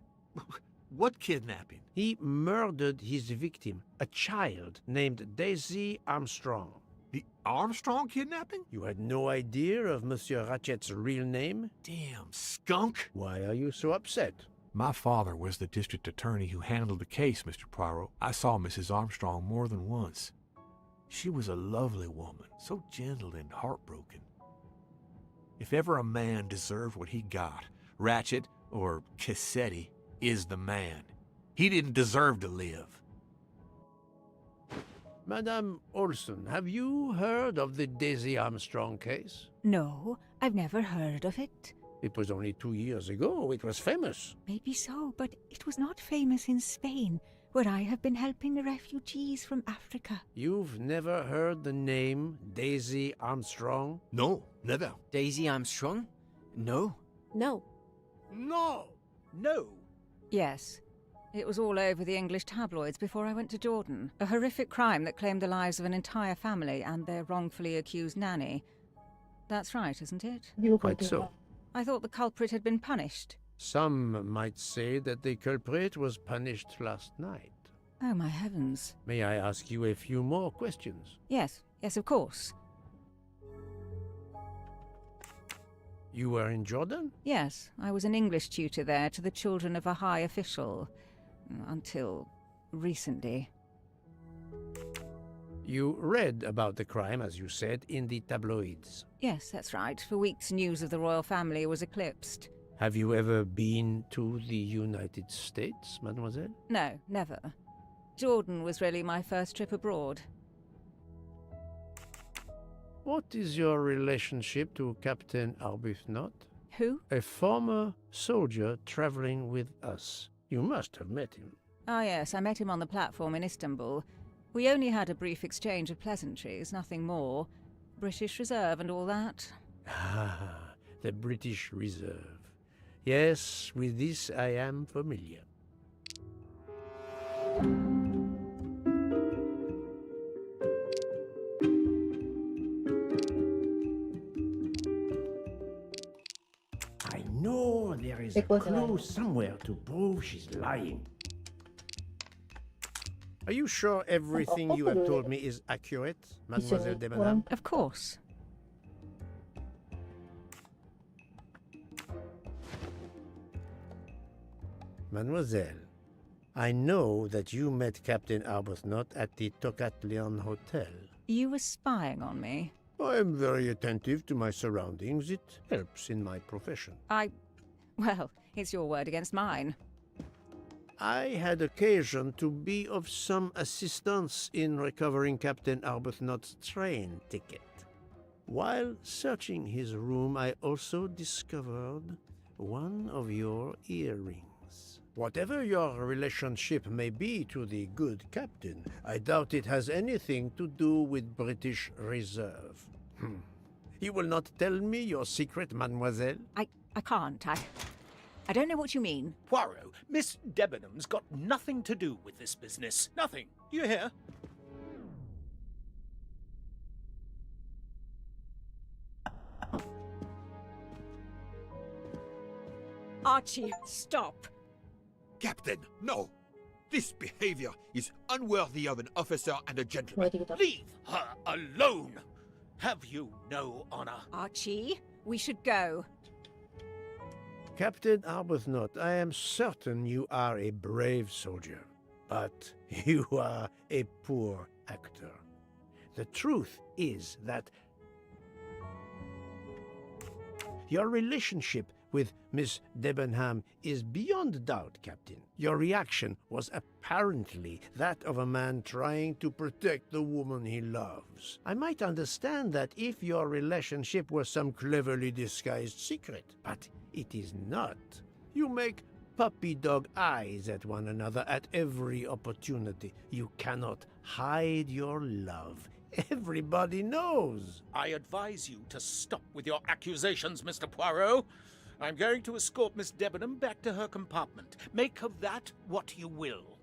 What kidnapping? He murdered his victim, a child named Daisy Armstrong. The Armstrong kidnapping? You had no idea of Monsieur Ratchet's real name? Damn skunk! Why are you so upset? My father was the district attorney who handled the case, Mr. Poirot. I saw Mrs. Armstrong more than once. She was a lovely woman, so gentle and heartbroken. If ever a man deserved what he got, Ratchet, or Cassetti, is the man. He didn't deserve to live. Madame Olson, have you heard of the Daisy Armstrong case? No, I've never heard of it. It was only 2 years ago. It was famous. Maybe so, but it was not famous in Spain, where I have been helping the refugees from Africa. You've never heard the name Daisy Armstrong? No, never. Daisy Armstrong? No. No. No. No. Yes. It was all over the English tabloids before I went to Jordan. A horrific crime that claimed the lives of an entire family and their wrongfully accused nanny. That's right, isn't it? Quite so. I thought the culprit had been punished. Some might say that the culprit was punished last night. Oh, my heavens. May I ask you a few more questions? Yes, of course. You were in Jordan? Yes, I was an English tutor there to the children of a high official. Until recently. You read about the crime, as you said, in the tabloids. Yes, that's right. For weeks, news of the royal family was eclipsed. Have you ever been to the United States, mademoiselle? No, never. Jordan was really my first trip abroad. What is your relationship to Captain Arbuthnot? Who? A former soldier traveling with us. You must have met him. Ah, yes, I met him on the platform in Istanbul. We only had a brief exchange of pleasantries, nothing more. British Reserve and all that. Ah, the British Reserve. Yes, with this I am familiar. I know there is a clue somewhere to prove she's lying. Are you sure everything you have told me is accurate, Mademoiselle Debenham? Of course. Mademoiselle, I know that you met Captain Arbuthnot at the Tocatlian Hotel. You were spying on me? I'm very attentive to my surroundings. It helps in my profession. Well, it's your word against mine. I had occasion to be of some assistance in recovering Captain Arbuthnot's train ticket. While searching his room, I also discovered one of your earrings. Whatever your relationship may be to the good captain, I doubt it has anything to do with British Reserve. You will not tell me your secret, mademoiselle? I can't. I don't know what you mean. Poirot, Miss Debenham's got nothing to do with this business. Nothing. Do you hear? Archie, stop. Captain, no. This behavior is unworthy of an officer and a gentleman. Leave her alone. Have you no honor? Archie, we should go. Captain Arbuthnot, I am certain you are a brave soldier, but you are a poor actor. The truth is that your relationship with Miss Debenham is beyond doubt, Captain. Your reaction was apparently that of a man trying to protect the woman he loves. I might understand that if your relationship were some cleverly disguised secret, but it is not. You make puppy dog eyes at one another at every opportunity. You cannot hide your love. Everybody knows. I advise you to stop with your accusations, Mr. Poirot. I'm going to escort Miss Debenham back to her compartment. Make of that what you will.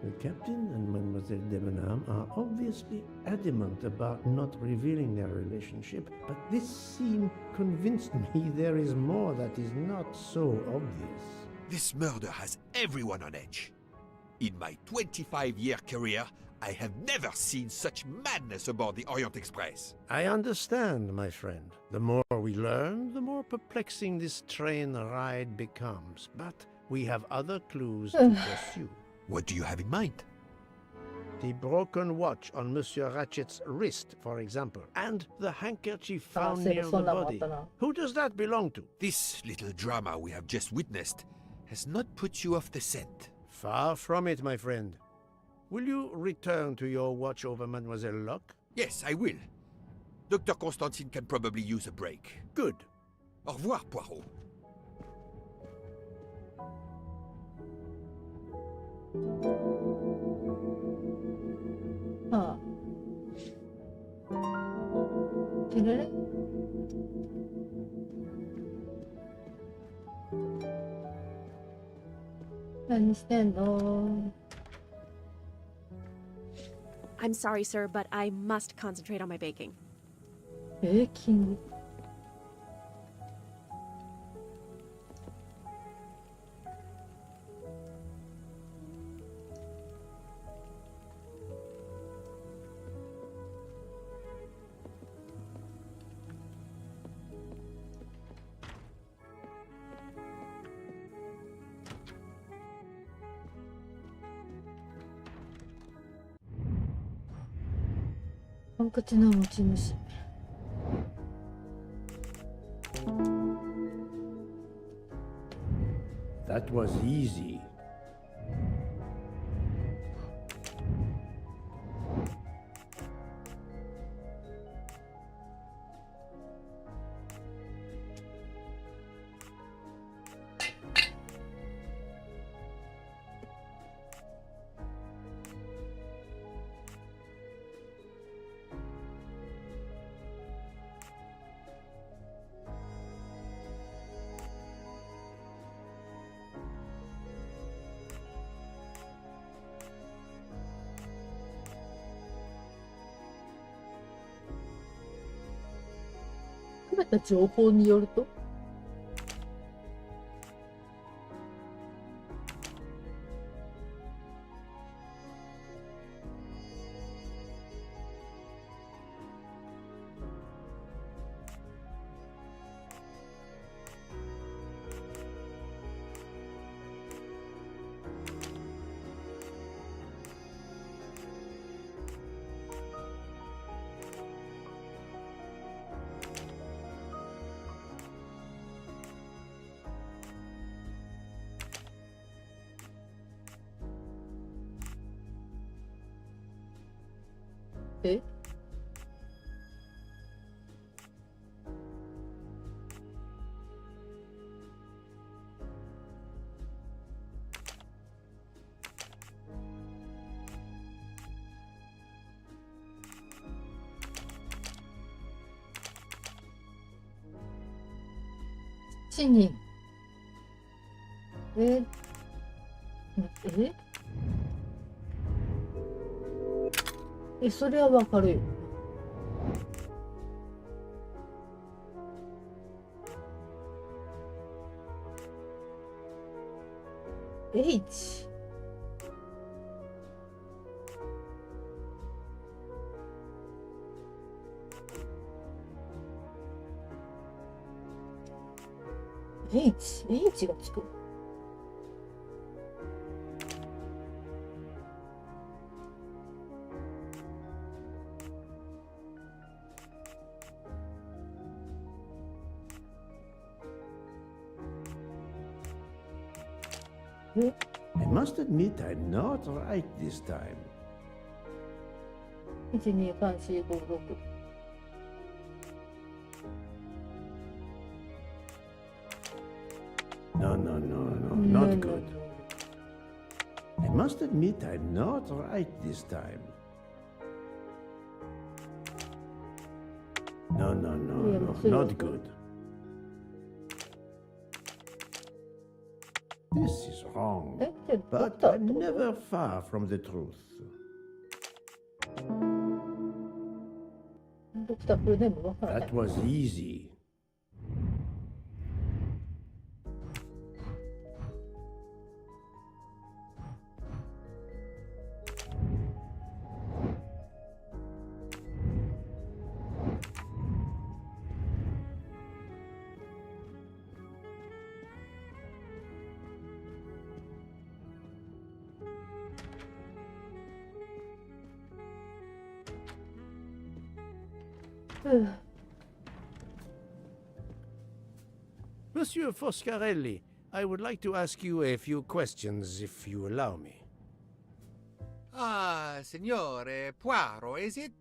The captain and Mademoiselle Debenham are obviously adamant about not revealing their relationship, but this scene convinced me there is more that is not so obvious. This murder has everyone on edge. In my 25-year career, I have never seen such madness aboard the Orient Express. I understand, my friend. The more we learn, the more perplexing this train ride becomes. But we have other clues to pursue. What do you have in mind? The broken watch on Monsieur Ratchet's wrist, for example, and the handkerchief found near the body. Who does that belong to? This little drama we have just witnessed has not put you off the scent. Far from it, my friend. Will you return to your watch over Mademoiselle Locke? Yes, I will. Dr. Constantine can probably use a break. Good. Au revoir, Poirot. I'm sorry, sir, but I must concentrate on my baking. Baking. That was easy.情報によるとえ7人。それはわかるよ。H。H がつく。I must admit I'm not right this time. 1、2、3、4、5、6。No, not good. I must admit I'm not right this time. No, not good. This is wrong, but I'm never far from the truth. That was easy. Monsieur Foscarelli, I would like to ask you a few questions, if you allow me. Ah, Signore Poirot, is it?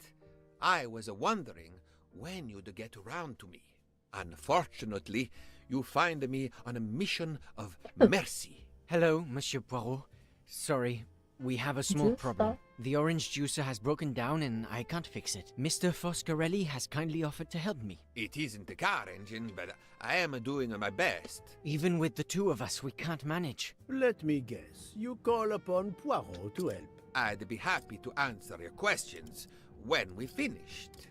I was wondering when you'd get around to me. Unfortunately, you find me on a mission of mercy. Hello, Monsieur Poirot. Sorry, we have a small problem. The orange juicer has broken down and I can't fix it. Mr. Foscarelli has kindly offered to help me. It isn't the car engine, but I am doing my best. Even with the two of us, we can't manage. Let me guess. You call upon Poirot to help. I'd be happy to answer your questions when we finished.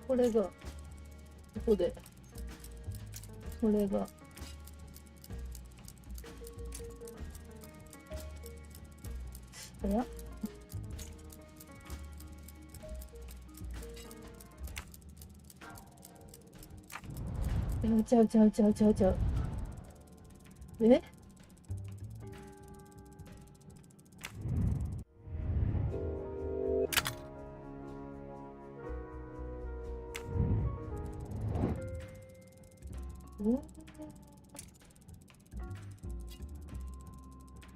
これがここで、これがおや、ちゃうちゃうちゃうちゃうちゃう。え？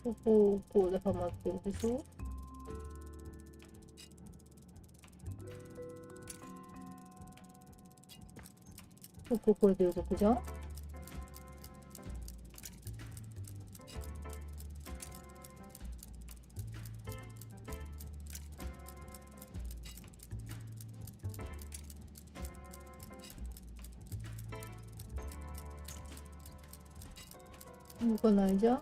こここうではまってるでしょ。これで動くじゃん。動かないじゃん。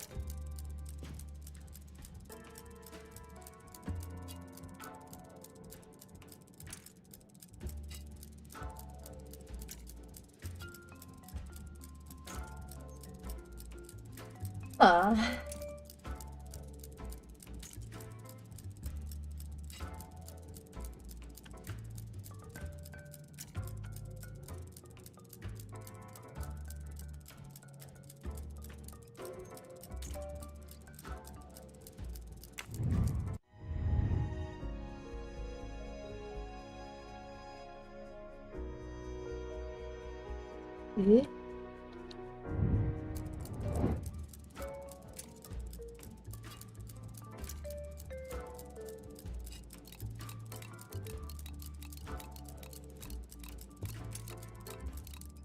ああ。え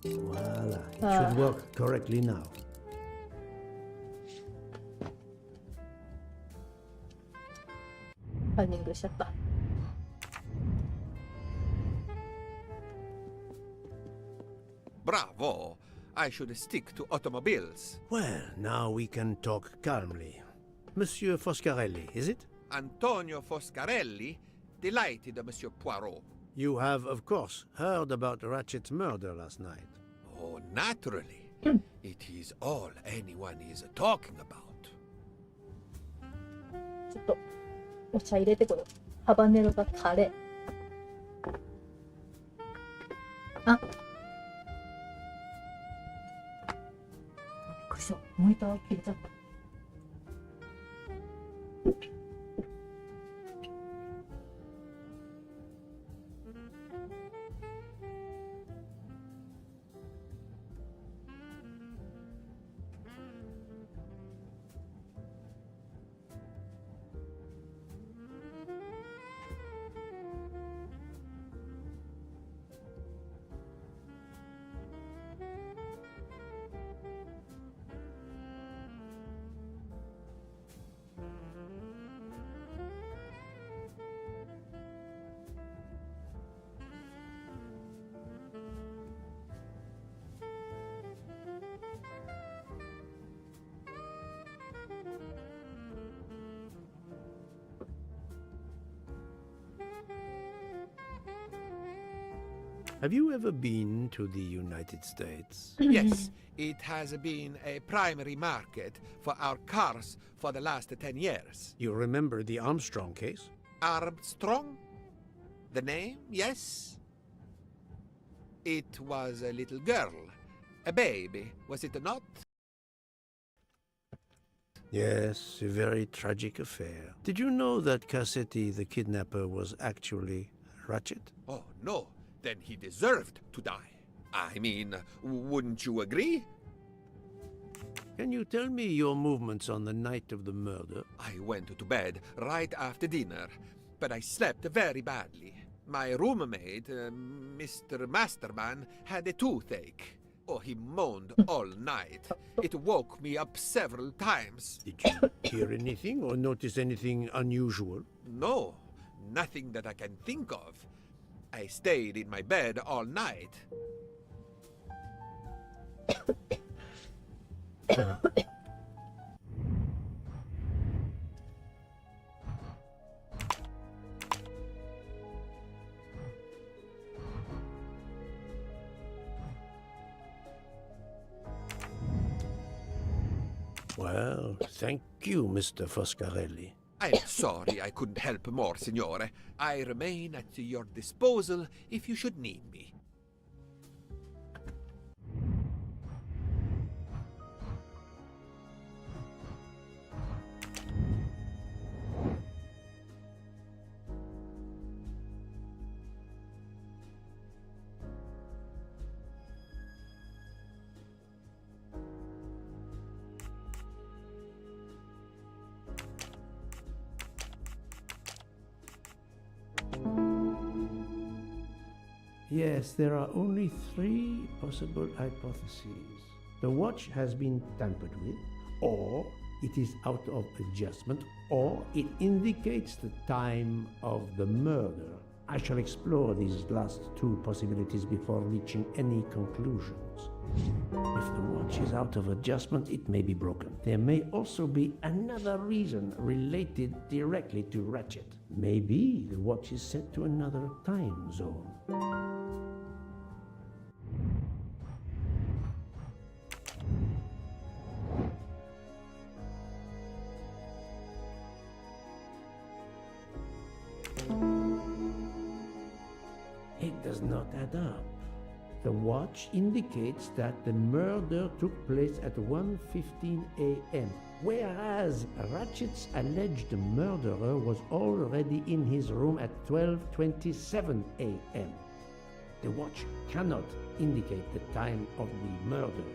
？Voila, it should work correctly now. カンニングしちゃった。Bravo! I should stick to automobiles. Well, now we can talk calmly. Monsieur Foscarelli, is it? Antonio Foscarelli, delighted, Monsieur Poirot. You have, of course, heard about Ratchet's murder last night. Oh, naturally. It is all anyone is talking about. ちょっとお茶入れてこよう。ハバネロがカレー。あ。びっくりした。モニター切れちゃった。Have you ever been to the United States? Yes, it has been a primary market for our cars for the last 10 years. You remember the Armstrong case? Armstrong? The name, yes. It was a little girl. A baby, was it not? Yes, a very tragic affair. Did you know that Cassetti, the kidnapper, was actually Ratchet? Oh, no. Then he deserved to die. I mean, wouldn't you agree? Can you tell me your movements on the night of the murder? I went to bed right after dinner, but I slept very badly. My roommate, Mr. Masterman, had a toothache. Oh, he moaned all night. It woke me up several times. Did you hear anything or notice anything unusual? No, nothing that I can think of. I stayed in my bed all night. Well, thank you, Mr. Foscarelli. I'm sorry I couldn't help more, Signore. I remain at your disposal if you should need me. Yes, there are only 3 possible hypotheses. The watch has been tampered with, or it is out of adjustment, or it indicates the time of the murder. I shall explore these last 2 possibilities before reaching any conclusions. If the watch is out of adjustment, it may be broken. There may also be another reason related directly to Ratchet. Maybe the watch is set to another time zone. It does not add up. The watch indicates that the murder took place at 1:15 a.m., whereas Ratchet's alleged murderer was already in his room at 12:27 a.m. The watch cannot indicate the time of the murder.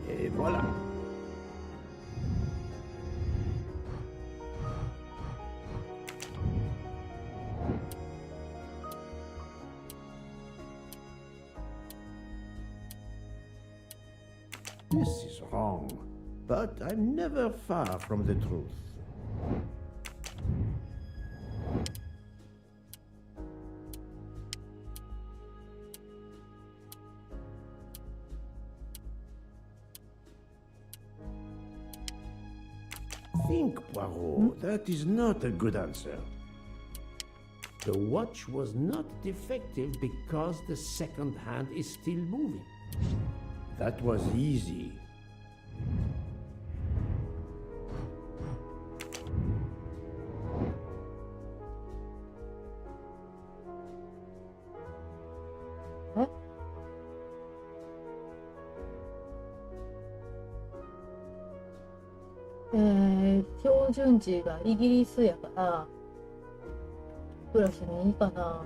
Et voilà. This is wrong, but I'm never far from the truth. Think, Poirot, that is not a good answer. The watch was not defective because the second hand is still moving. That was easy. Huh? Eh, 標準時がイギリスやからプラス2かな。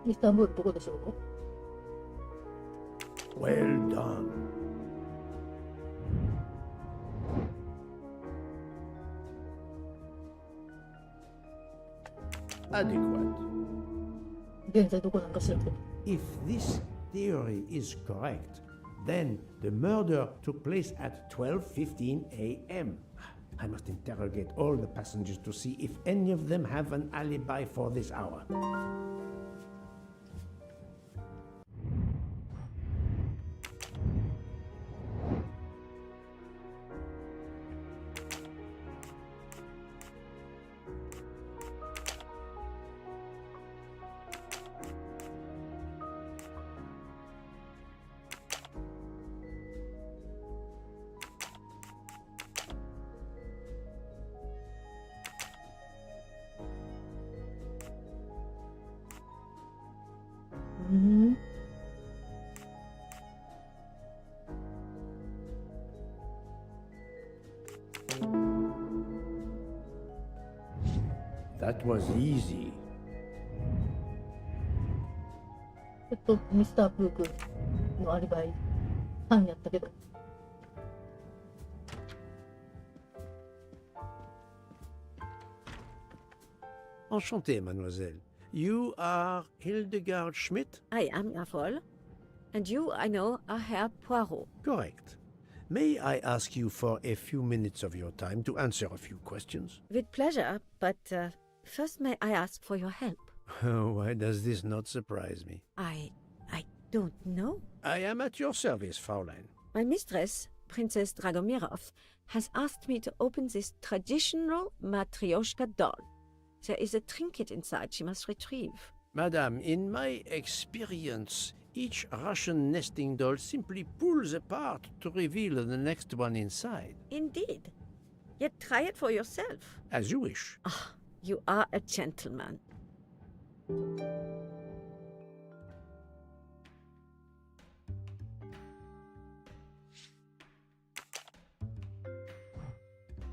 イスタンブールどこでしょう？ Well done. Adequate. 現在どこなんか知らんけど。 If this theory is correct, then the murder took place at 12:15 a.m. I must interrogate all the passengers to see if any of them have an alibi for this hour. That was easy. ミスター・ブークのアリバイ3やったけど。Enchanté, mademoiselle. You are Hildegard Schmidt? I am, Herr Voll. And you, I know, are Herr Poirot. Correct. May I ask you for a few minutes of your time to answer a few questions? With pleasure, but first may I ask for your help? Why does this not surprise me? I don't know. I am at your service, Fraulein. My mistress, Princess Dragomirov, has asked me to open this traditional Matryoshka doll. There is a trinket inside she must retrieve. Madame, in my experience, each Russian nesting doll simply pulls apart to reveal the next one inside. Indeed. Yet try it for yourself. As you wish. Ah, you are a gentleman.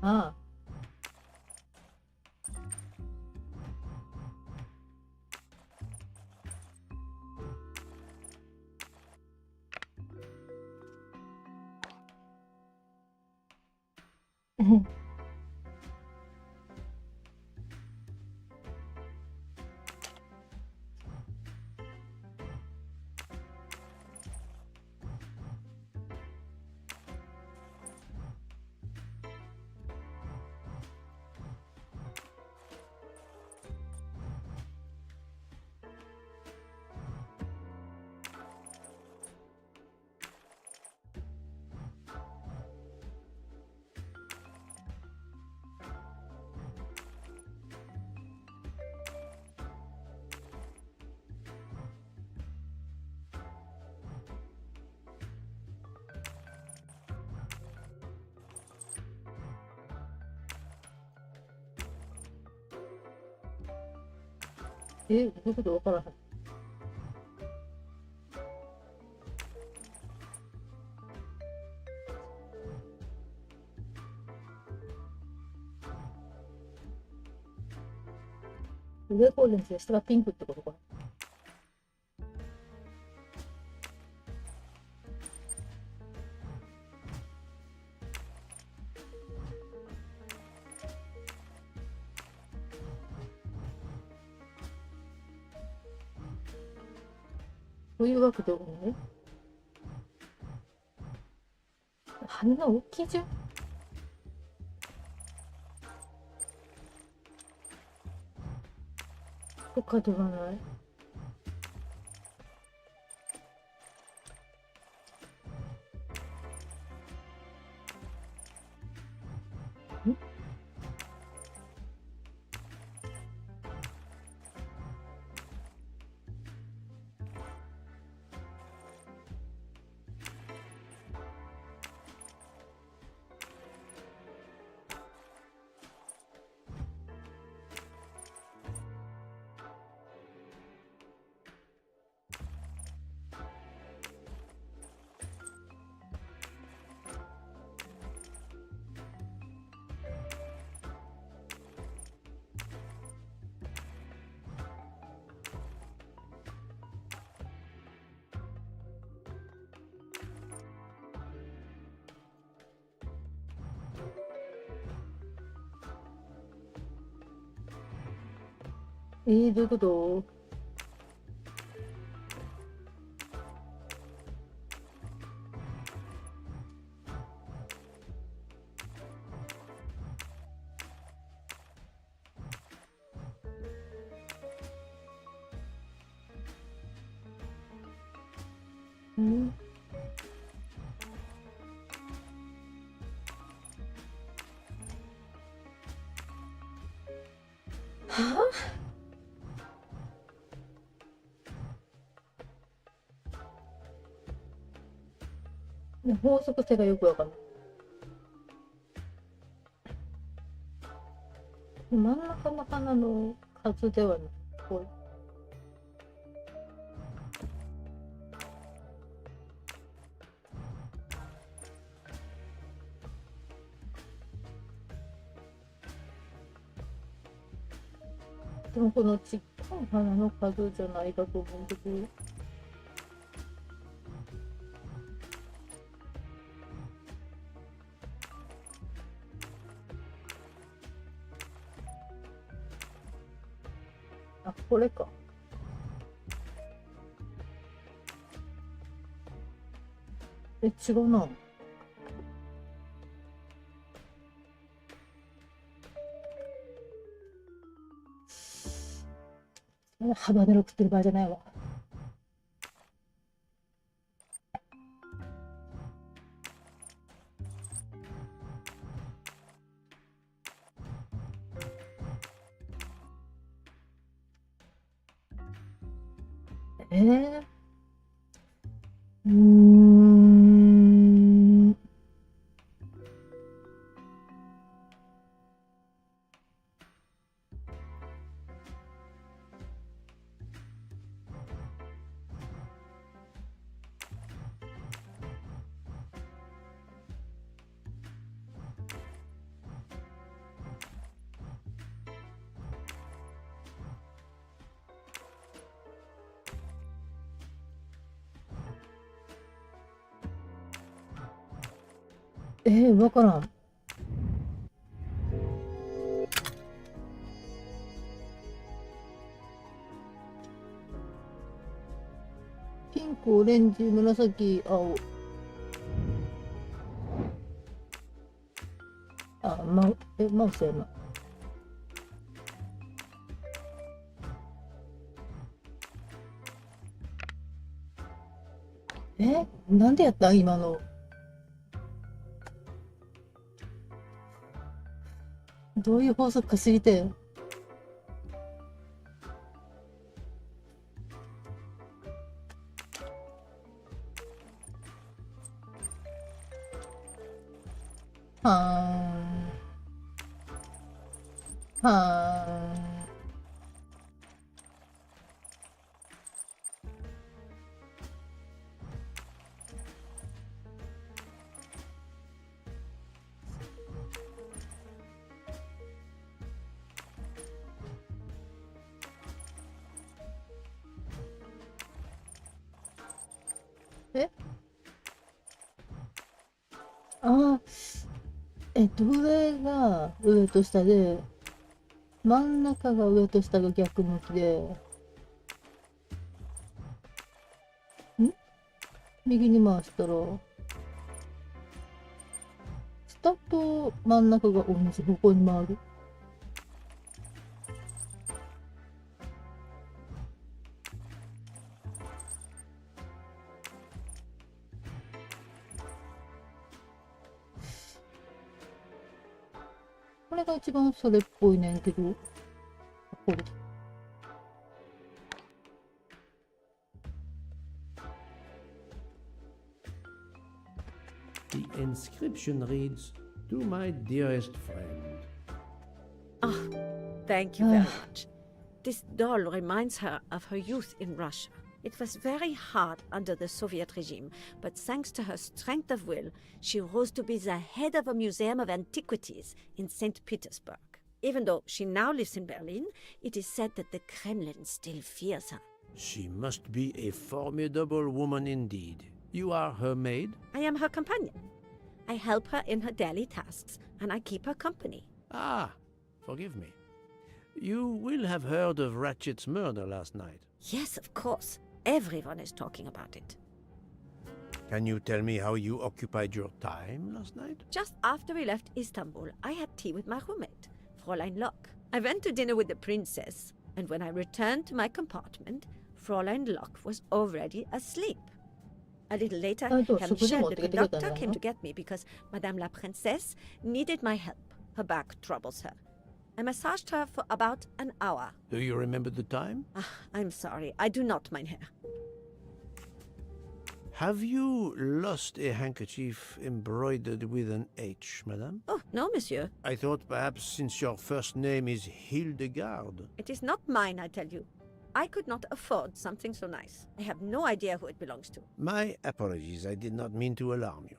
Ah.どういうことわからへん。上がオレンジで下がピンクってことかな。そういうわけでもね。羽が大きいじゃん。とかではない。どういうこと？はぁ？法則性がよくわかんない。真ん中の花の数ではない。こうでもこのちっこい花の数じゃないかと思うんだけど。あ、これか。違うな。ハバネロ食ってる場合じゃないわ。わからん。ピンク、オレンジ、紫、青。マウスやな。なんでやったん今の。どういう法則か知りたい。はーん。はーん。上が上と下で、真ん中が上と下が逆向きで、右に回したら、下と真ん中が同じ方向に回る。これが一番それっぽいねんけど、これ。The inscription reads, "To my dearest friend." Ah, thank you very much. This doll reminds her of her youth in Russia. It was very hard under the Soviet regime, but thanks to her strength of will, she rose to be the head of a museum of antiquities in St. Petersburg. Even though she now lives in Berlin, it is said that the Kremlin still fears her. She must be a formidable woman indeed. You are her maid? I am her companion. I help her in her daily tasks, and I keep her company. Ah, forgive me. You will have heard of Ratchet's murder last night. Yes, of course. Everyone is talking about it. Can you tell me how you occupied your time last night? Just after we left Istanbul, I had tea with my roommate, Fräulein Locke. I went to dinner with the princess, and when I returned to my compartment, Fräulein Locke was already asleep. A little later, Herr Michel, the conductor, came to get me because Madame la Princesse needed my help. Her back troubles her. I massaged her for about an hour. Do you remember the time? I'm sorry, I do not, mein Herr. Have you lost a handkerchief embroidered with an H, madame? Oh, no, monsieur. I thought perhaps since your first name is Hildegard. It is not mine, I tell you. I could not afford something so nice. I have no idea who it belongs to. My apologies, I did not mean to alarm you.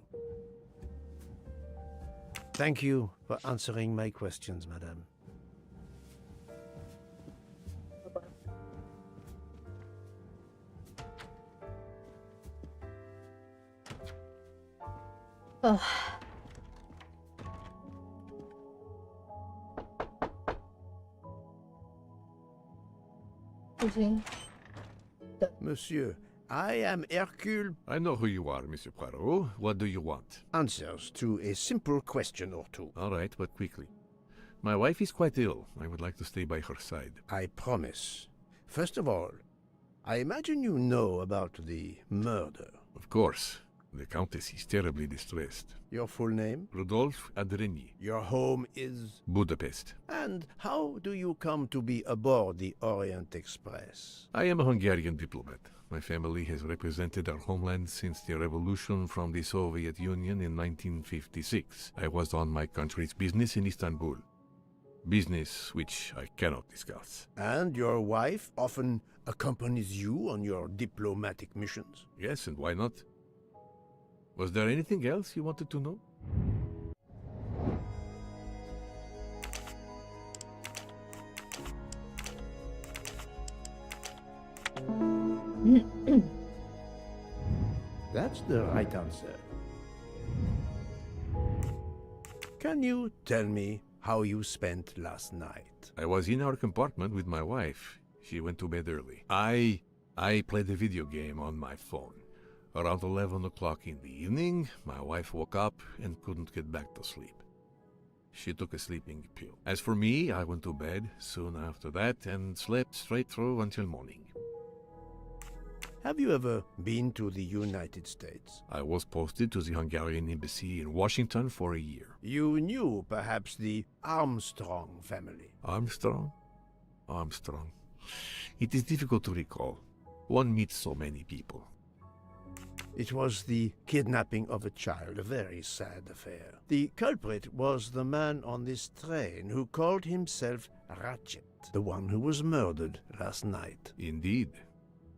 Thank you for answering my questions, madame. Monsieur, I am Hercule. I know who you are, Monsieur Poirot. What do you want? Answers to a simple question or two. All right, but quickly. My wife is quite ill. I would like to stay by her side. I promise. First of all, I imagine you know about the murder. Of course. The Countess is terribly distressed. Your full name? Rodolphe Adreny. Your home is? Budapest. And how do you come to be aboard the Orient Express? I am a Hungarian diplomat. My family has represented our homeland since the revolution from the Soviet Union in 1956. I was on my country's business in Istanbul. Business which I cannot discuss. And your wife often accompanies you on your diplomatic missions? Yes, and why not? Was there anything else you wanted to know? That's the right answer. Can you tell me how you spent last night? I was in our compartment with my wife. She went to bed early. I played a video game on my phone. Around 11 o'clock in the evening, my wife woke up and couldn't get back to sleep. She took a sleeping pill. As for me, I went to bed soon after that and slept straight through until morning. Have you ever been to the United States? I was posted to the Hungarian embassy in Washington for a year. You knew, perhaps, the Armstrong family. Armstrong? Armstrong. It is difficult to recall. One meets so many people. It was the kidnapping of a child, a very sad affair. The culprit was the man on this train who called himself Ratchet, the one who was murdered last night. Indeed.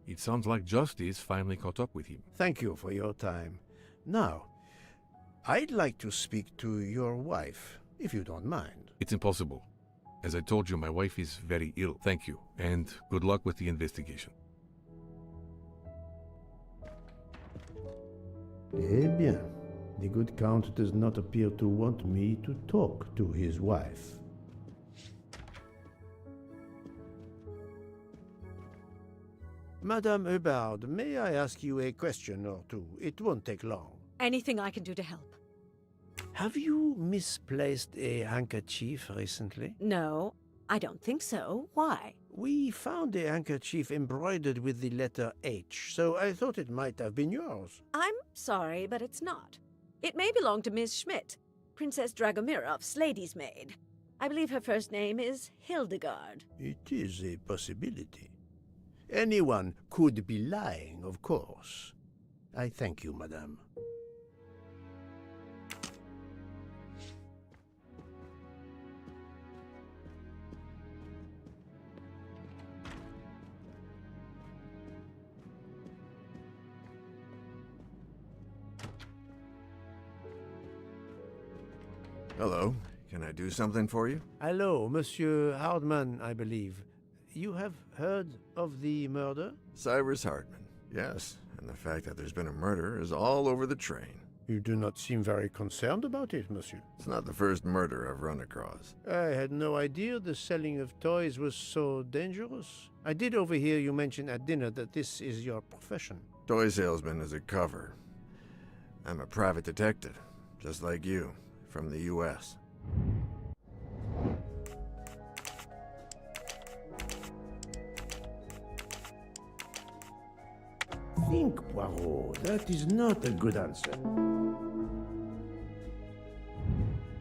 It sounds like justice finally caught up with him. Thank you for your time. Now, I'd like to speak to your wife, if you don't mind. It's impossible. As I told you, my wife is very ill. Thank you, and good luck with the investigation. Eh bien, the good Count does not appear to want me to talk to his wife. Madame Hubbard, may I ask you a question or two? It won't take long. Anything I can do to help? Have you misplaced a handkerchief recently? No, I don't think so. Why? We found a handkerchief embroidered with the letter H, so I thought it might have been yours. I'm sorry, but it's not. It may belong to Miss Schmidt, Princess Dragomirov's lady's maid. I believe her first name is Hildegard. It is a possibility. Anyone could be lying, of course. I thank you, madame. Hello. Can I do something for you? Hello, Monsieur Hardman, I believe. You have heard of the murder? Cyrus Hardman, yes. And the fact that there's been a murder is all over the train. You do not seem very concerned about it, monsieur. It's not the first murder I've run across. I had no idea the selling of toys was so dangerous. I did overhear you mention at dinner that this is your profession. Toy salesman is a cover. I'm a private detective, just like you, from the U.S. Think, Poirot. That is not a good answer.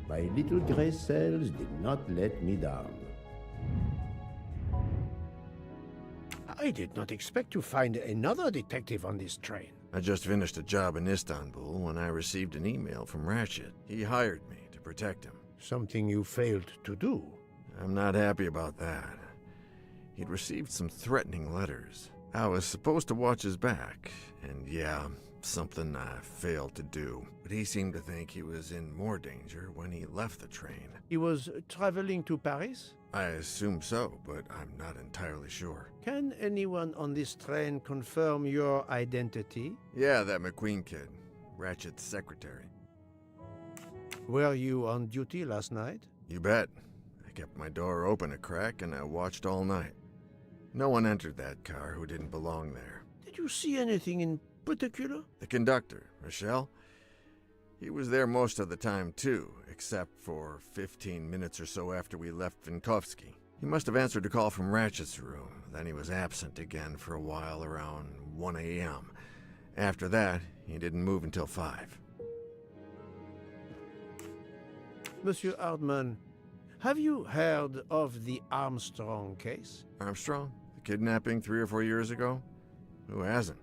My little gray cells did not let me down. I did not expect to find another detective on this train. I just finished a job in Istanbul when I received an email from Ratchet. He hired me to protect him. Something you failed to do. I'm not happy about that. He'd received some threatening letters. I was supposed to watch his back, and yeah, something I failed to do. But he seemed to think he was in more danger when he left the train. He was traveling to Paris? I assume so, but I'm not entirely sure. Can anyone on this train confirm your identity? Yeah, that McQueen kid, Ratchet's secretary. Were you on duty last night? You bet. I kept my door open a crack and I watched all night. No one entered that car who didn't belong there. Did you see anything in particular? The conductor, Rochelle. He was there most of the time too, except for 15 minutes or so after we left Vinkovsky. He must have answered a call from Ratchet's room. Then he was absent again for a while around 1 a.m. After that, he didn't move until 5. Monsieur Ardman, have you heard of the Armstrong case? Armstrong? The kidnapping 3 or 4 years ago? Who hasn't?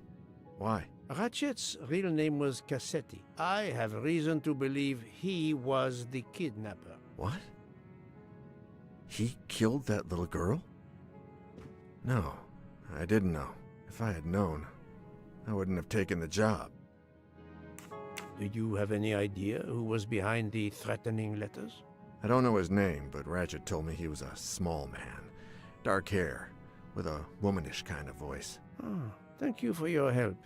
Why? Ratchet's real name was Cassetti. I have reason to believe he was the kidnapper. What? He killed that little girl? No, I didn't know. If I had known, I wouldn't have taken the job. Do you have any idea who was behind the threatening letters? I don't know his name, but Ratchet told me he was a small man. Dark hair, with a womanish kind of voice. Oh, thank you for your help.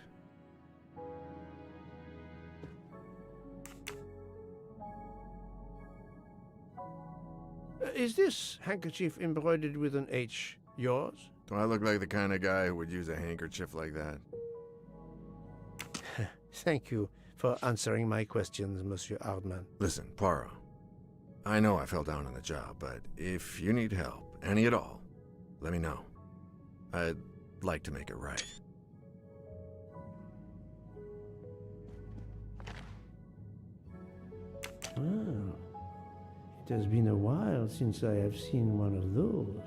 Is this handkerchief embroidered with an H yours? Do I look like the kind of guy who would use a handkerchief like that? Thank you for answering my questions, Monsieur Ardman. Listen, Poirot. I know I fell down on the job, but if you need help, any at all, let me know. I'd like to make it right. Ah, it has been a while since I have seen one of those.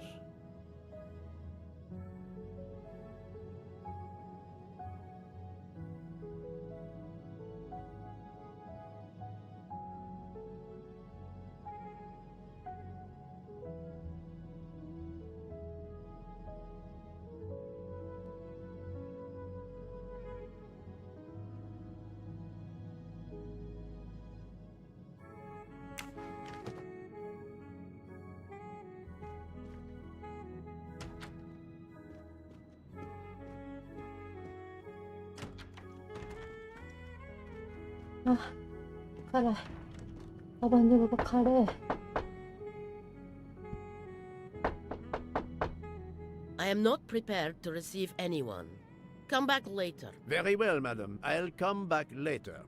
아, 가래. 아버님, 가래. I am not prepared to receive anyone. Come back later. Very well, madam. I'll come back later.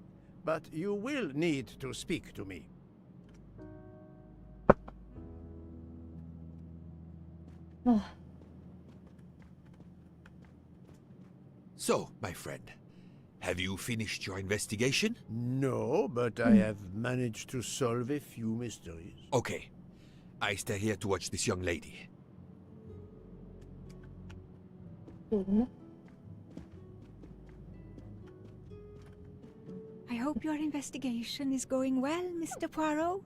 But you will need to speak to me. So, my friend, have you finished your investigation? No, but I have managed to solve a few mysteries. Okay. I stay here to watch this young lady. I hope your investigation is going well, Mr. Poirot.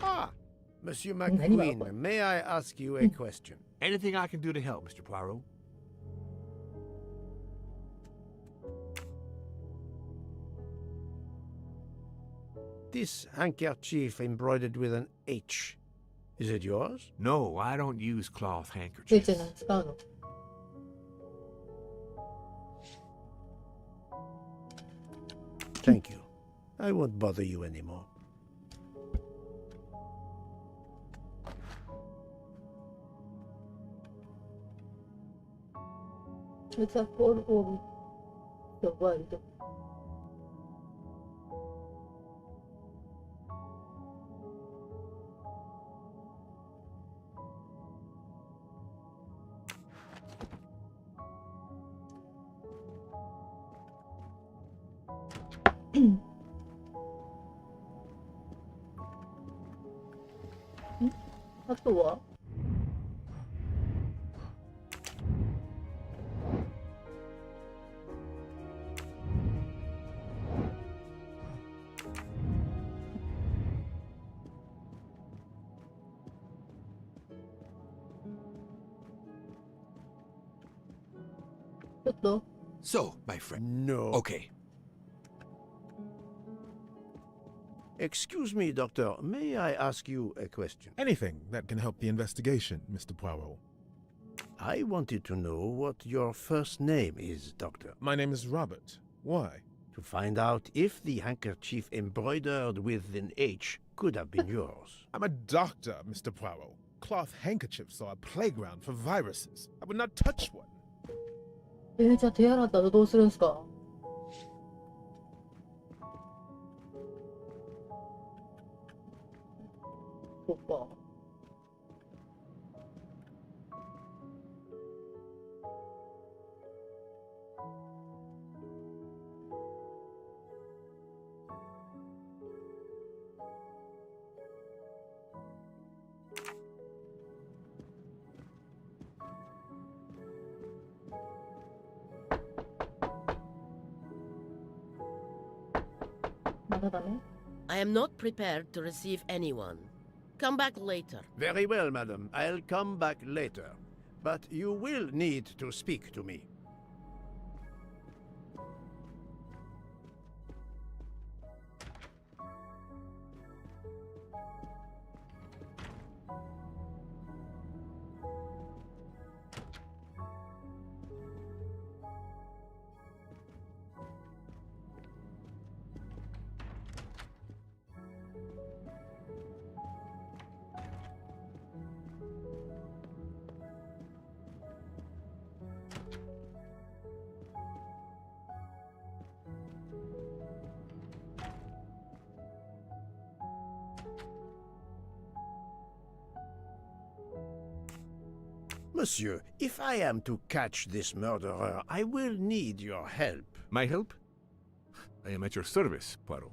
Ah, Monsieur McQueen, may I ask you a question? Anything I can do to help, Mr. Poirot? This handkerchief embroidered with an H. Is it yours? No, I don't use cloth handkerchiefs. Thank you. I won't bother you anymore. It's a for the world. A toはちょっと So, my friend. No. Okay. Excuse me, Doctor. May I ask you a question? Anything that can help the investigation, Mr. Poirot. I wanted to know what your first name is, Doctor. My name is Robert. Why? To find out if the handkerchief embroidered with an H could have been yours. I'm a doctor, Mr. Poirot. Cloth handkerchiefs are a playground for viruses. I would not touch one. じゃあ手洗ったらどうするんですか？そっか。I am not prepared to receive anyone. Come back later. Very well, madam. I'll come back later. But you will need to speak to me. Monsieur, if I am to catch this murderer, I will need your help. My help? I am at your service, Poirot.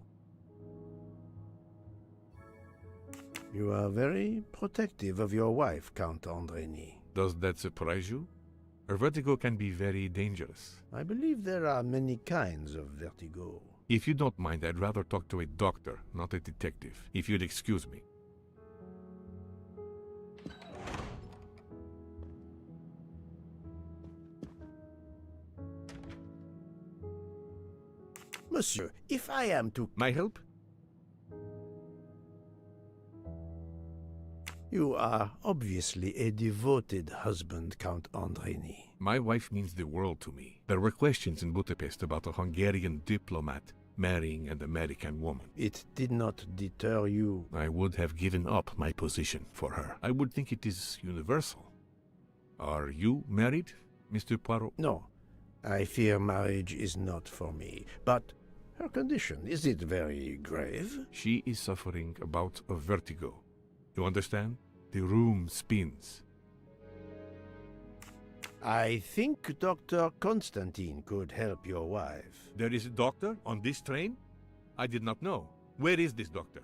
You are very protective of your wife, Count Andrény. Does that surprise you? Her vertigo can be very dangerous. I believe there are many kinds of vertigo. If you don't mind, I'd rather talk to a doctor, not a detective, if you'd excuse me. Monsieur, if I am to... My help? You are obviously a devoted husband, Count Andrény. My wife means the world to me. There were questions in Budapest about a Hungarian diplomat marrying an American woman. It did not deter you. I would have given up my position for her. I would think it is universal. Are you married, Mr. Poirot? No. I fear marriage is not for me. But her condition, is it very grave? She is suffering a bout of vertigo. You understand? The room spins. I think Dr. Constantine could help your wife. There is a doctor on this train? I did not know. Where is this doctor?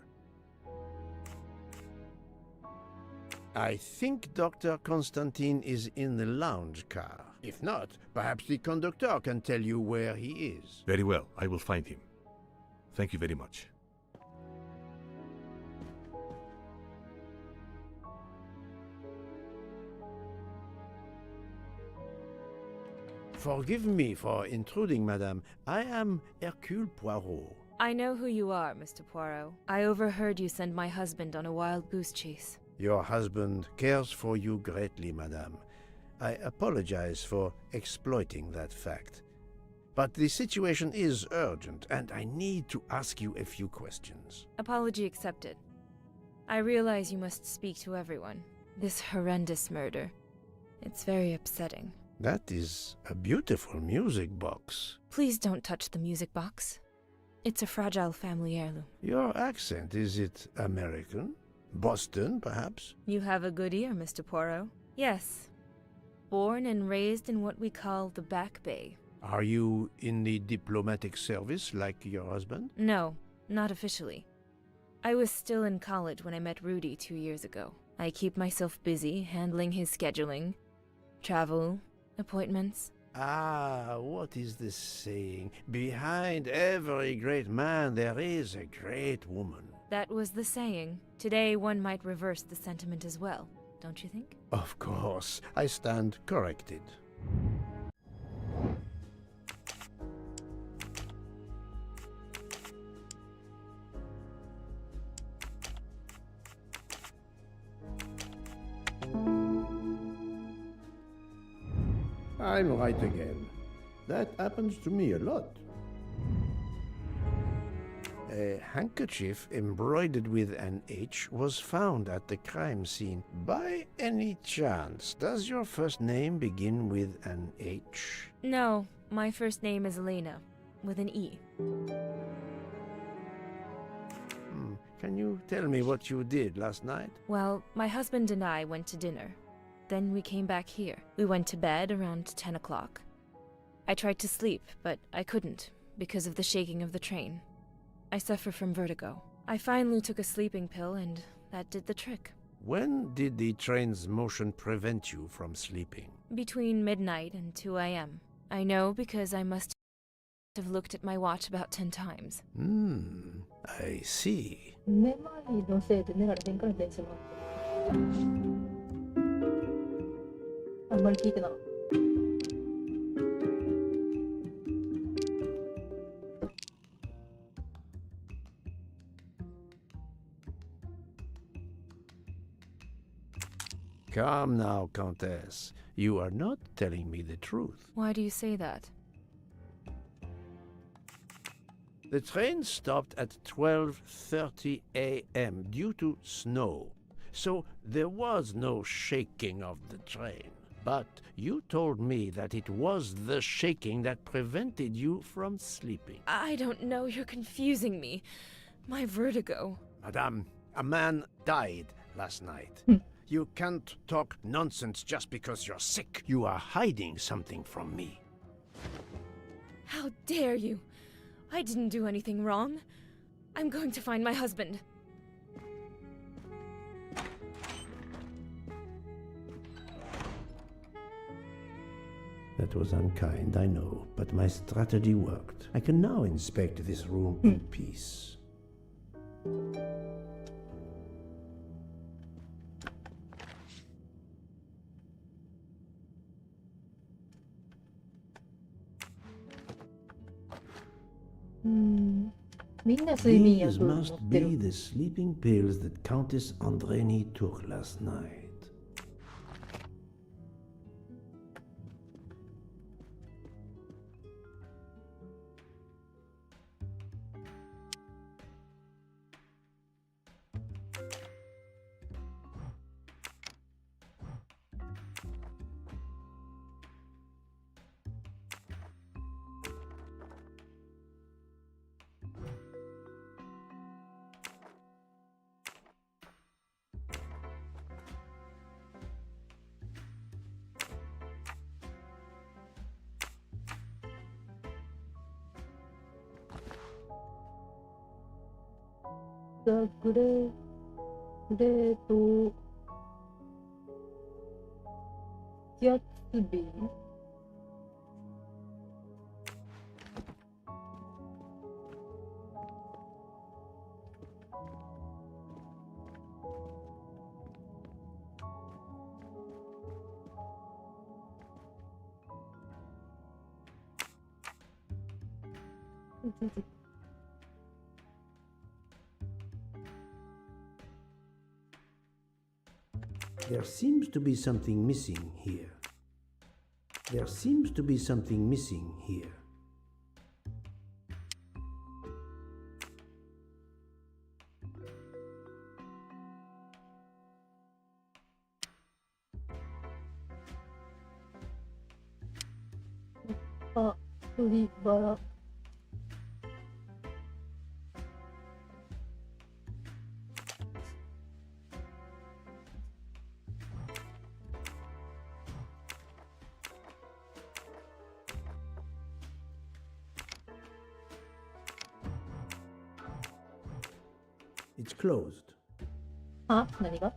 I think Dr. Constantine is in the lounge car. If not, perhaps the conductor can tell you where he is. Very well, I will find him. Thank you very much. Forgive me for intruding, madame. I am Hercule Poirot. I know who you are, Mr. Poirot. I overheard you send my husband on a wild goose chase. Your husband cares for you greatly, madame. I apologize for exploiting that fact. But the situation is urgent, and I need to ask you a few questions. Apology accepted. I realize you must speak to everyone. This horrendous murder. It's very upsetting. That is a beautiful music box. Please don't touch the music box. It's a fragile family heirloom. Your accent, is it American? Boston, perhaps? You have a good ear, Mr. Poirot. Yes. Born and raised in what we call the Back Bay. Are you in the diplomatic service like your husband? No, not officially. I was still in college when I met Rudy 2 years ago. I keep myself busy handling his scheduling, travel, appointments. Ah, what is the saying? Behind every great man there is a great woman. That was the saying. Today one might reverse the sentiment as well, don't you think? Of course, I stand corrected. I'm right again. That happens to me a lot. A handkerchief embroidered with an H was found at the crime scene. By any chance, does your first name begin with an H? No, my first name is Elena, with an E. Can you tell me what you did last night? Well, my husband and I went to dinner. Then we came back here. We went to bed around 10 o'clock. I tried to sleep, but I couldn't, because of the shaking of the train. I suffer from vertigo. I finally took a sleeping pill, and that did the trick. When did the train's motion prevent you from sleeping? Between midnight and 2 a.m. I know because I must have looked at my watch about 10 times. I see. めまいのせいで寝られへんから電車もあんまり聞いてなかった。Calm now, Countess. You are not telling me the truth. Why do you say that? The train stopped at 12:30 a.m. due to snow, so there was no shaking of the train. But you told me that it was the shaking that prevented you from sleeping. I don't know, you're confusing me. My vertigo. Madame, a man died last night. You can't talk nonsense just because you're sick. You are hiding something from me. How dare you? I didn't do anything wrong. I'm going to find my husband. That was unkind, I know, but my strategy worked. I can now inspect this room in peace. These must be the sleeping pills that Countess Andreni took last night.グレートギャッツビーThere seems to be something missing here. There seems to be something missing here. It's closed. あ、何が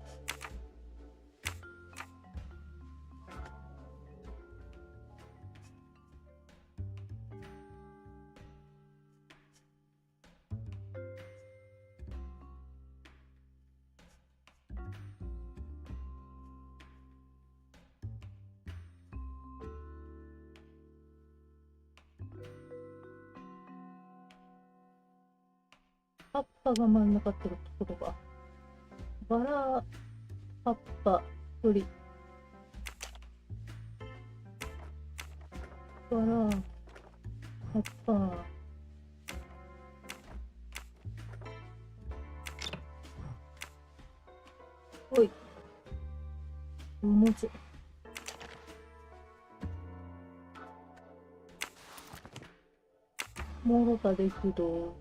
葉っぱが真ん中ってことか。バラ、葉っぱ、鳥。からやっぱおいもうちょもろたでくど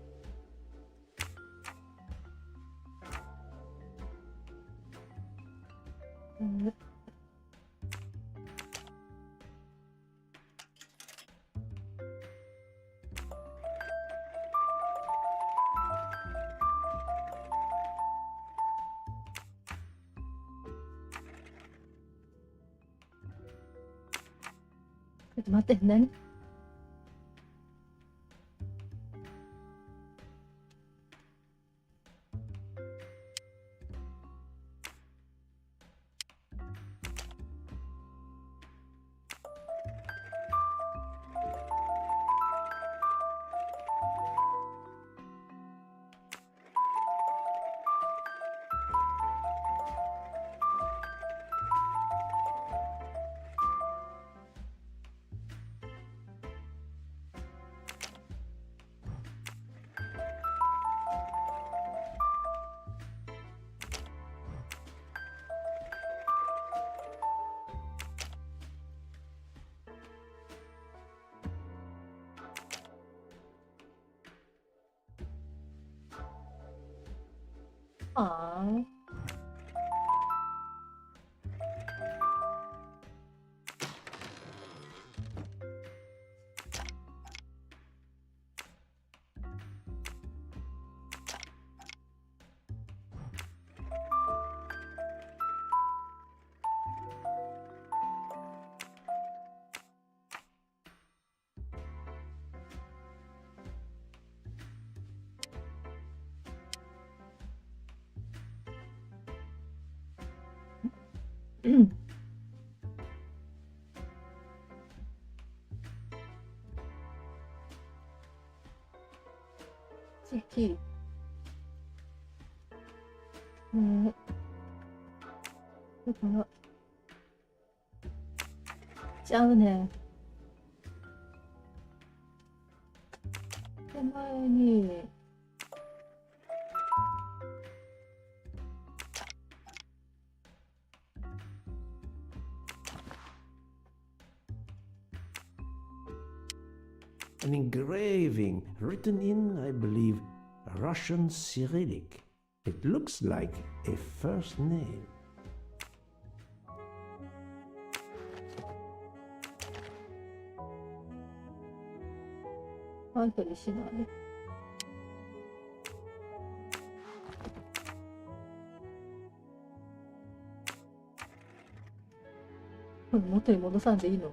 ちょっと待って、何？ああ。次。だからちゃうね。手前にAn engraving written in, I believe, Russian Cyrillic. It looks like a first name. Ito 元に戻さんでいいの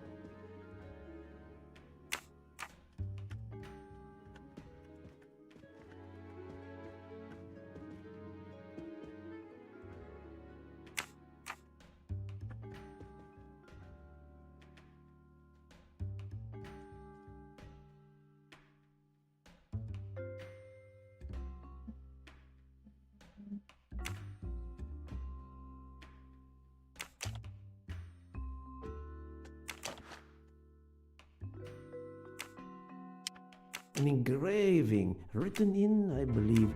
？An engraving written in, I believe.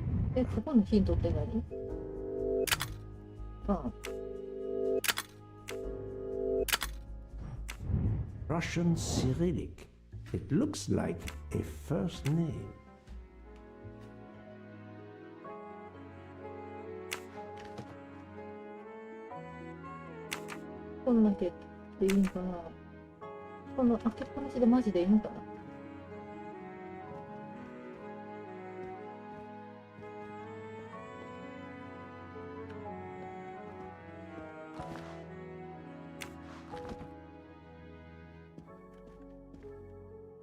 ここのヒントって何？ああ。Russian Cyrillic. It looks like a first name. こんだけでいいんかな？この開けっぱなしでマジでいいんかな？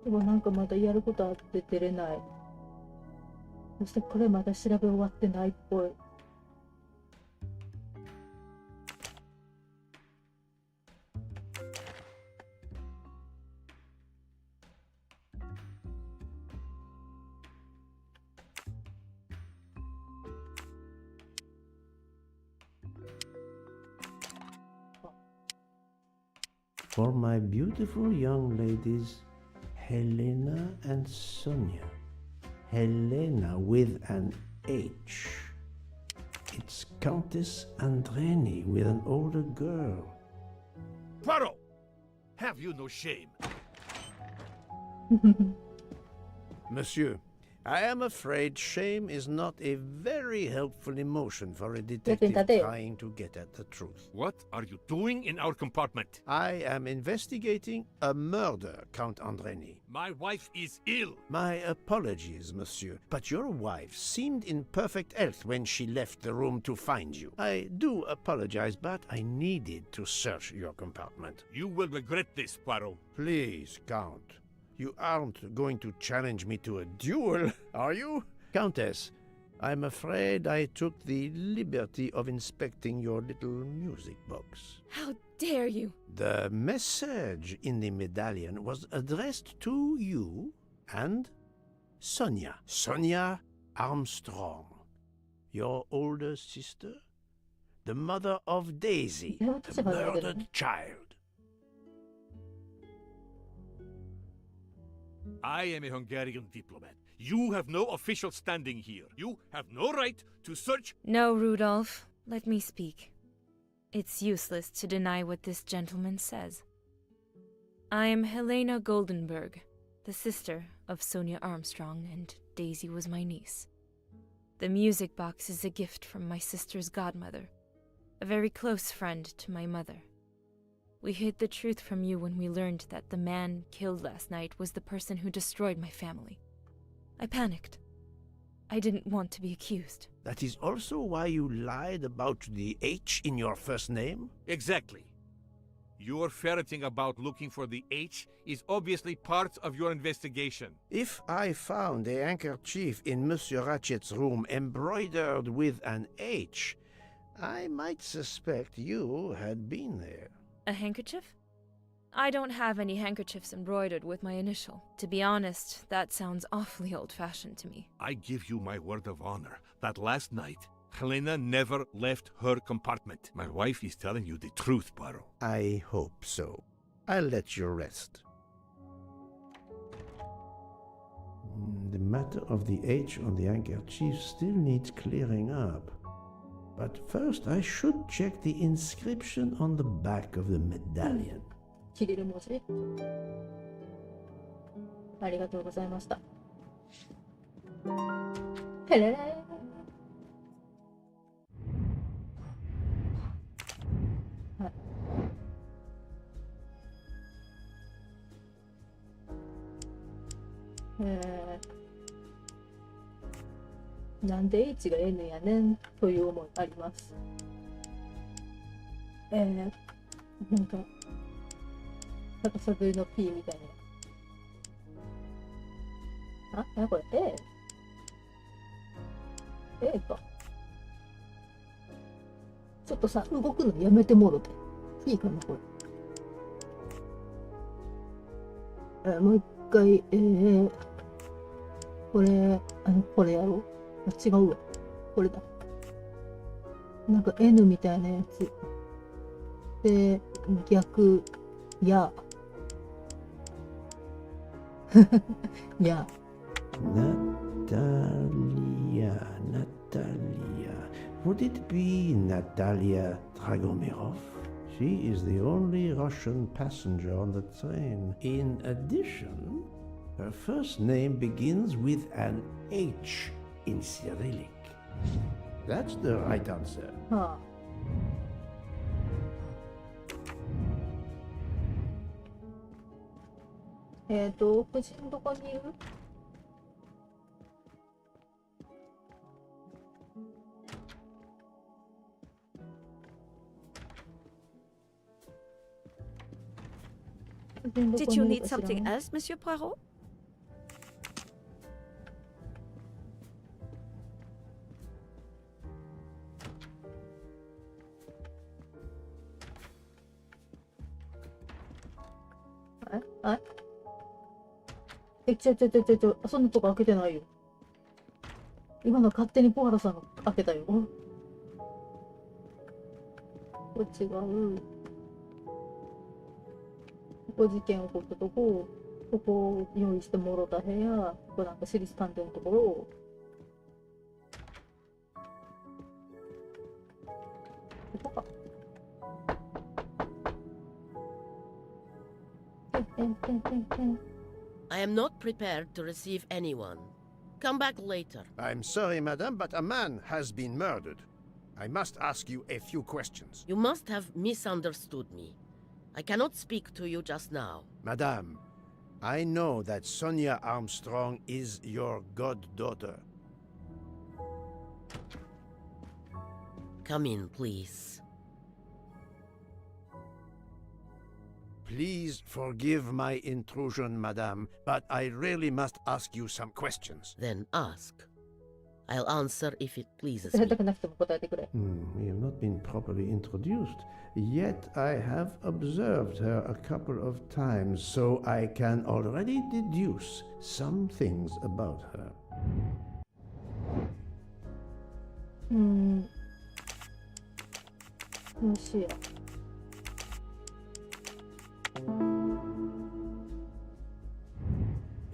でもなんかまだやることあって出れない。そしてこれまだ調べ終わってないっぽい。For my beautiful young ladies, Helena and Sonia. Helena with an H. It's Countess Andreni with an older girl. Poirot! Have you no shame? Monsieur, I am afraid shame is not a very helpful emotion for a detective trying to get at the truth. What are you doing in our compartment? I am investigating a murder, Count Andreni. My wife is ill. My apologies, monsieur, but your wife seemed in perfect health when she left the room to find you. I do apologize, but I needed to search your compartment. You will regret this, Poirot. Please, Count. You aren't going to challenge me to a duel, are you? Countess, I'm afraid I took the liberty of inspecting your little music box. How dare you? The message in the medallion was addressed to you and Sonia. Sonia Armstrong, your older sister, the mother of Daisy, the murdered child. I am a Hungarian diplomat. You have no official standing here. You have no right to search. No, Rudolph. Let me speak. It's useless to deny what this gentleman says. I am Helena Goldenberg, the sister of Sonia Armstrong, and Daisy was my niece. The music box is a gift from my sister's godmother, a very close friend to my mother. We hid the truth from you when we learned that the man killed last night was the person who destroyed my family. I panicked. I didn't want to be accused. That is also why you lied about the H in your first name? Exactly. Your ferreting about looking for the H is obviously part of your investigation. If I found a handkerchief in Monsieur Ratchet's room embroidered with an H, I might suspect you had been there. A handkerchief? I don't have any handkerchiefs embroidered with my initial. To be honest, that sounds awfully old-fashioned to me. I give you my word of honor that last night, Helena never left her compartment. My wife is telling you the truth, Poirot. I hope so. I'll let you rest. The matter of the H on the handkerchief still needs clearing up. But first, I should check the inscription on the back of the medallion. キリル文字。ありがとうございました。へれれ。はい。なんで H が N やねんという思いがあります。なんか逆さぶりの P みたいな。あ、これ A か。ちょっとさ、動くのやめてもろて。いいかな、これ。もう一回、これやろう。違うわ。これだ。なんか N みたいなやつ。で、逆、や。や。Natalia. Would it be Natalia Dragomirov? She is the only Russian passenger on the train. In addition, her first name begins with an H in Cyrillic. That's the right answer. Huh.夫人どこにいる？Did you need something else, Monsieur Poirot?そんなとこ開けてないよ。今の勝手にポハラさんが開けたよ。これ違う。ここ事件起こったとこ、こここ用意してもろた部屋、ここなんか私立探偵のところ、ここか。I am not prepared to receive anyone. Come back later. I'm sorry, madame, but a man has been murdered. I must ask you a few questions. You must have misunderstood me. I cannot speak to you just now. Madame, I know that Sonia Armstrong is your goddaughter. Come in, please. Please forgive my intrusion, madame, but I really must ask you some questions. Then ask. I'll answer if it pleases me. We have not been properly introduced, yet I have observed her a couple of times, so I can already deduce some things about her.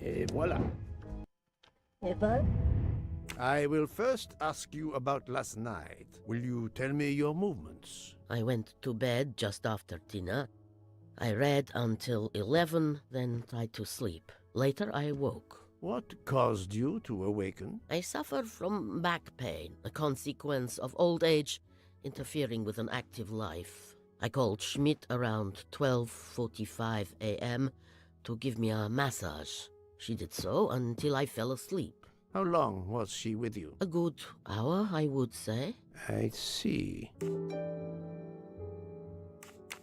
Et voilà. I will first ask you about last night. Will you tell me your movements? I went to bed just after dinner. I read until 11, then tried to sleep. Later I woke. What caused you to awaken? I suffer from back pain, a consequence of old age interfering with an active life. I called Schmidt around 12:45 a.m. to give me a massage. She did so until I fell asleep. How long was she with you? A good hour, I would say. I see.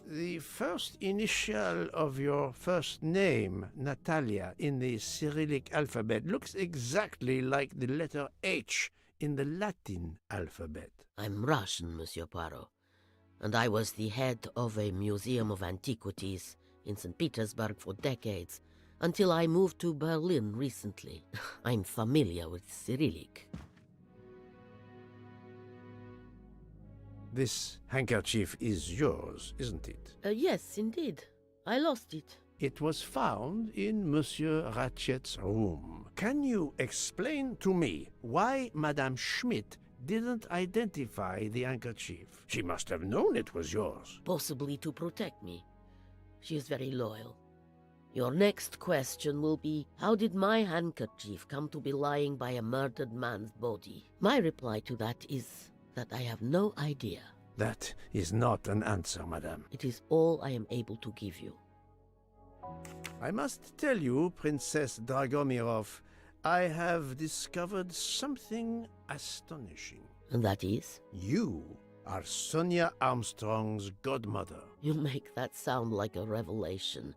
The first initial of your first name, Natalia, in the Cyrillic alphabet looks exactly like the letter H in the Latin alphabet. I'm Russian, Monsieur Poirot, and I was the head of a museum of antiquities in St. Petersburg for decades, until I moved to Berlin recently. I'm familiar with Cyrillic. This handkerchief is yours, isn't it? Yes, indeed. I lost it. It was found in Monsieur Ratchet's room. Can you explain to me why Madame Schmidt didn't identify the handkerchief? She must have known it was yours. Possibly to protect me. She is very loyal. Your next question will be, how did my handkerchief come to be lying by a murdered man's body? My reply to that is that I have no idea. That is not an answer, madame. It is all I am able to give you. I must tell you, Princess Dragomirov, I have discovered something astonishing. And that is? You are Sonia Armstrong's godmother. You make that sound like a revelation.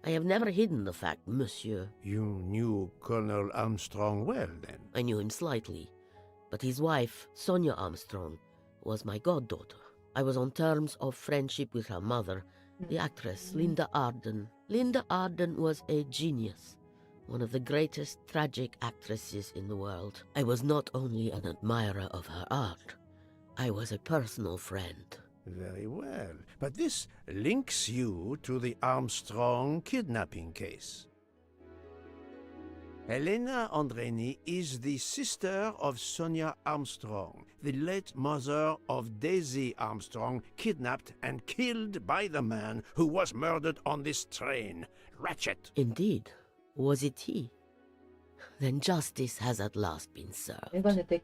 I have never hidden the fact, monsieur. You knew Colonel Armstrong well, then? I knew him slightly, but his wife, Sonia Armstrong, was my goddaughter. I was on terms of friendship with her mother, the actress Linda Arden. Linda Arden was a genius, one of the greatest tragic actresses in the world. I was not only an admirer of her art, I was a personal friend. Very well. But this links you to the Armstrong kidnapping case. Elena Andreni is the sister of Sonia Armstrong, the late mother of Daisy Armstrong, kidnapped and killed by the man who was murdered on this train, Ratchet. Indeed. Was it he? Then justice has at last been served.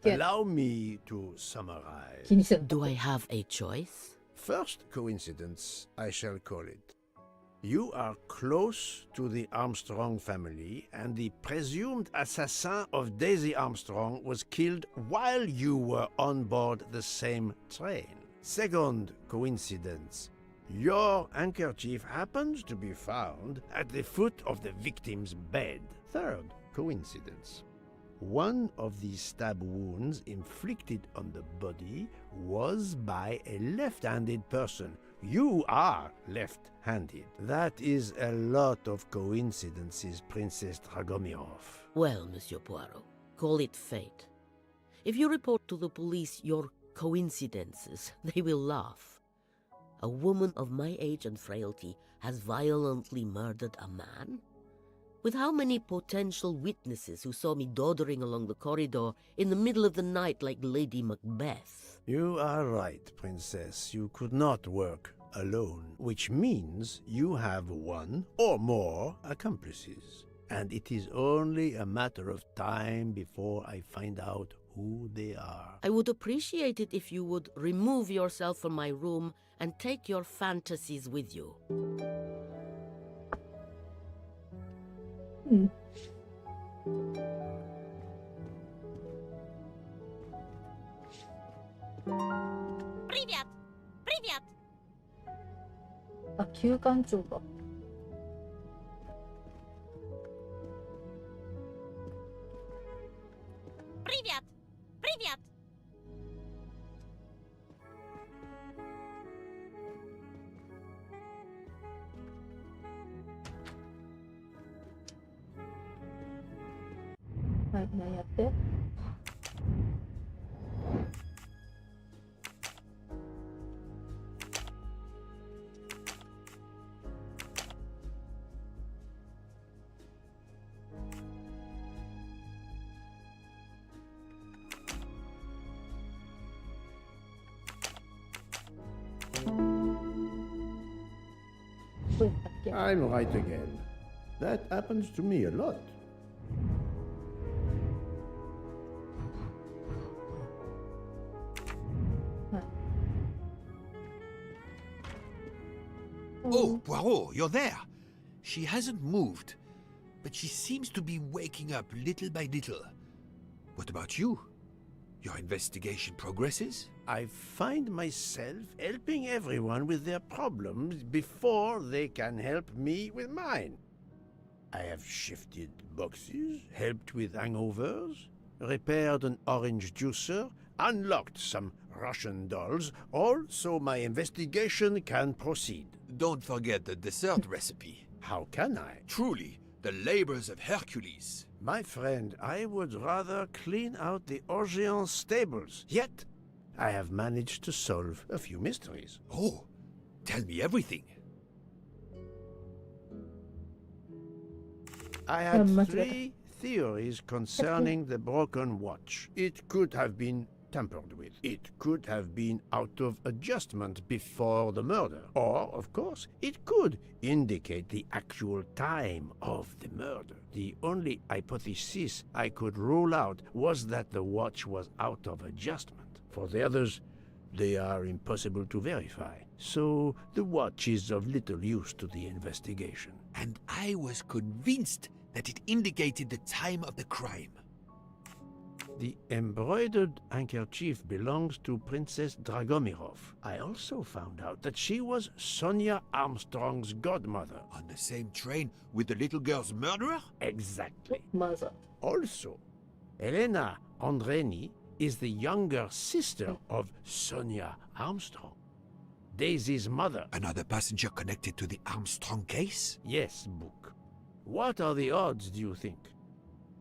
Allow me to summarize. Do I have a choice? First coincidence, I shall call it. You are close to the Armstrong family, and the presumed assassin of Daisy Armstrong was killed while you were on board the same train. Second coincidence. Your handkerchief happens to be found at the foot of the victim's bed. Third coincidence. One of the stab wounds inflicted on the body was by a left-handed person. You are left-handed. That is a lot of coincidences, Princess Dragomirov. Well, Monsieur Poirot, call it fate. If you report to the police your coincidences, they will laugh. A woman of my age and frailty has violently murdered a man? With how many potential witnesses who saw me doddering along the corridor in the middle of the night like Lady Macbeth? You are right, Princess. You could not work alone, which means you have one or more accomplices. And it is only a matter of time before I find out who they are. I would appreciate it if you would remove yourself from my room and take your fantasies with you. Привет! Привет! あ、休館長か。Привет! Привет! はい、何やって。I'm right again. That happens to me a lot. Oh, Poirot, you're there. She hasn't moved, but she seems to be waking up little by little. What about you? Your investigation progresses? I find myself helping everyone with their problems before they can help me with mine. I have shifted boxes, helped with hangovers, repaired an orange juicer, unlocked some Russian dolls, all so my investigation can proceed. Don't forget the dessert recipe. How can I? Truly, the labors of Hercules. My friend, I would rather clean out the Orgeon stables. Yet, I have managed to solve a few mysteries. Oh, tell me everything. I had 3 theories concerning the broken watch. It could have been tampered with. It could have been out of adjustment before the murder. Or, of course, it could indicate the actual time of the murder. The only hypothesis I could rule out was that the watch was out of adjustment. For the others, they are impossible to verify. So the watch is of little use to the investigation. And I was convinced that it indicated the time of the crime. The embroidered handkerchief belongs to Princess Dragomirov. I also found out that she was Sonia Armstrong's godmother. On the same train with the little girl's murderer? Exactly. Mother. Also, Elena Andreni is the younger sister of Sonia Armstrong, Daisy's mother. Another passenger connected to the Armstrong case? Yes, Book. What are the odds, do you think?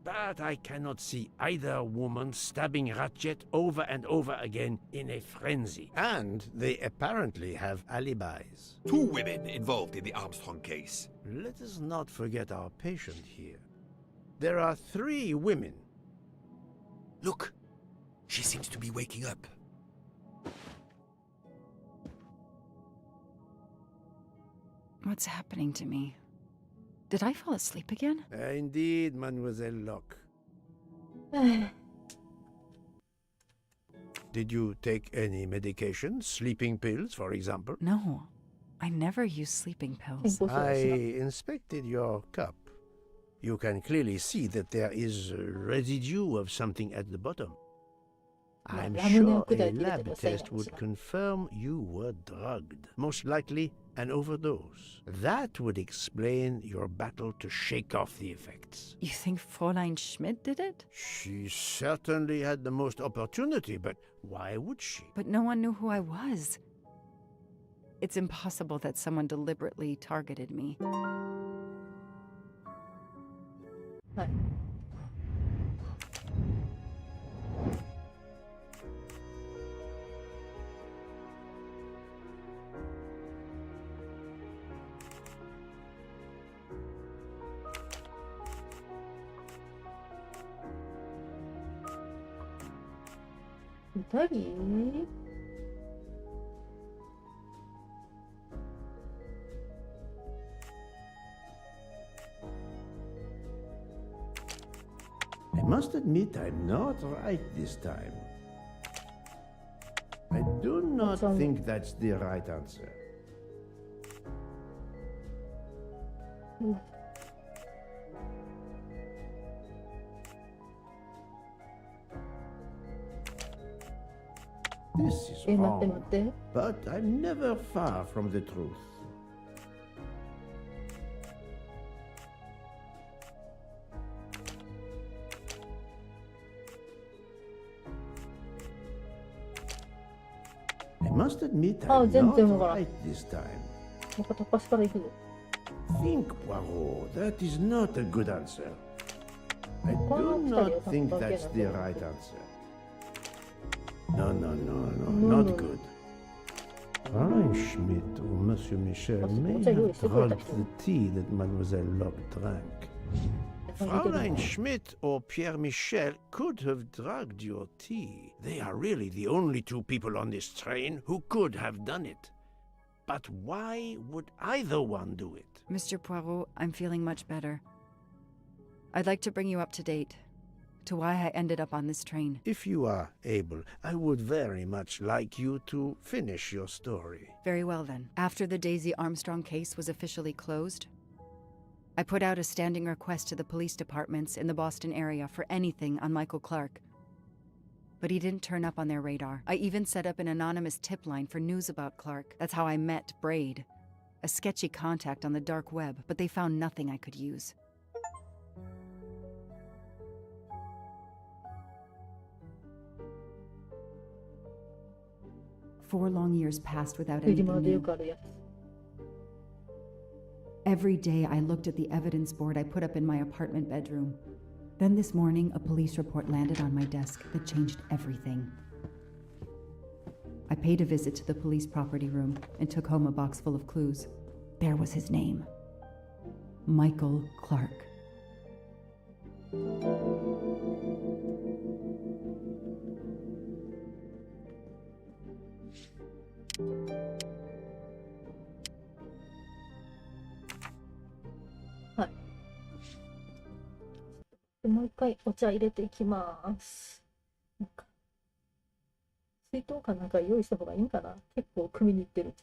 But I cannot see either woman stabbing Ratchet over and over again in a frenzy. And they apparently have alibis. 2 women involved in the Armstrong case. Let us not forget our patient here. There are 3 women. Look, she seems to be waking up. What's happening to me? Did I fall asleep again? Indeed, Mademoiselle Locke. Did you take any medication? Sleeping pills, for example? No, I never use sleeping pills. I inspected your cup. You can clearly see that there is a residue of something at the bottom. I'm sure a lab test would confirm you were drugged. Most likely an overdose. That would explain your battle to shake off the effects. You think Fräulein Schmidt did it? She certainly had the most opportunity, but why would she? But no one knew who I was. It's impossible that someone deliberately targeted me. 2人 I must admit I'm not right this time. I do not think that's the right answer. This is wrong, but I'm never far from the truth. I must admit I'm not right this time. Think, Poirot, that is not a good answer. I do not think that's the right answer. No, not good. Fräulein Schmidt or Monsieur Michel may have drugged the tea that Mademoiselle Locke drank. Fräulein Schmidt or Pierre Michel could have drugged your tea. They are really the only two people on this train who could have done it. But why would either one do it? Mr. Poirot, I'm feeling much better. I'd like to bring you up to date to why I ended up on this train. If you are able, I would very much like you to finish your story. Very well then. After the Daisy Armstrong case was officially closed, I put out a standing request to the police departments in the Boston area for anything on Michael Clark. But he didn't turn up on their radar. I even set up an anonymous tip line for news about Clark. That's how I met Braid, a sketchy contact on the dark web, but they found nothing I could use. Four long years passed without anything new. Every day I looked at the evidence board I put up in my apartment bedroom. Then this morning, a police report landed on my desk that changed everything. I paid a visit to the police property room and took home a box full of clues. There was his name. Michael Clark.はい。もう一回お茶入れていきます。なんか水筒かなんか用意した方がいいんかな。結構汲みに行ってる。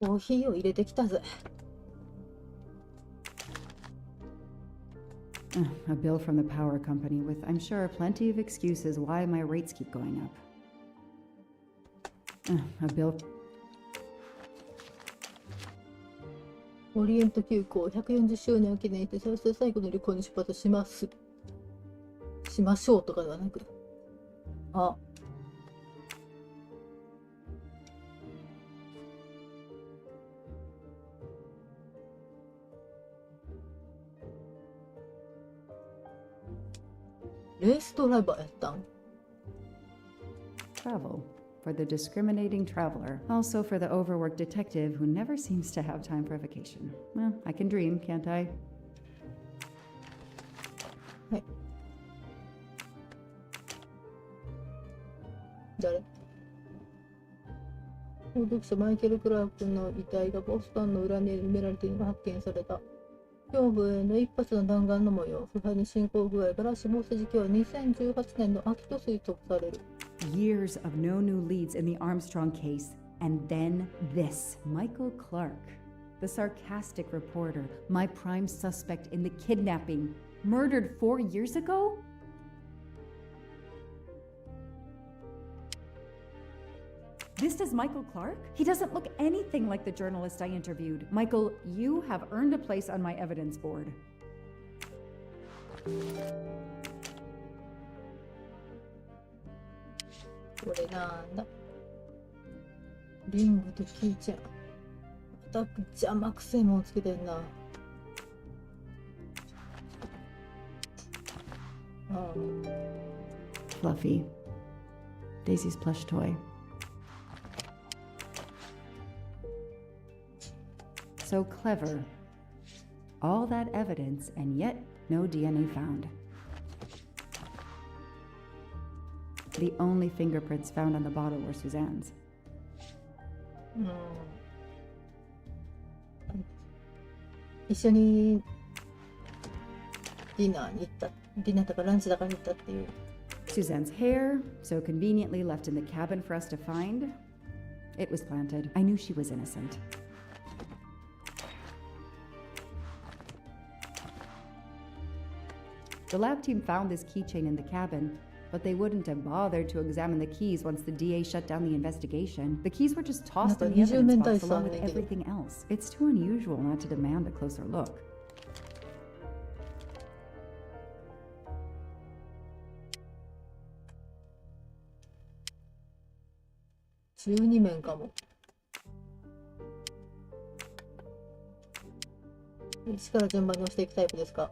コーヒーを入れてきたぜ。A bill from the power company with, I'm sure, plenty of excuses why my rates keep going up. A bill. オリエント急行140周年を記念してそして最後の旅行に出発します。しましょうとかではなく。あ。レースドライバーやったん？ Travel. For the discriminating traveler. Also for the overworked detective who never seems to have time for vacation. Well, I can dream, can't I? はい。誰？報読者マイケル・クラークの遺体がボストンの裏に埋められているのが発見された。胸部への一発の弾丸の模様、腐敗の進行具合から死亡した時期は2018年の秋と推測される。Years of no new leads in the Armstrong case, and then this. Michael Clark, the sarcastic reporter, my prime suspect in the kidnapping, murdered 4 years ago? This is Michael Clark? He doesn't look anything like the journalist I interviewed. Michael, you have earned a place on my evidence board. これなんだ。リングとキーチェーン。また邪魔くせえもんつけてんな。ああ。Fluffy. Daisy's plush toy. So clever. All that evidence, and yet no DNA found. The only fingerprints found on the bottle were Suzanne's. 一緒にディナーに行った。ディナーだかランチだかに行ったっていう。Suzanne's hair, so conveniently left in the cabin for us to find. It was planted. I knew she was innocent. The lab team found this keychain in the cabin, but they wouldn't have bothered to examine the keys once the DA shut down the investigation. The keys were just tossed in the evidence box along with everything else. It's too unusual not to demand a closer look. 12面かも。1から順番に押していくタイプですか。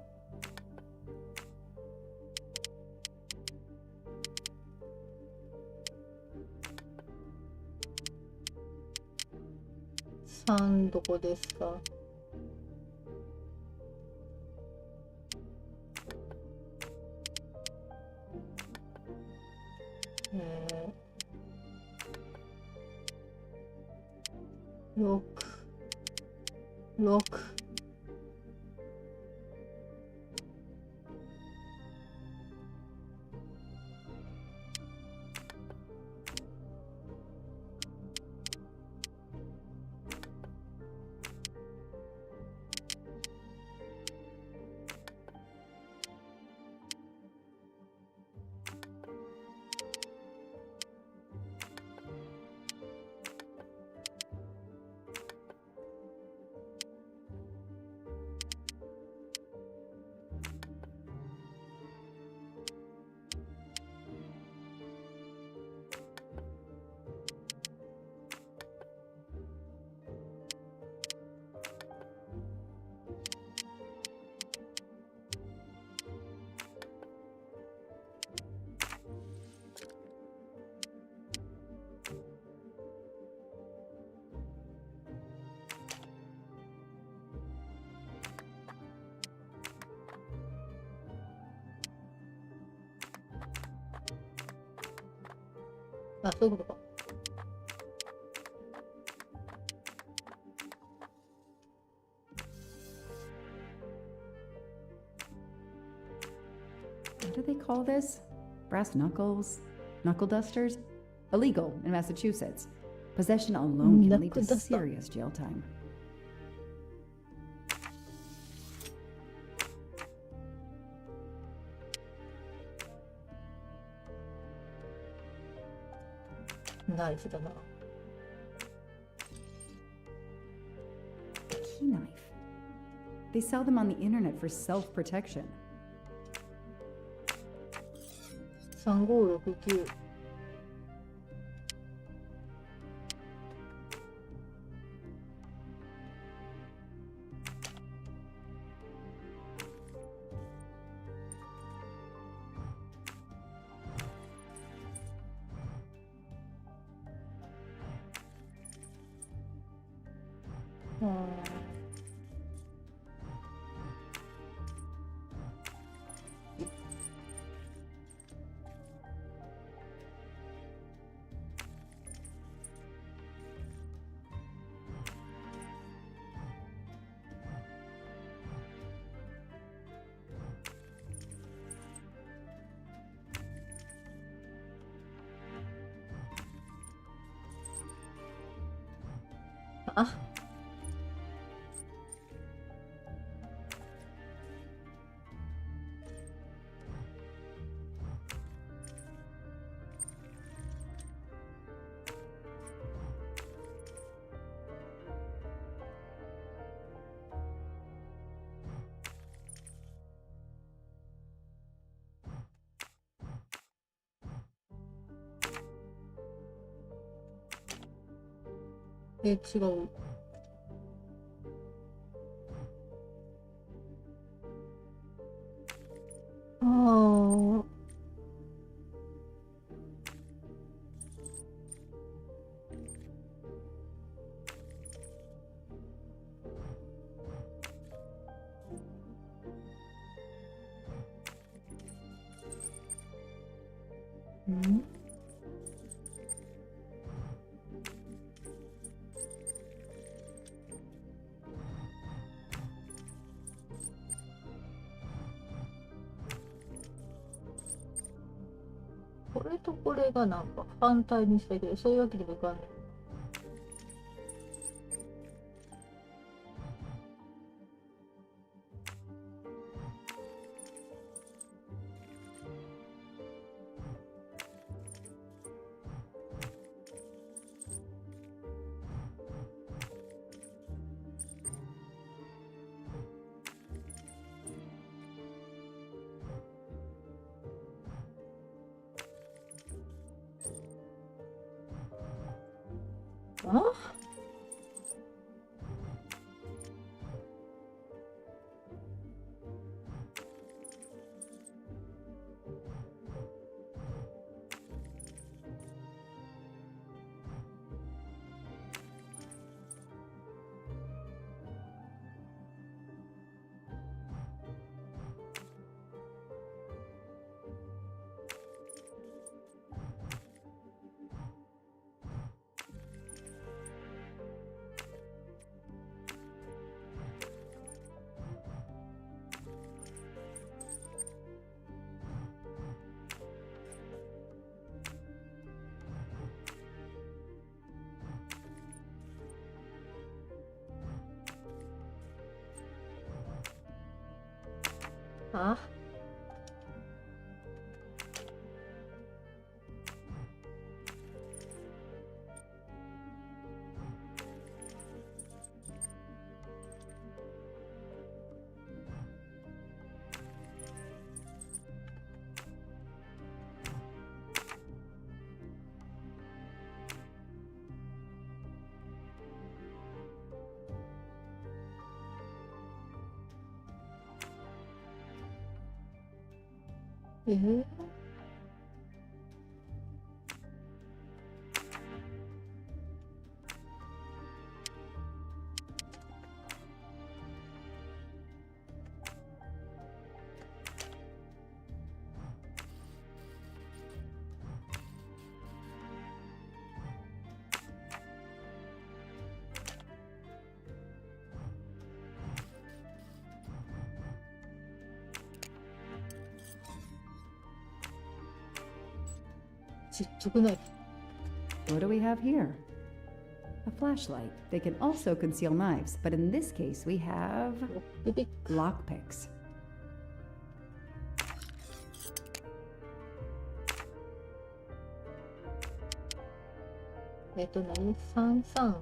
3どこですか。6。あ、そういうことか。What do they call this? Brass knuckles? Knuckle dusters? Illegal in Massachusetts. Possession alone can lead to serious jail time. Knife だな。Key knife. They sell them on the internet for self-protection. 3569。あ。違う。ああ。ん？これとこれがなんか反対にしたいけど、そういうわけでもいかんね。あ？あ？ちっちゃくない。 What do we have here? A flashlight. They can also conceal knives, but in this case we have lockpicks.何 ?33?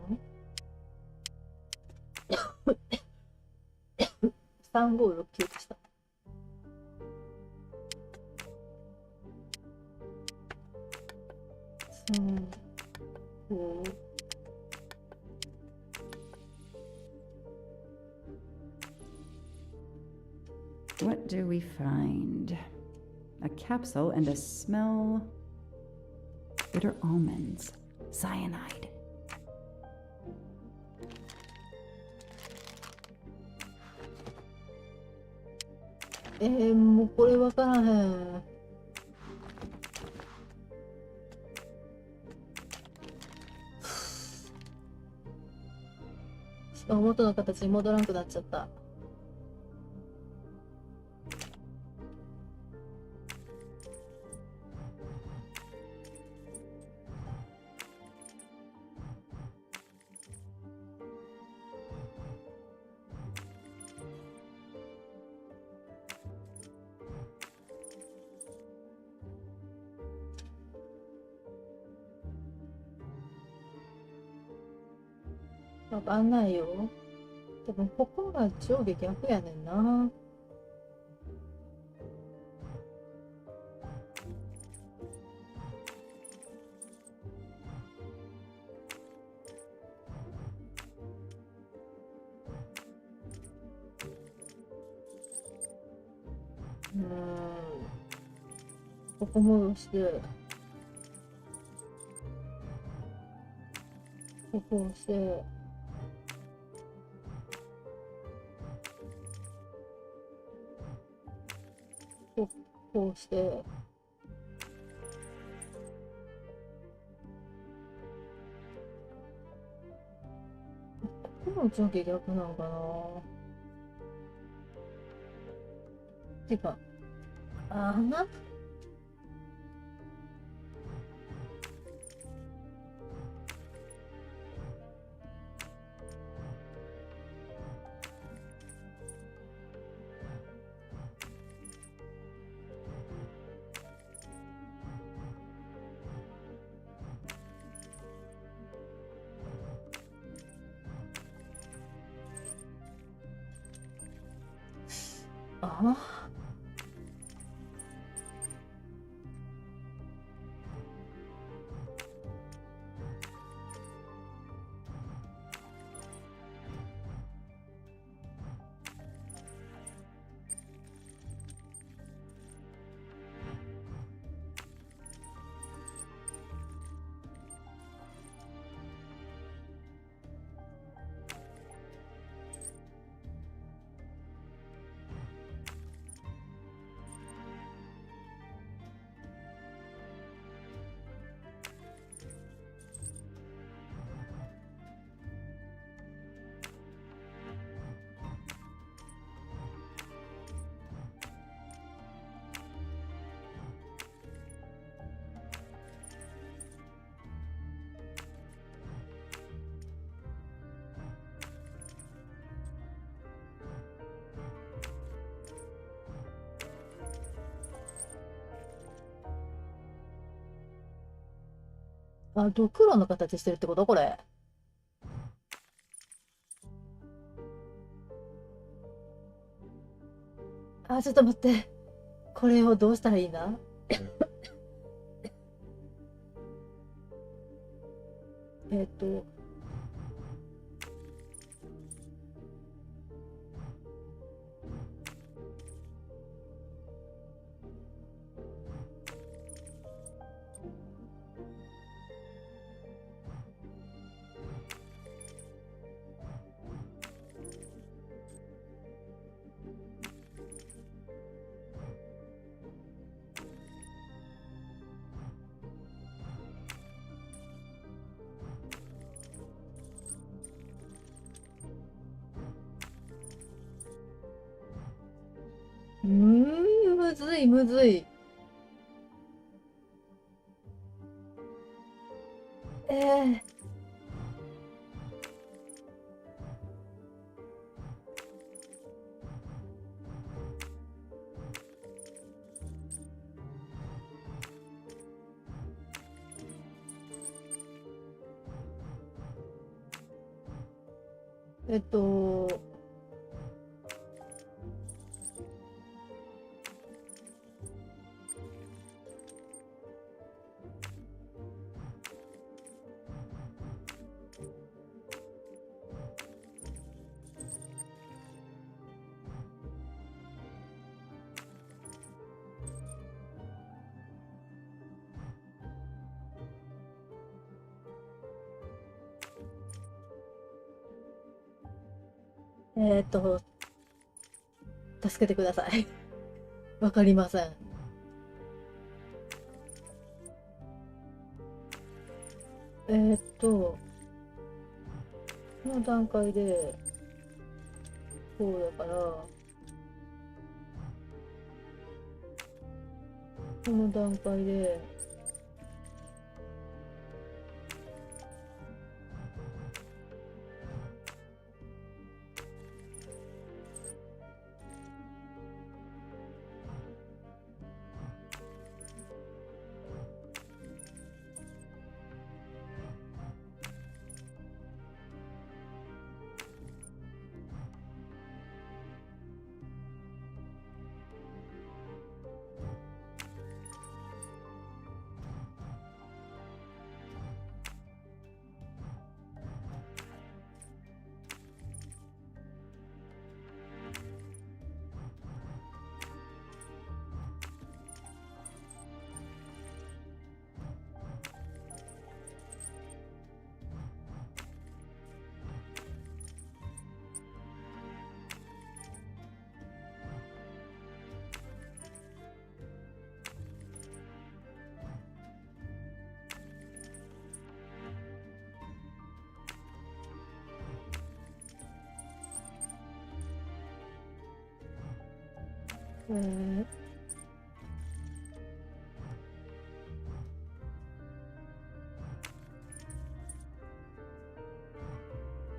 3569でした。What do we find? A capsule and a smell. Bitter almonds. Cyanide. もうこれわからへん。しかも元の形に戻らなくなっちゃった。わかんないよ。多分ここが上下逆やねんな。ここ戻して。ここをして。こうして、この上下逆なのかな。てか、穴ドクロの形してるってことこれ。ちょっと待って。これをどうしたらいいなむずいむずい。えっと助けてください。わかりません。この段階で、こうだから、この段階で、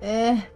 ー、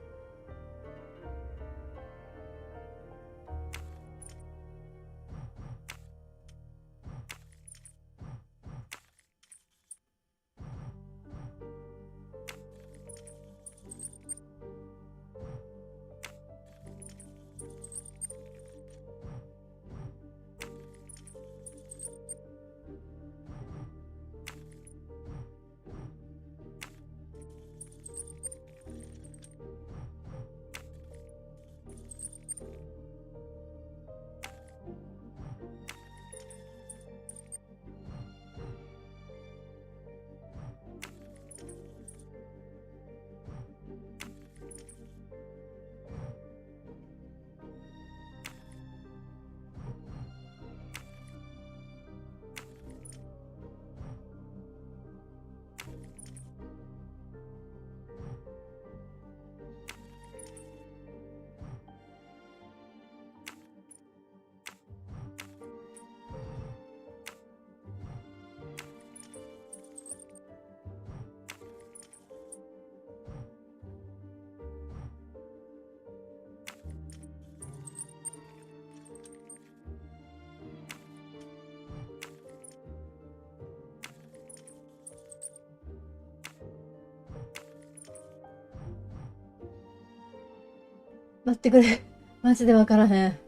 待ってくれ。マジでわからへん。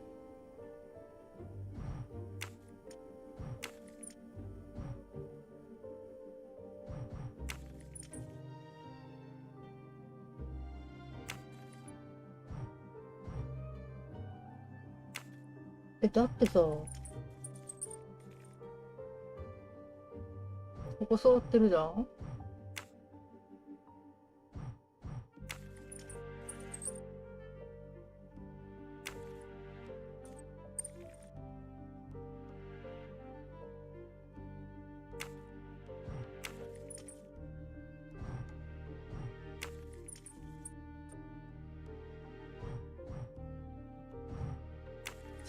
だってさ、ここ揃ってるじゃん。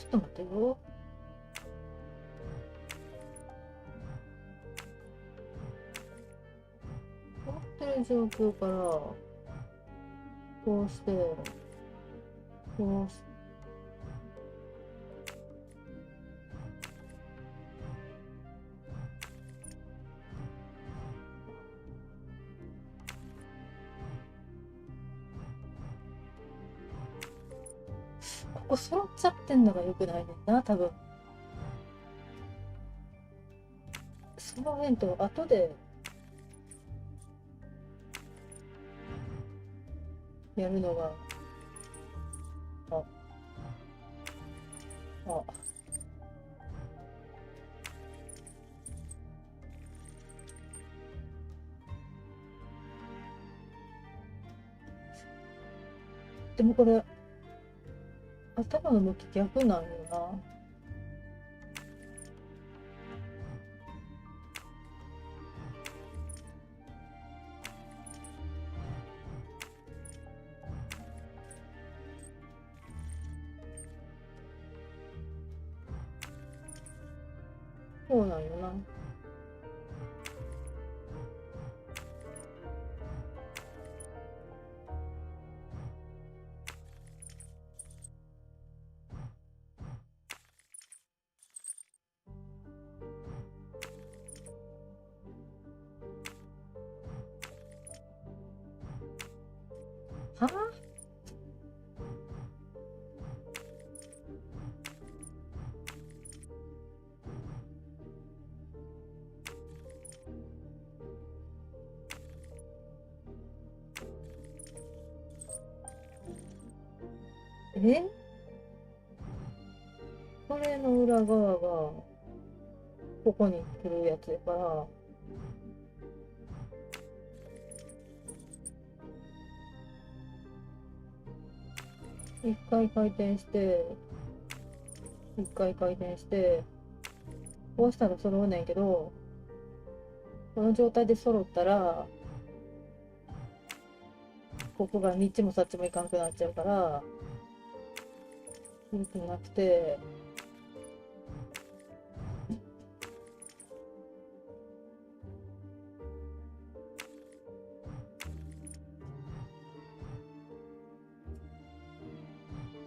ちょっと待ってよ。持ってる状況から、こうして、こうして、個揃っちゃってんのが良くないねんな、多分。その辺と後でやるのが、でもこれ頭の向き逆なんよな。そうなんよな。はあ？これの裏側がここに来るやつやから、一回回転して、こうしたら揃うねんけど、この状態で揃ったら、ここがにっちもさっちもいかんくなっちゃうから、良くなくて、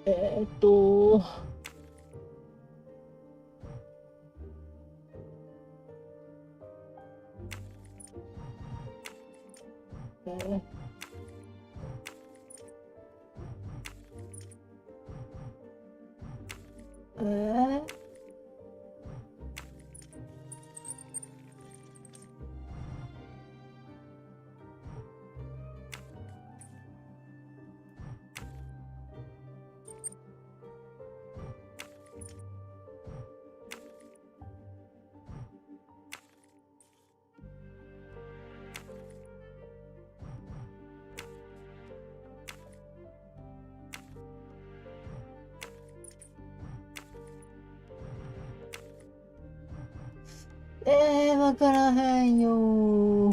えーっと、わからへんよ。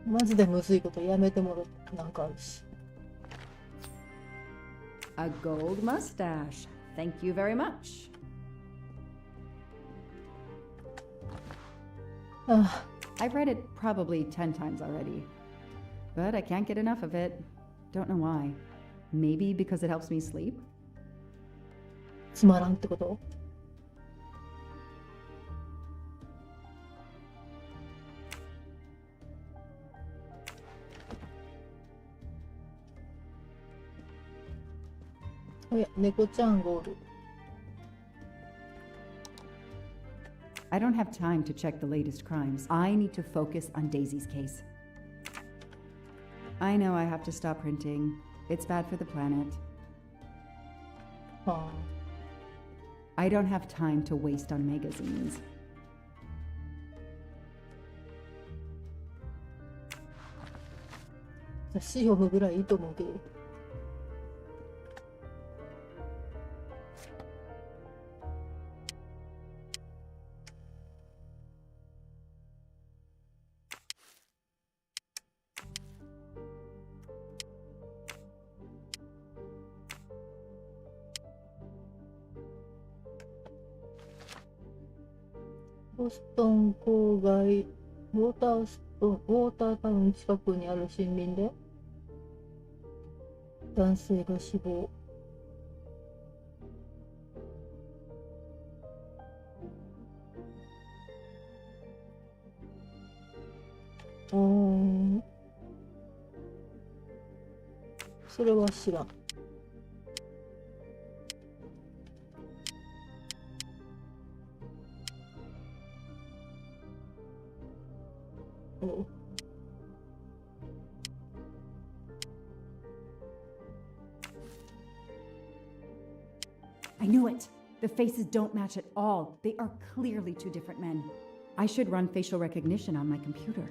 マジでむずいことやめてもらってなんかあるし。A gold mustache. Thank you very much. I've read it probably 10 times already, but I can't get enough of it. Don't know why. Maybe because it helps me sleep? つまらんってこと？おや、猫ちゃんゴール。I don't have time to check the latest crimes. I need to focus on Daisy's case. I know I have to stop printing. It's bad for the planet. I don't have time to waste on magazines. C 読むぐらいいいと思うけど。ボストン郊外ウォータータウン近くにある森林で男性が死亡。それは知らん。I knew it! The faces don't match at all. They are clearly two different men. I should run facial recognition on my computer.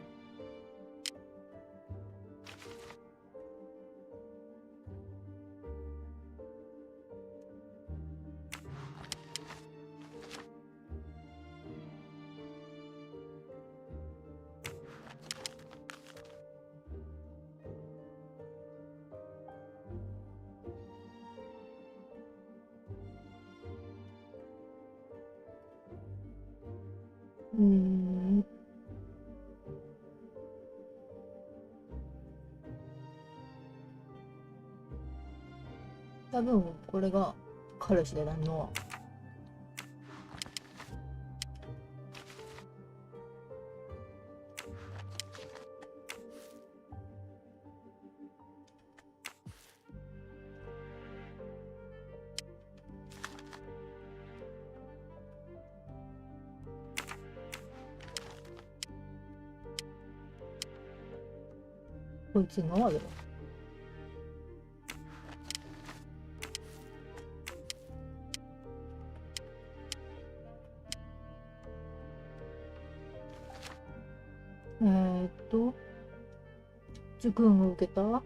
Mm. 多分これが彼氏でなんの。こいつ今までは受訓を受けたア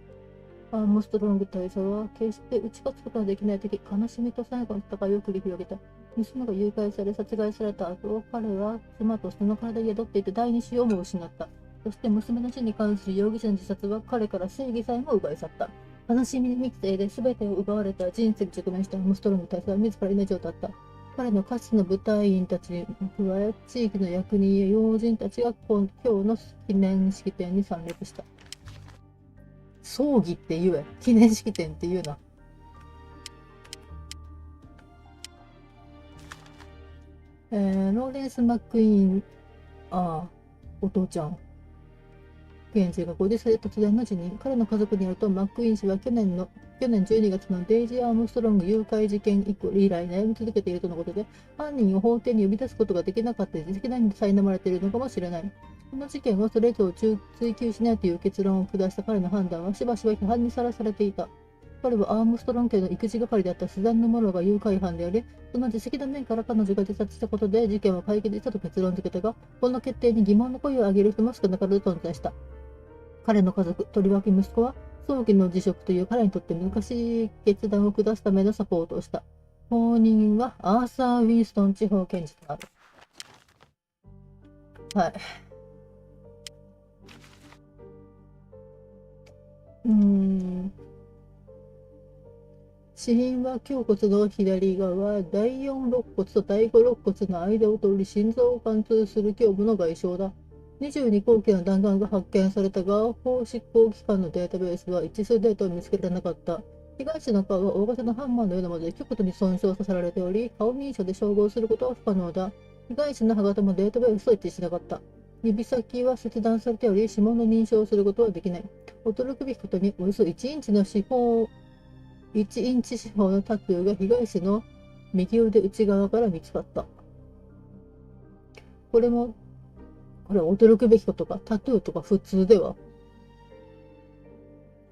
ームストロング大佐は決して打ち勝つことができない時、悲しみと最後の戦いを繰り広げた。娘が誘拐され殺害された後、彼は妻とその体に宿っていた第二子をも失った。そして娘の死に関する容疑者の自殺は彼から正義さえも奪い去った。悲しみに満ちた絵で全てを奪われた人生に直面したアームストロング大佐は自ら命を絶った。彼のかつての部隊員たちに加え、地域の役人や要人たちが今日の記念式典に参列した。葬儀って言え。記念式典って言うな。ローレンス・マックイーン、お父ちゃん。現地が50歳で突然の辞任。彼の家族によると、マックイーン氏は去年12月のデイジー・アームストロング誘拐事件以来悩み続けているとのことで、犯人を法廷に呼び出すことができなかった自責難に苛まれているのかもしれない。この事件をそれ以上追及しないという結論を下した彼の判断はしばしば批判にさらされていた。彼はアームストロング家の育児係であったスザンヌ・モロが誘拐犯であり、その自責の面から彼女が自殺したことで事件は解決したと結論付けたが、この決定に疑問の声を上げる人も少なからず存在した。彼の家族、とりわけ息子は、早期の辞職という彼にとって難しい決断を下すためのサポートをした。後任はアーサー・ウィンストン地方検事となる。はい。死因は胸骨の左側、第4肋骨と第5肋骨の間を通り心臓を貫通する胸部の外傷だ。22口径の弾丸が発見されたが、法執行機関のデータベースは一致するデータを見つけられなかった。被害者の顔は大型のハンマーのようなもので極度に損傷させられており、顔認証で照合することは不可能だ。被害者の歯型もデータベースと一致しなかった。指先は切断されており、指紋の認証をすることはできない。驚くべきことに、およそ1インチ四方のタトゥーが被害者の右腕内側から見つかった。これは驚くべきことか。タトゥーとか普通では。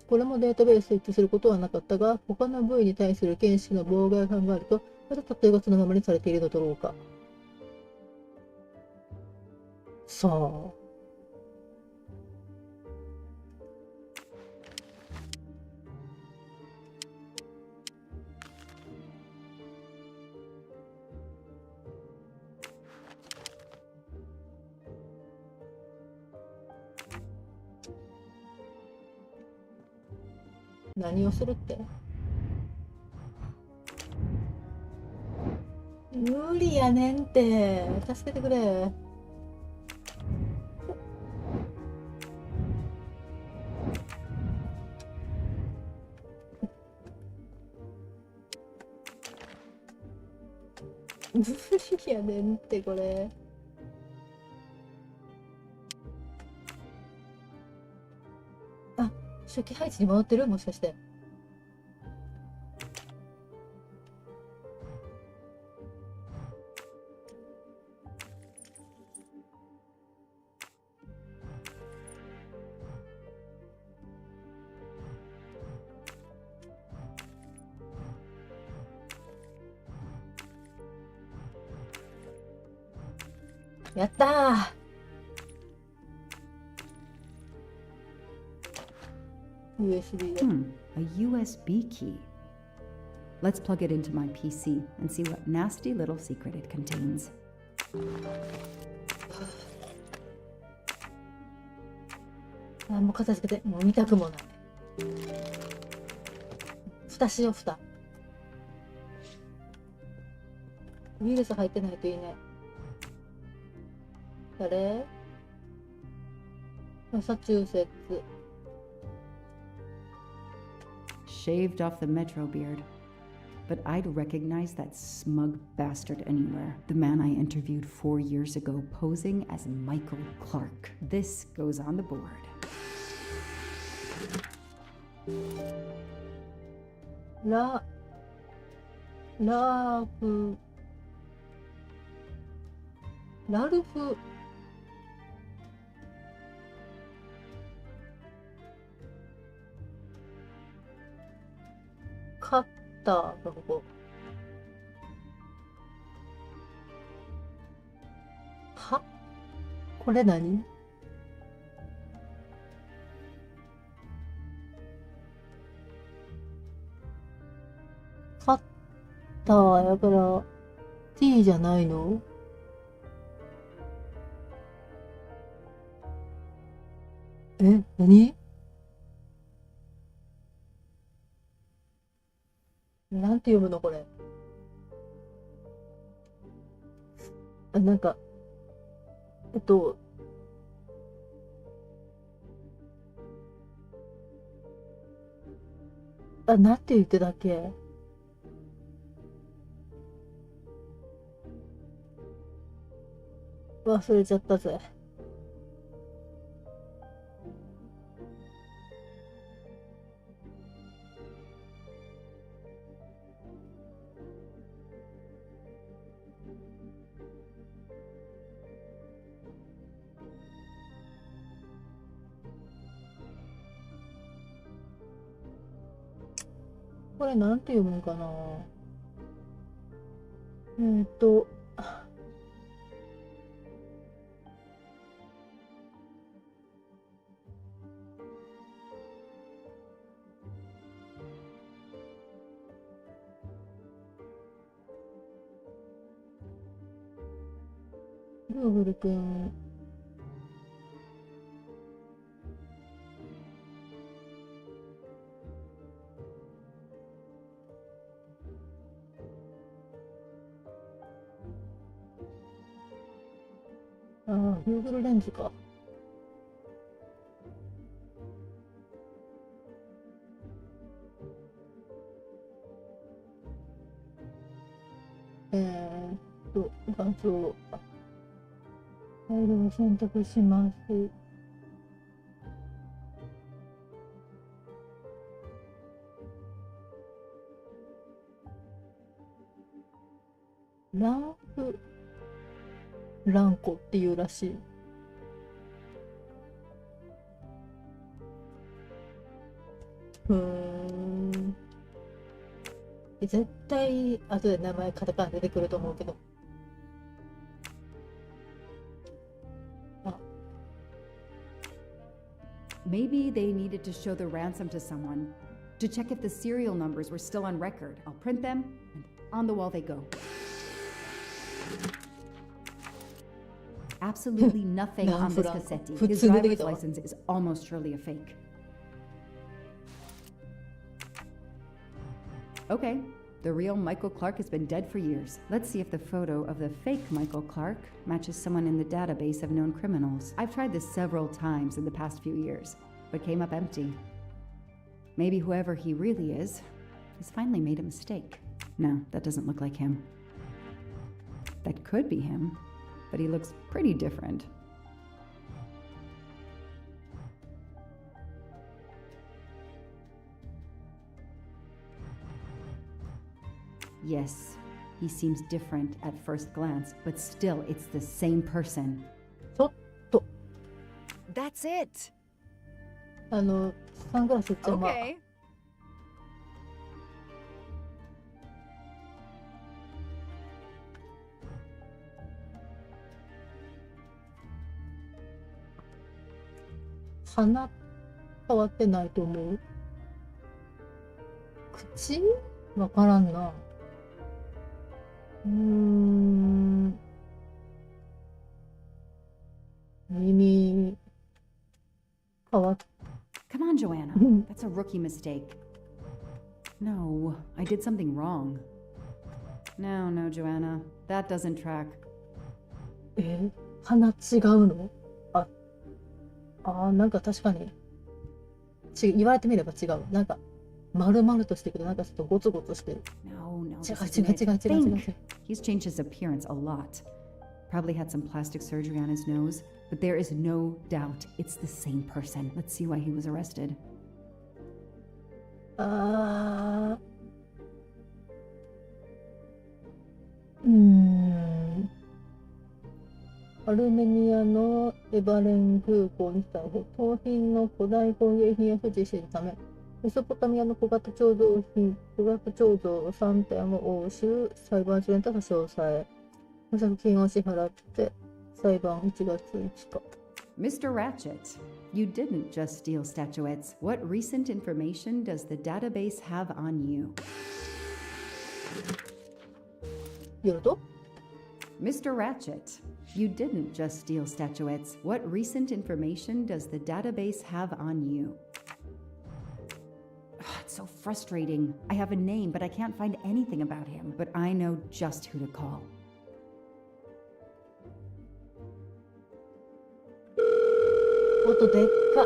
これもデータベースと一致することはなかったが、他の部位に対する検視の妨害を考えると、またタトゥーがそのままにされているのだろうか。さあ。何をするって無理やねんって。助けてくれ。無理やねんってこれ。あ、初期配置に戻ってる？もしかして。やったー。USB で。A USB key. Let's plug it into my PC and see what nasty little secret it contains. あ、もう片付けて。もう見たくもない。蓋しよう、蓋。ウイルス入ってないといいね。誰？マサチューセッツ。Shaved off the Metro beard. But I'd recognize that smug bastard anywhere. The man I interviewed 4 years ago posing as Michael Clark. This goes on the board.ラルフカッターがここ。は？これ何？カッターやから T じゃないの？え、何？なんて読むのこれ。あ、なんか、あ、なんて言ってたっけ？忘れちゃったぜ。これなんて読むんかな。Google くん。ああ、Google レンズか。画像。ファイルを選択します。ランコっていうらしい。絶対後で名前カタカナ出てくると思うけど。Maybe they needed to show the ransom to someone to check if the serial numbers were still on record. I'll print them, and on the wall they go. Absolutely nothing on this Cassetti. His driver's license is almost surely a fake. Okay, The real Michael Clark has been dead for years. Let's see if the photo of the fake Michael Clark matches someone in the database of known criminals. I've tried this several times in the past few years, but came up empty. Maybe whoever he really is has finally made a mistake. No, that doesn't look like him. That could be him, but he looks pretty different. Yes, he seems different at first glance, but still, it's the same person. That's it. サングラスちゃま。Okay. 鼻変わってないと思う。口わからんな。耳変わっ Come on, Joanna. That's a rookie mistake. No, I did something wrong. No, Joanna. That doesn't track. 鼻違うの？なんか確かに言われてみれば違う。なんか丸々としてくる。なんかちょっとゴツゴツしてる。No.違う。He's changed his appearance a lot. Probably had some plastic surgery on his nose, but there is no doubt it's the same person. Let's see why he was arrested. アルメニアのエバレン空港に逮捕。盗品の古代工芸品を所持しているため、メソポタミアの小型彫像3点を押収、裁判所に差し押さえ、保釈金を支払って裁判1月5日。Mr. Ratchet, you didn't just steal statuettes. What recent information does the database have on you? よると Mr. Ratchet, you didn't just steal statuettes. What recent information does the database have on you? It's so frustrating. I have a name, but I can't find anything about him. But I know just who to call. 音でっか。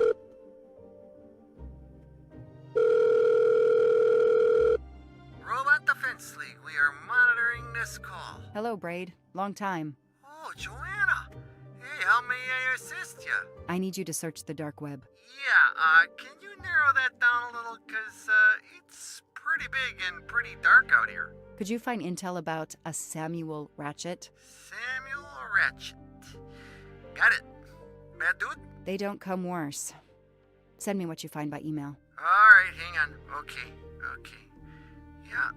Robot Defense League, we are monitoring this call. Hello, Braid. Long time. Oh, Joanna. Hey, how may I assist you? I need you to search the dark web. Yeah, can you narrow that down a little? Cause, it's pretty big and pretty dark out here. Could you find intel about a Samuel Ratchet? Samuel Ratchet. Got it. Bad dude? They don't come worse. Send me what you find by email. Alright, hang on. Okay. Yeah,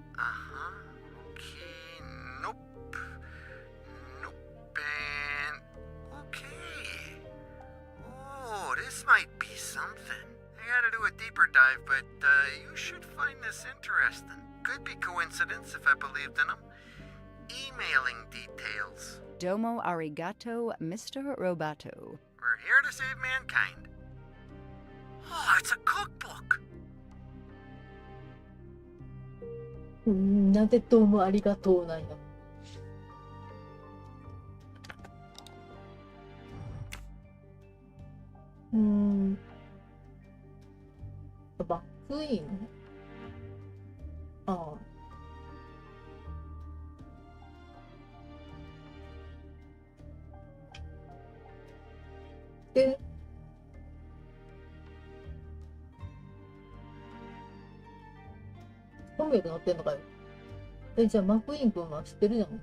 okay. Nope. And... okay. Oh, this might be something. I gotta do a deeper dive, but you should find this interesting. Could be coincidence if I believed in them. Emailing details. Domo arigato, Mr. Roboto. We're here to save mankind. Oh, it's a cookbook. なんでどうもありがとうなんや。バックイン。で、本名で載ってんのかよ。じゃあマクイーン君は知ってるじゃん。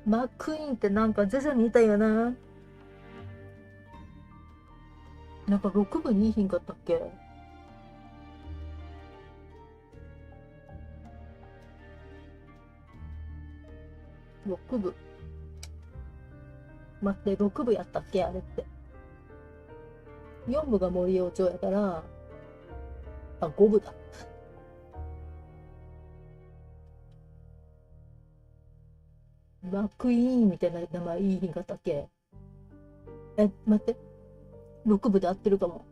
マクイーンってなんかジャジャにいたよな。なんか6部にいいひんかったっけ。6部。待って、6部やったっけあれって。4部が森王朝やから、5部だ。マクイーンみたいな名前いいひんかったっけ。待って。6部で合ってるかも。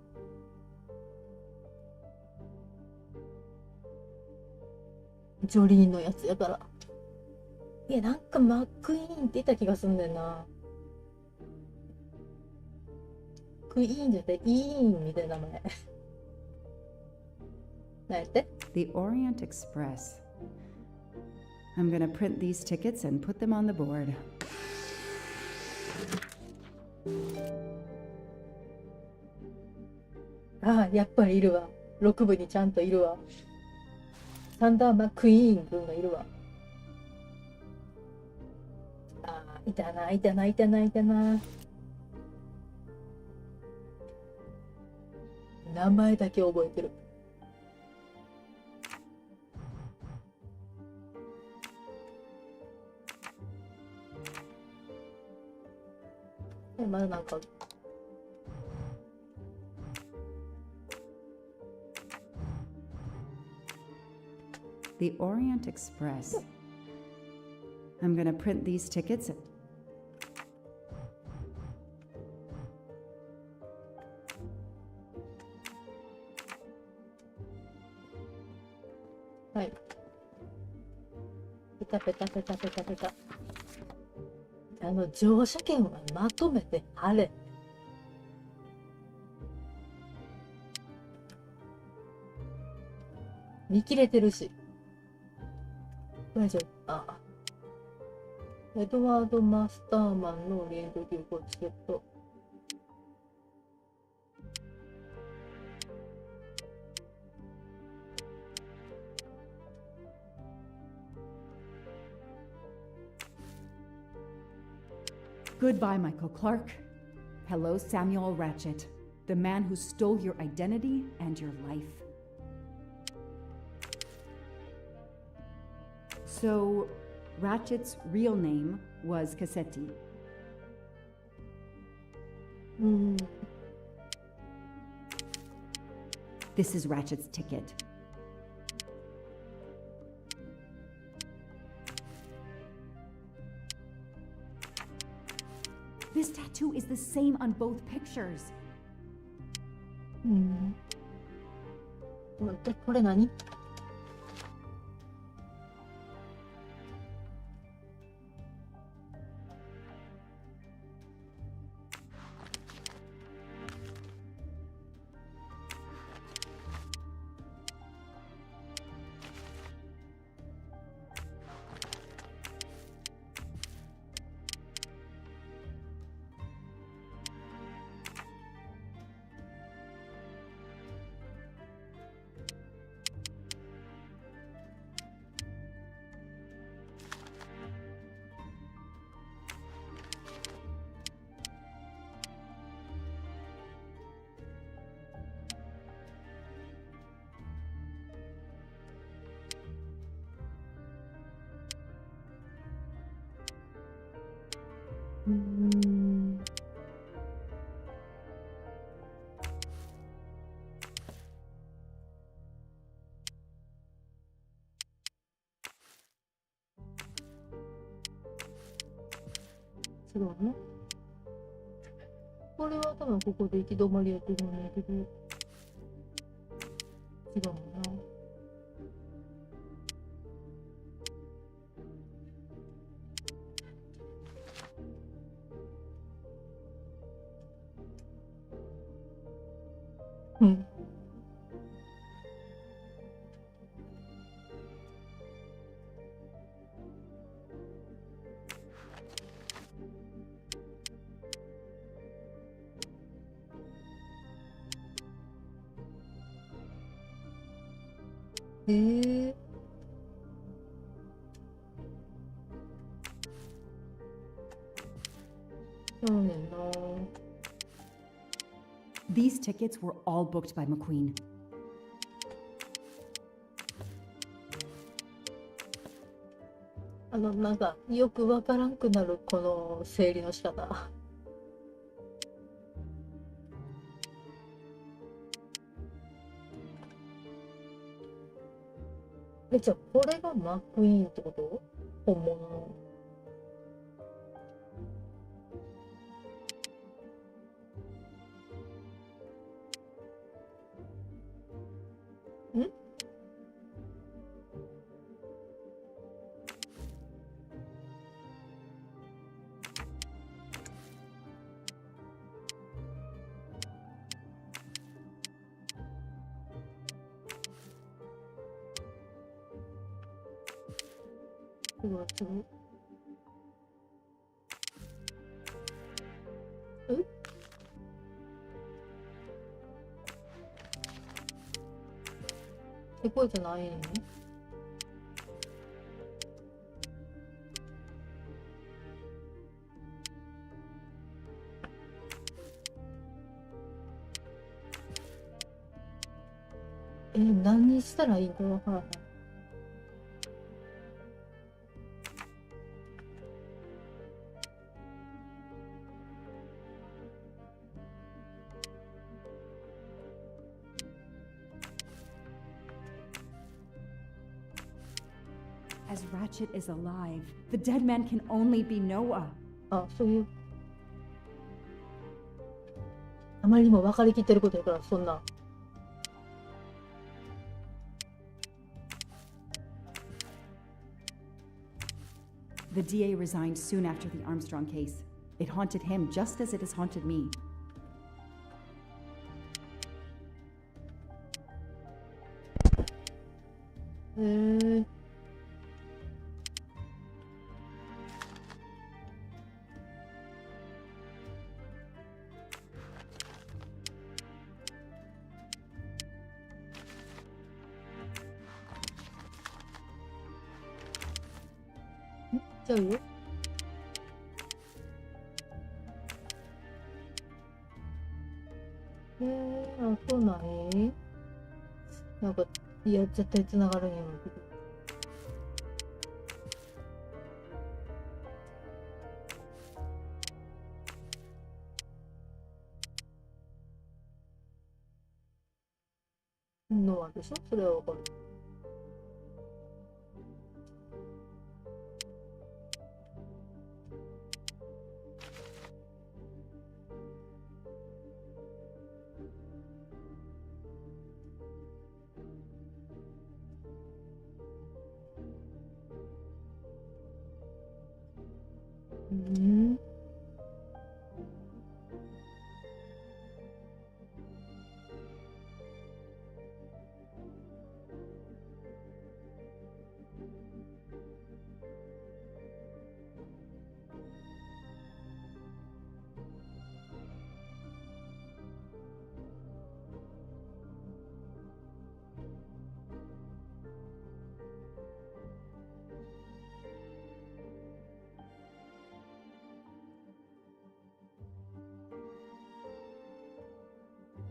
ジョリーンのやつやから。いや、なんかマックイーンって言った気がすんねんな。クイーンじゃなくてイーンみたいな名前。何やって？ The Orient Express. I'm gonna print these tickets and put them on the board. ああ、やっぱりいるわ。6部にちゃんといるわ。サンダーマックイーン君がいるわ。ああ、いたな、いたな、いたな、いたな。名前だけ覚えてる。まだなんか。The Orient Express. I'm gonna print these tickets. Right. ペタペタペタペタペタ。乗車券はまとめて貼れ。見切れてるし。大丈夫。ああ。エドワード・マスターマンのオリエント急行チケット。Goodbye, Michael Clark. Hello, Samuel Ratchet, the man who stole your identity and your life. So, Ratchet's real name was Cassetti. This is Ratchet's ticket. This tattoo is the same on both pictures. これ何？違うの？これは多分ここで行き止まりやと思うんだけど、違うもんな。うん。そうねんな。These tickets were all booked by McQueen. なんかよくわからんくなるこの整理の仕方。じゃあこれがマックイーンってこと？本物の。え？これじゃないの？何したらいいんかわからない。As Ratchet is alive, the dead man can only be Noah. あ、そういう。あまりにも分かりきってることやから、そんな。The DA resigned soon after the Armstrong case. It haunted him just as it has haunted me.ちゃうよ。あとない？なんか、いや、絶対繋がるんやろうけど。ノアでしょ？それはわかる。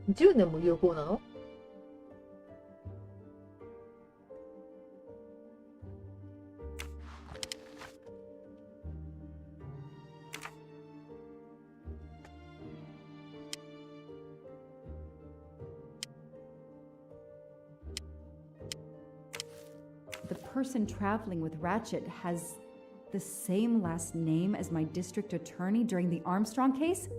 10年も有効なのThe person traveling with Ratchet has the same last name as my district attorney during the Armstrong case?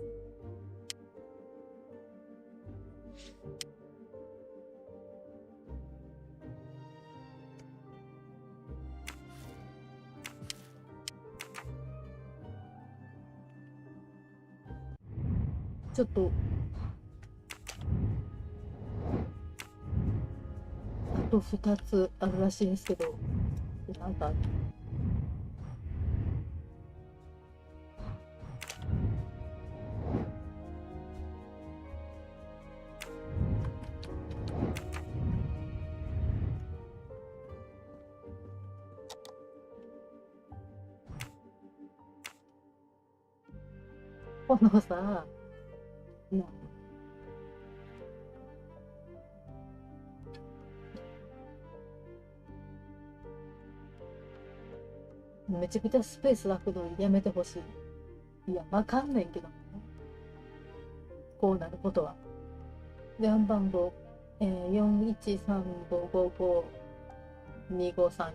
ちょっとあと2つあるらしいんですけど、なんかこのさ、めちゃくちゃスペース空くのやめてほしい。いや、わかんないけど、こうなることは。電話番号、413555-253。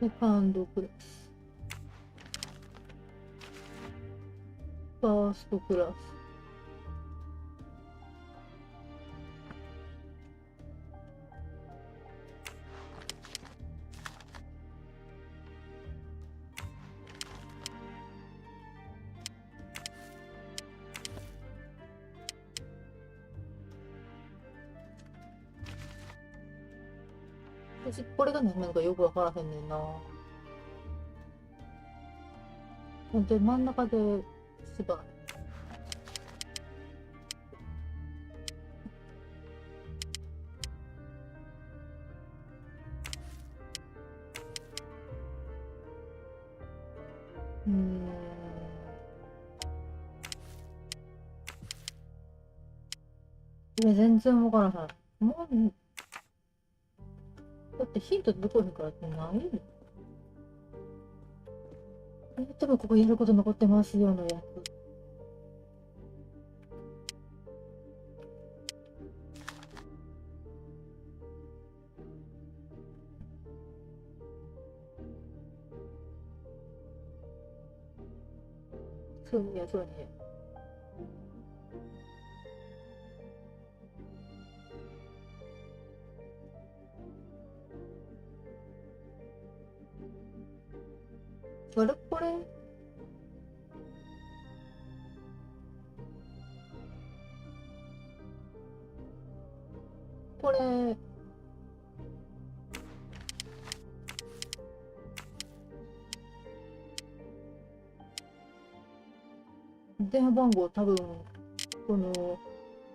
セカンドクラス。ファーストクラス。私これが何なのかよくわからへんねんな。で、真ん中で縛る。全然わからへん。もうだってヒントどこにからってないの？多分ここやること残ってますよのやつ。そうね、そうね。あれこれこれ電話番号多分この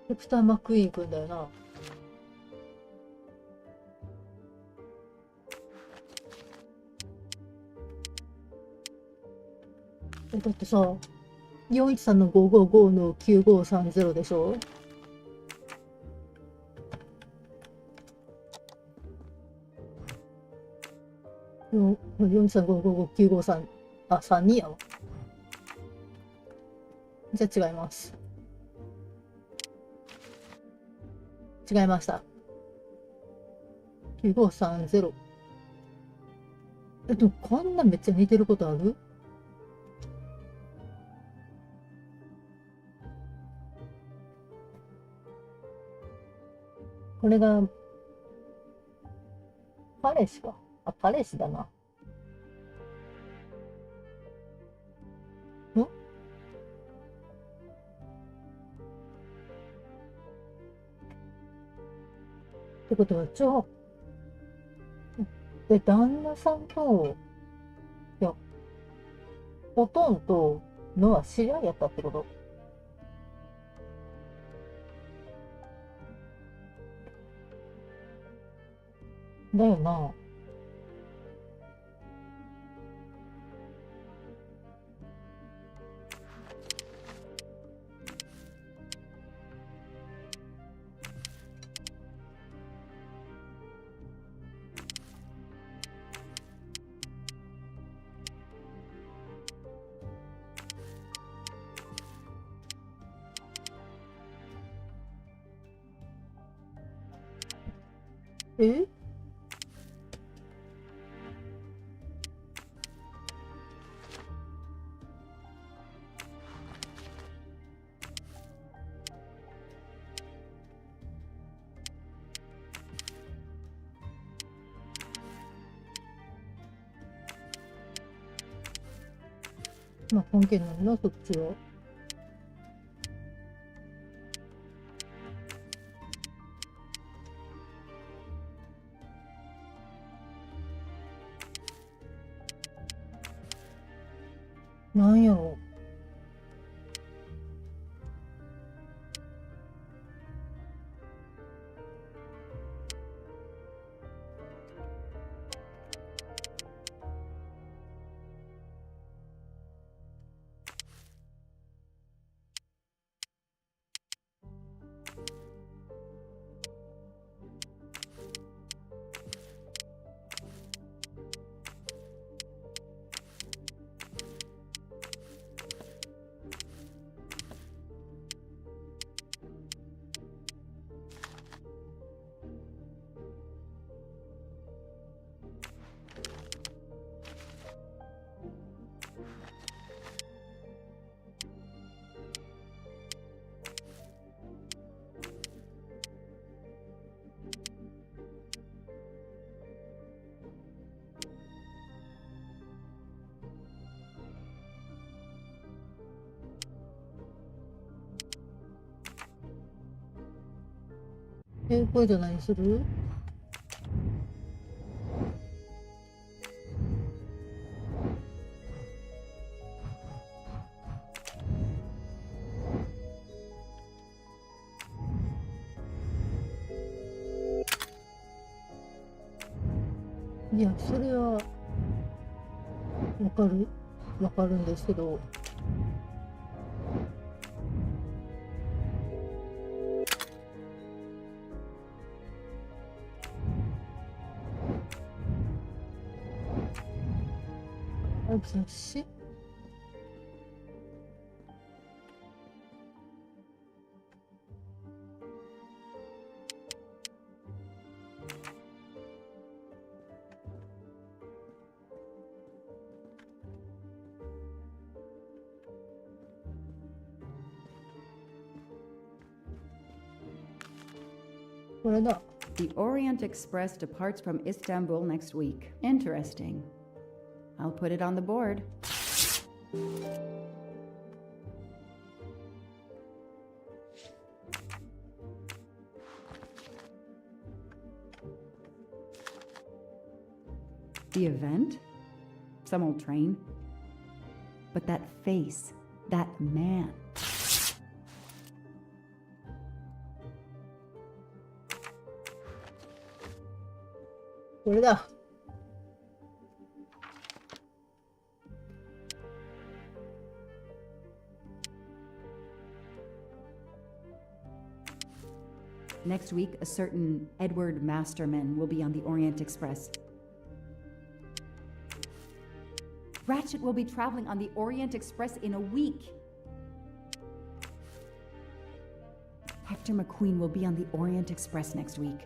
ヘプター・マックイーンくんだよな。だってさ、413-555の9530でしょ。413-555-953、あ、32やわ。じゃあ違います。違いました。9530。でもこんなめっちゃ似てることある？これが彼氏か。あ、彼氏だな。ってことは、旦那さんと、いや、おとんとのは知り合いやったってこと？だよな。え？まあ関係ないな、そっちは。なんやろ。これじゃ何する？いや、それはわかるんですけど。雑誌？これだ。The Orient Express departs from Istanbul next week. Interesting. I'll put it on the board. The event? Some old train. But that face, that man. What is that? Next week, a certain Edward Masterman will be on the Orient Express. Ratchet will be traveling on the Orient Express in a week. Hector McQueen will be on the Orient Express next week.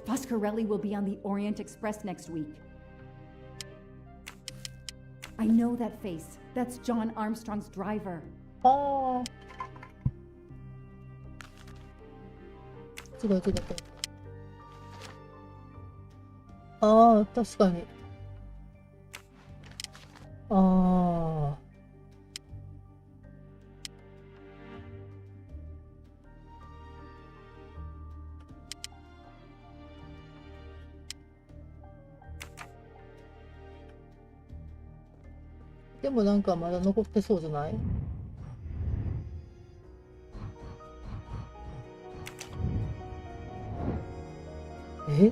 Foscarelli will be on the Orient Express next week. I know that face. That's John Armstrong's driver. Oh. 違う。ああ、確かに。ああ。でもなんかまだ残ってそうじゃない？え？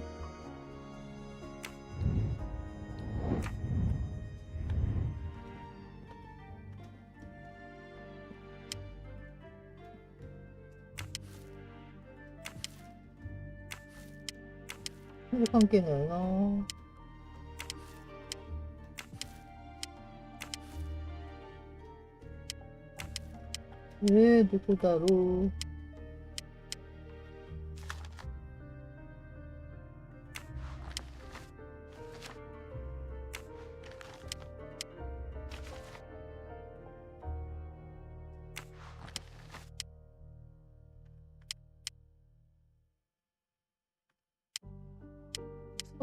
それ関係ないな。どこだろう。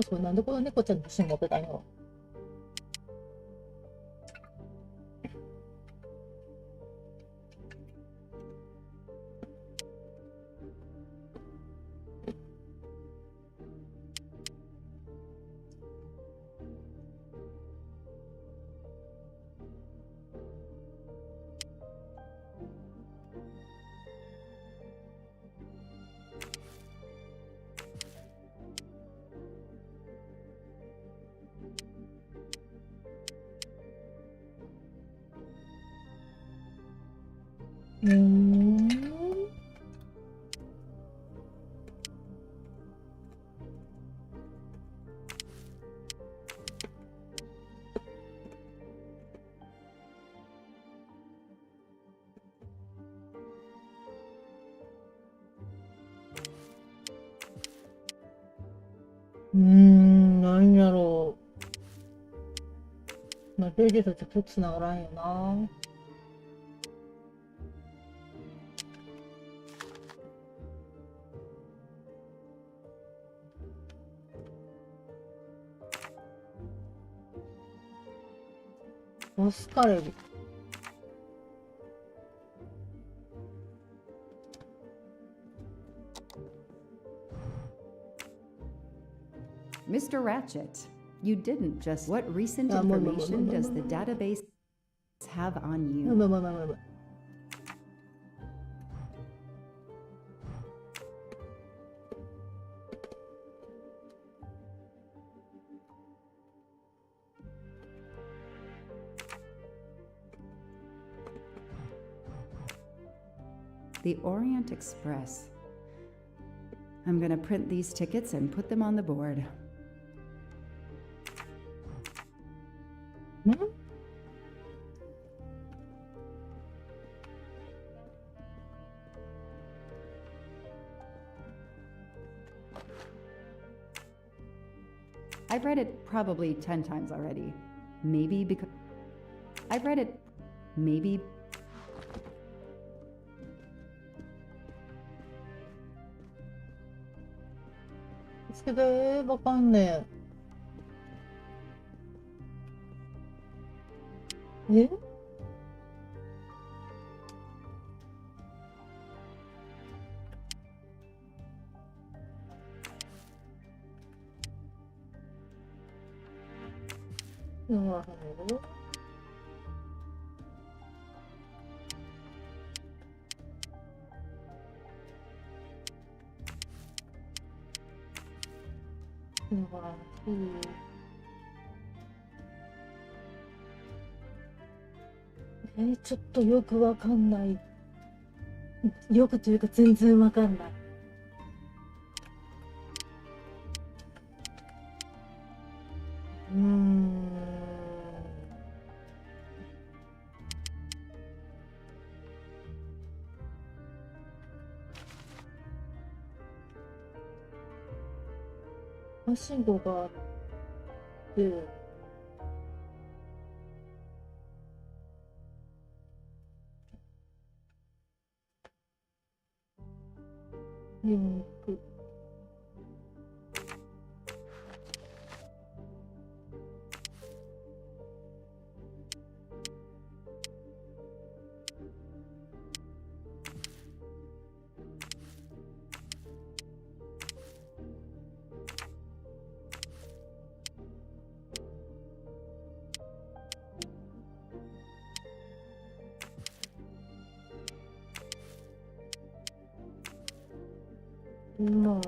そう、なんでこの猫ちゃんの写真持ってたんよ。なんやろう。まあ、レディと直接つながらんよな。オスカレビ。Mr. Ratchet, you didn't just. What recent information does the database have on you? The Orient Express. I'm gonna print these tickets and put them on the board. I've read it probably 10 times already. Maybe because I've read it maybeけどわかんねえ。え？うんわかんないけど。ちょっとよくわかんない。よくというか全然わかんない。はしごがあって、リンク。まあ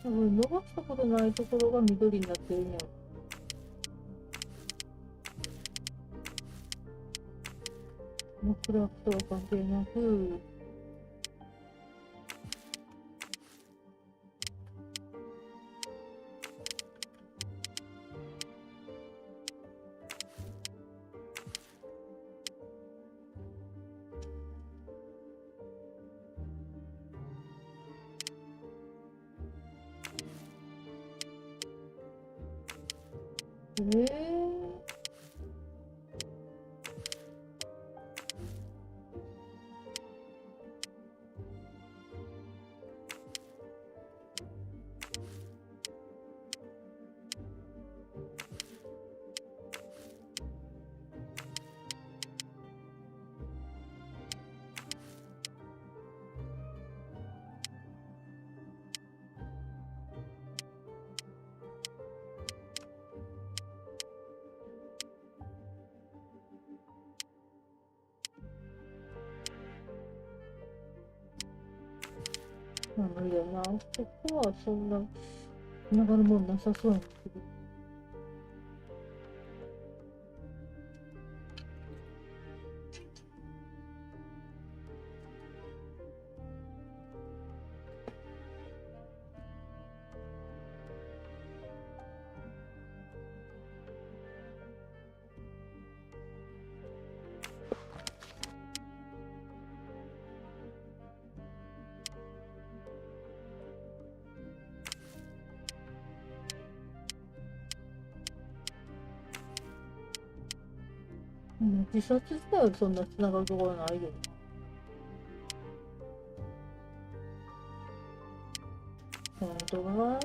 多分伸ばしたことないところが緑になってるんや。クラフトは関係なくなんだよな。ここはそんな繋がるもんなさそうなんだけど。自殺自体はそんな繋がるところないけど。本当は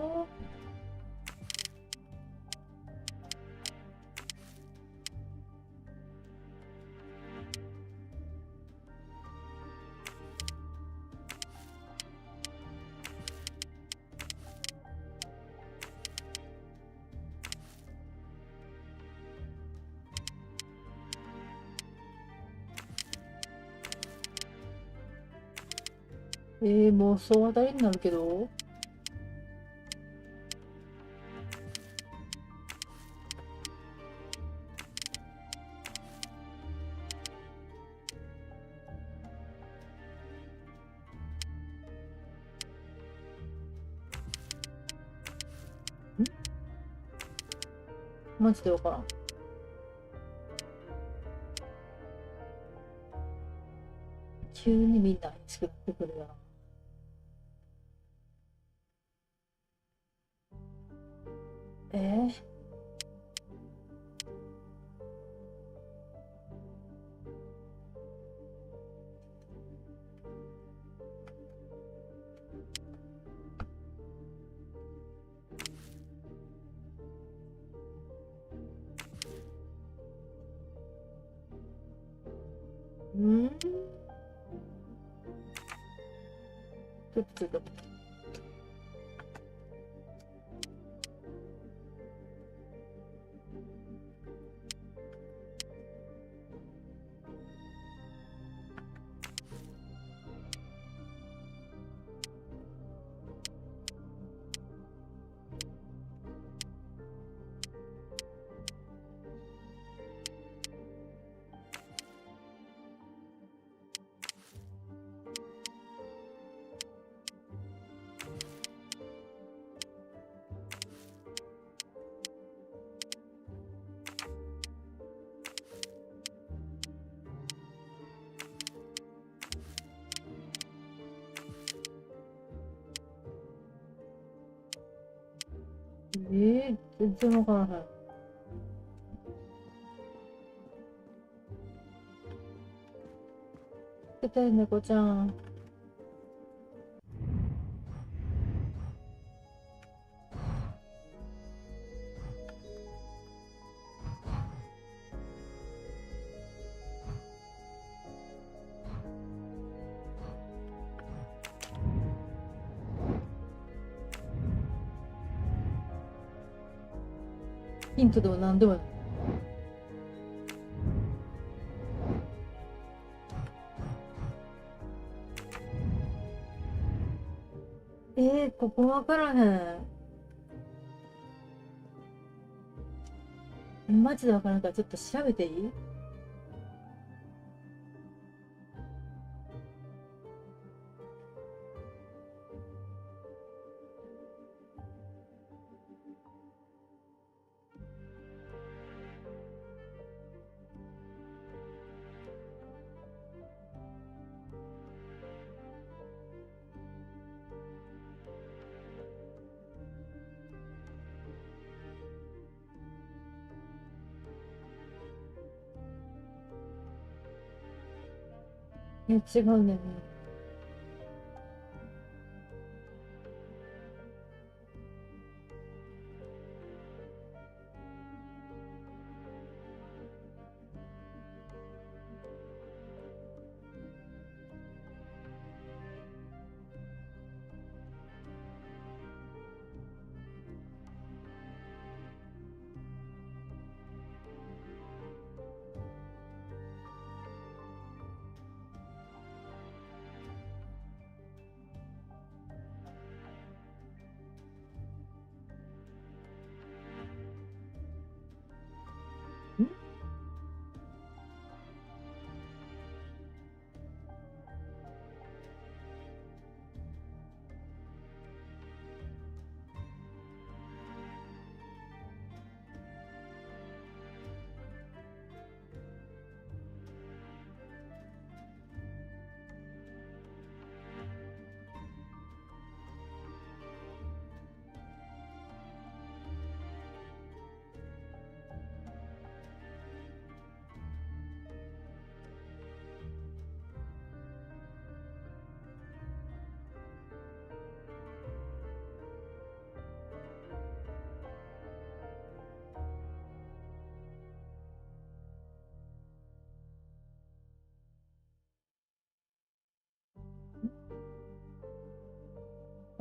もう総当たりになるけど。マジでわからん。急にみんな怪しくなってくるやな。ちょっと。全然わからない。出てる猫ちゃん。ヒントでも何でもない。ここわからへん。マジでわからんからちょっと調べていい？違うねん。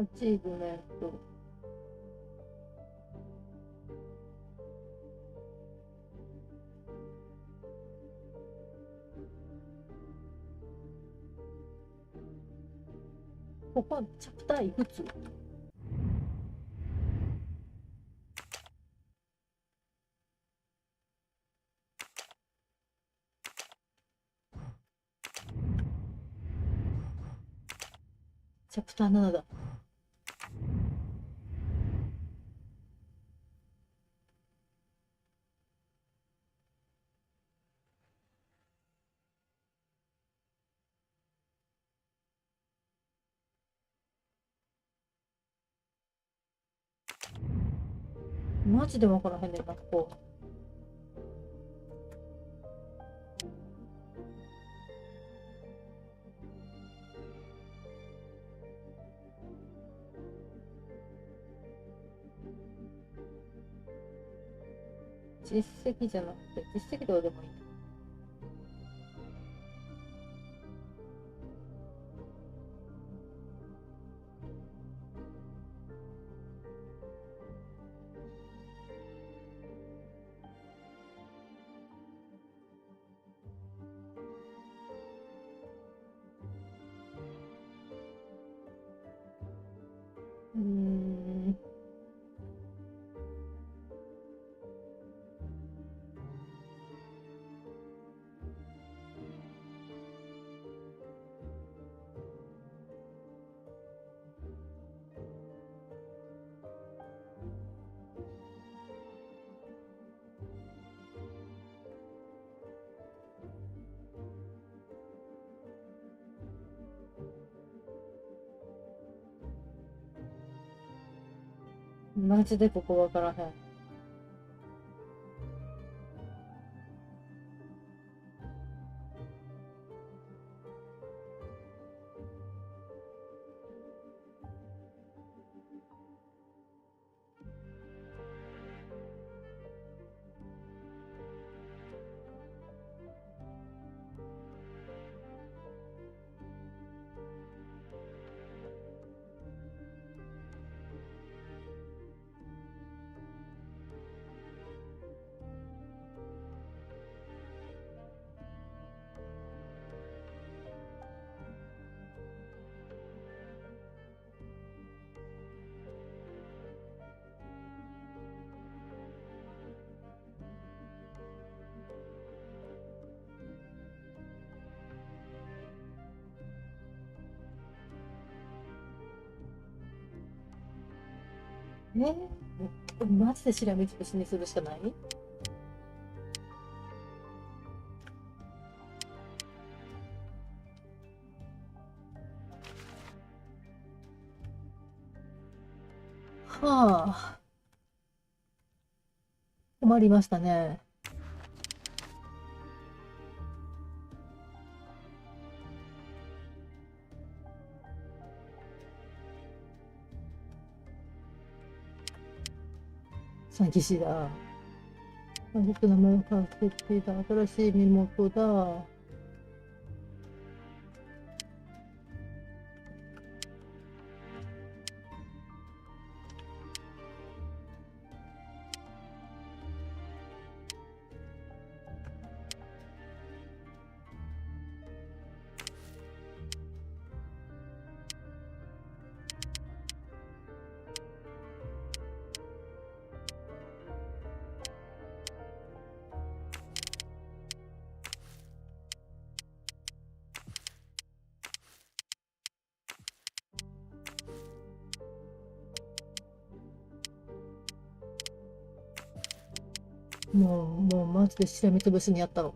アチーブメント。ここチャプターいくつ？チャプター7だ。マジで分からへんねんな、ここ。実績じゃなくて、実績どうでもいい。マジでここ分からへん。マジでしらみつぶしにするしかない？はあ、困りましたね。詐欺師だ。僕の名前を変えていた新しい身元だ。もうマジでしらみつぶしにやったの。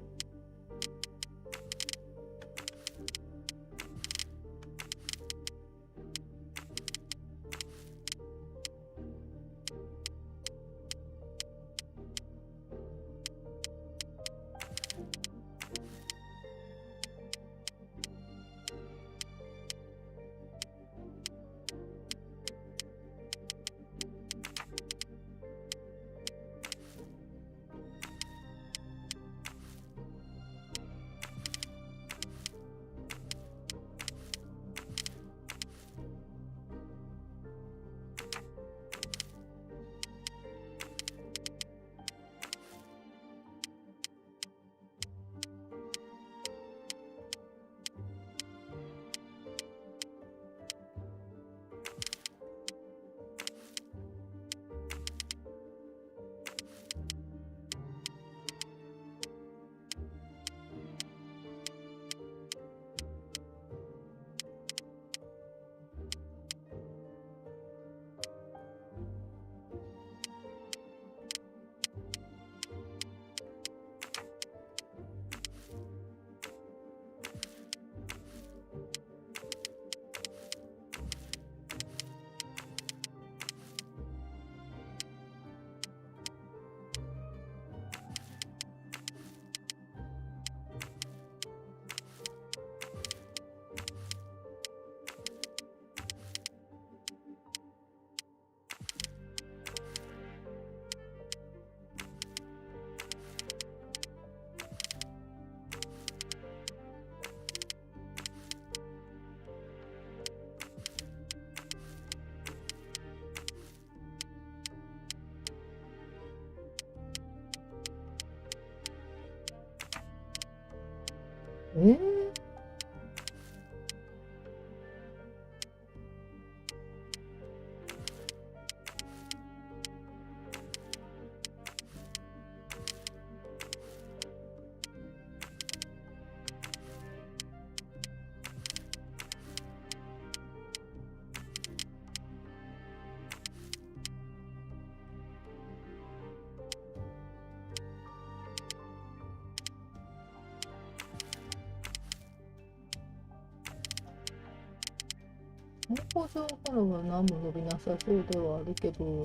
方向上からは何も伸びなさそうではあるけど、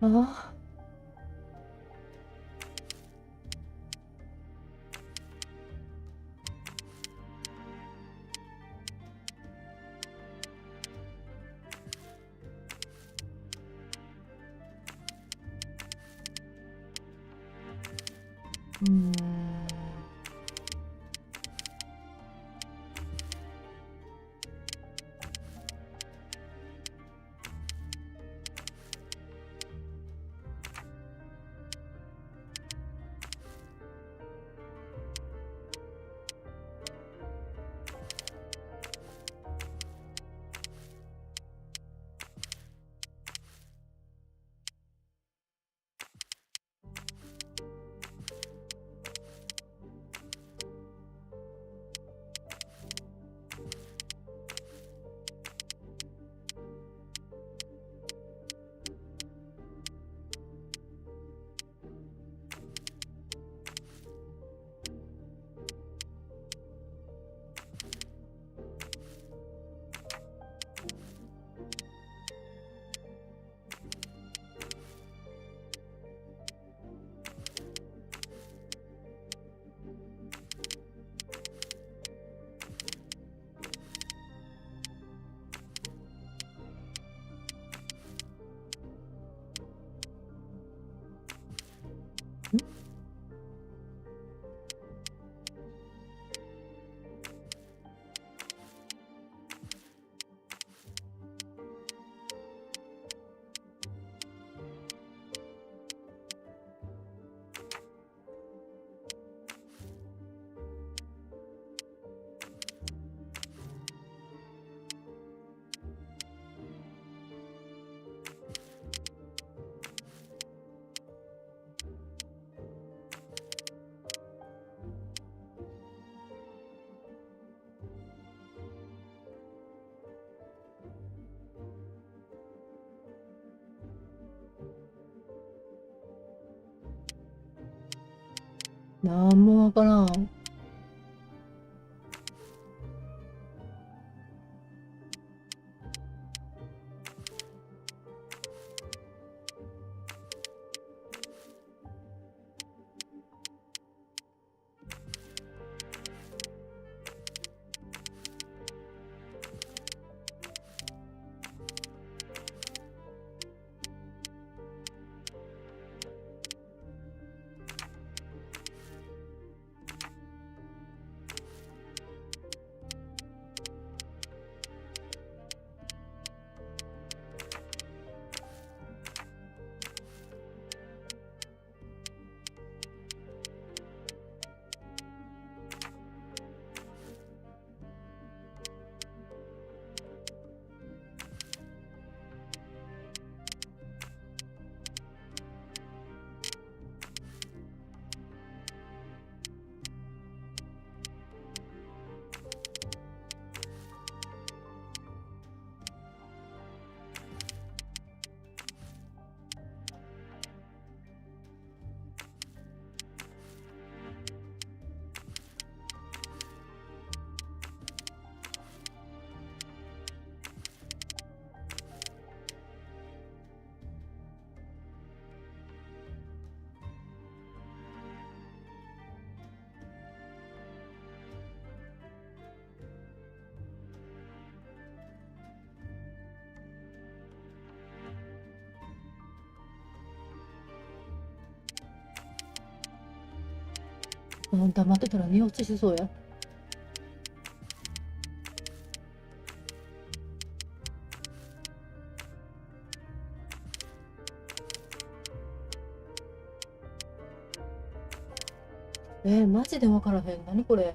ああ。なんもわからん。黙ってたら寝落ちしそうや。マジでわからへん。何これ。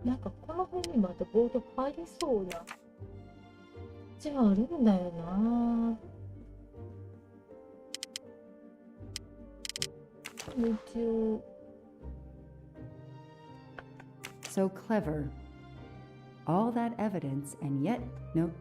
なんかこの辺にまたボード入りそうなじゃあるんだよな。一応 So clever. All that evidence, and yet, no.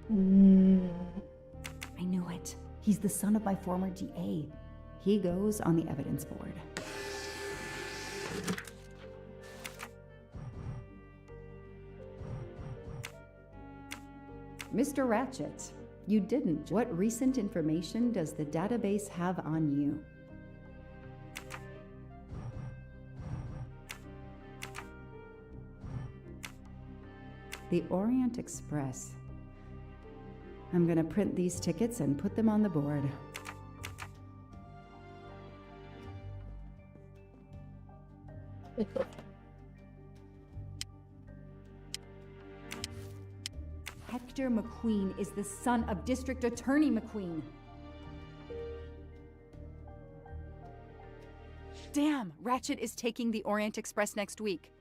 I knew it. He's the son of my former DA. He goes on the evidence board. Mr. Ratchet, you didn't. What recent information does the database have on you? The Orient Express. I'm gonna print these tickets and put them on the board. Hector McQueen is the son of District Attorney McQueen. Damn! Ratchet is taking the Orient Express next week.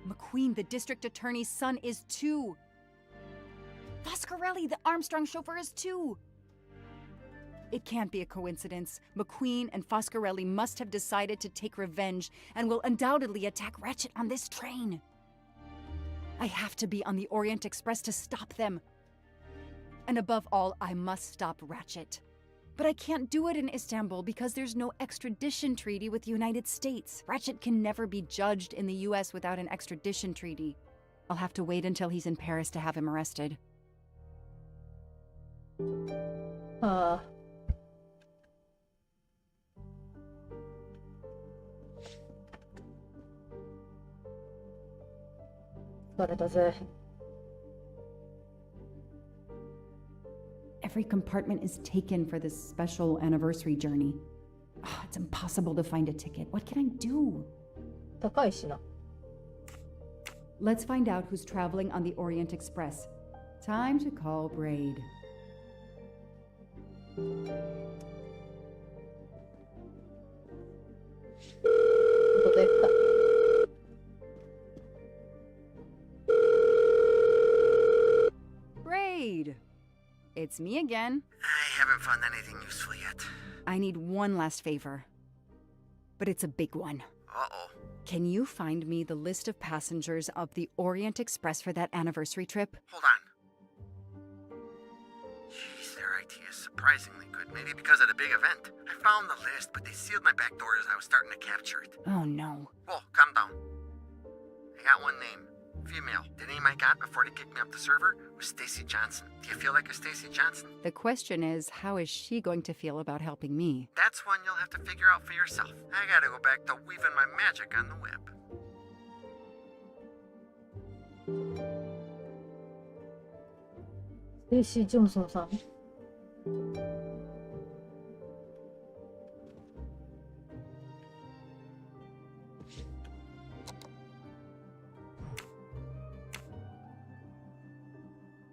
McQueen, the district attorney's son, is too. Foscarelli, the Armstrong chauffeur, is too. It can't be a coincidence. McQueen and Foscarelli must have decided to take revenge and will undoubtedly attack Ratchet on this train. I have to be on the Orient Express to stop them. And above all, I must stop Ratchet. But I can't do it in Istanbul because there's no extradition treaty with the United States. Ratchet can never be judged in the US without an extradition treaty. I'll have to wait until he's in Paris to have him arrested.疲れたぜ。 Every compartment is taken for this special anniversary journey. Oh, it's impossible to find a ticket. What can I do? 高いしな。 Let's find out who's traveling on the Orient Express. Time to call Braid. Braid! It's me again. I haven't found anything useful yet. I need one last favor. But it's a big one. Uh-oh. Can you find me the list of passengers of the Orient Express for that anniversary trip? Hold on. Jeez, their IT is surprisingly good. Maybe because of the big event. I found the list, but they sealed my back door as I was starting to capture it. Oh no. Whoa, calm down. I got one name. female. The name I got before they kicked me off the server was Stacy Johnson. Do you feel like a Stacy Johnson? The question is, how is she going to feel about helping me? That's one you'll have to figure out for yourself. I gotta go back to weaving my magic on the web. Stacy Johnson さん。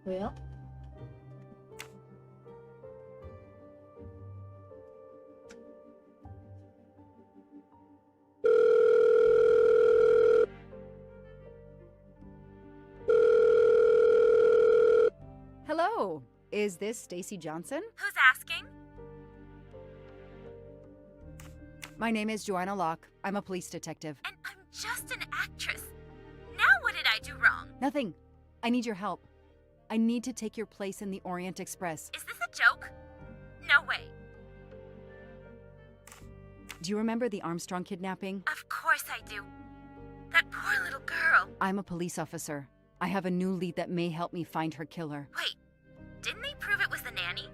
おやHello, is this Stacy Johnson? Who's asking? My name is Joanna Locke. I'm a police detective. And I'm just an actress. Now what did I do wrong? Nothing. I need your help. I need to take your place in the Orient Express. Is this a joke? No way. Do you remember the Armstrong kidnapping? Of course I do. That poor little girl. I'm a police officer. I have a new lead that may help me find her killer. Wait, didn't they prove it was the nanny?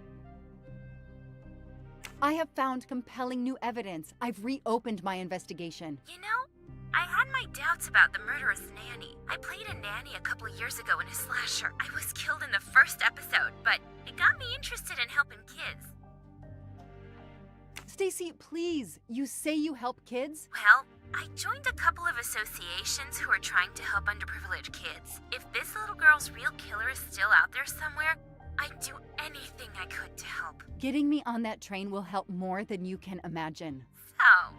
I have found compelling new evidence. I've reopened my investigation. You know, I had my doubts about the murderous nanny. I played a nanny a couple years ago in a slasher. I was killed in the first episode, but it got me interested in helping kids. Stacy, please. You say you help kids? Well, I joined a couple of associations who are trying to help underprivileged kids. If this little girl's real killer is still out there somewhere, I'd do anything I could to help. Getting me on that train will help more than you can imagine. So,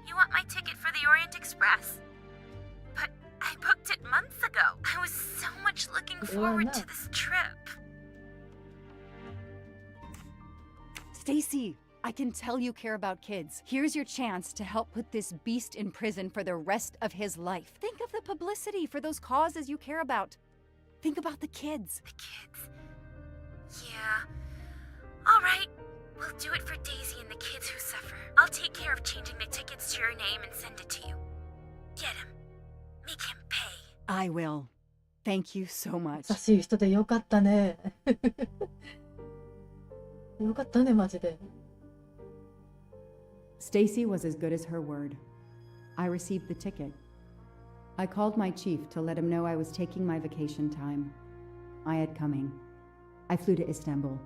you want my ticket for the Orient Express? But I booked it months ago. I was so much looking forward to this trip. Stacy, I can tell you care about kids. Here's your chance to help put this beast in prison for the rest of his life. Think of the publicity for those causes you care about. Think about the kids. The kids? Yeah. All right. We'll do it for Daisy and the kids who suffer. I'll take care of changing the tickets to your name and send it to you. Get him. Make him pay. I will. Thank you so much. 優しい人でよかったね。よかったね、マジで。Stacy was as good as her word. I received the ticket. I called my chief to let him know I was taking my vacation time. I had coming. I flew to Istanbul.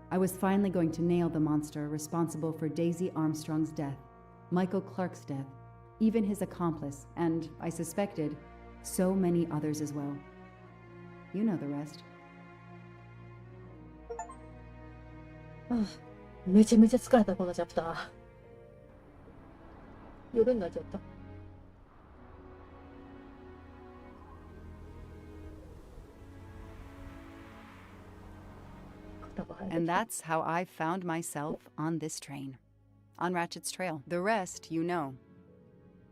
I was finally going to nail the monster responsible for Daisy Armstrong's death, Michael Clark's death, even his accomplice, and, I suspected, so many others as well. You know the rest. めちゃめちゃ疲れた、このチャプター。夜になっちゃった。And that's how I found myself on this train. On Ratchet's trail. The rest, you know.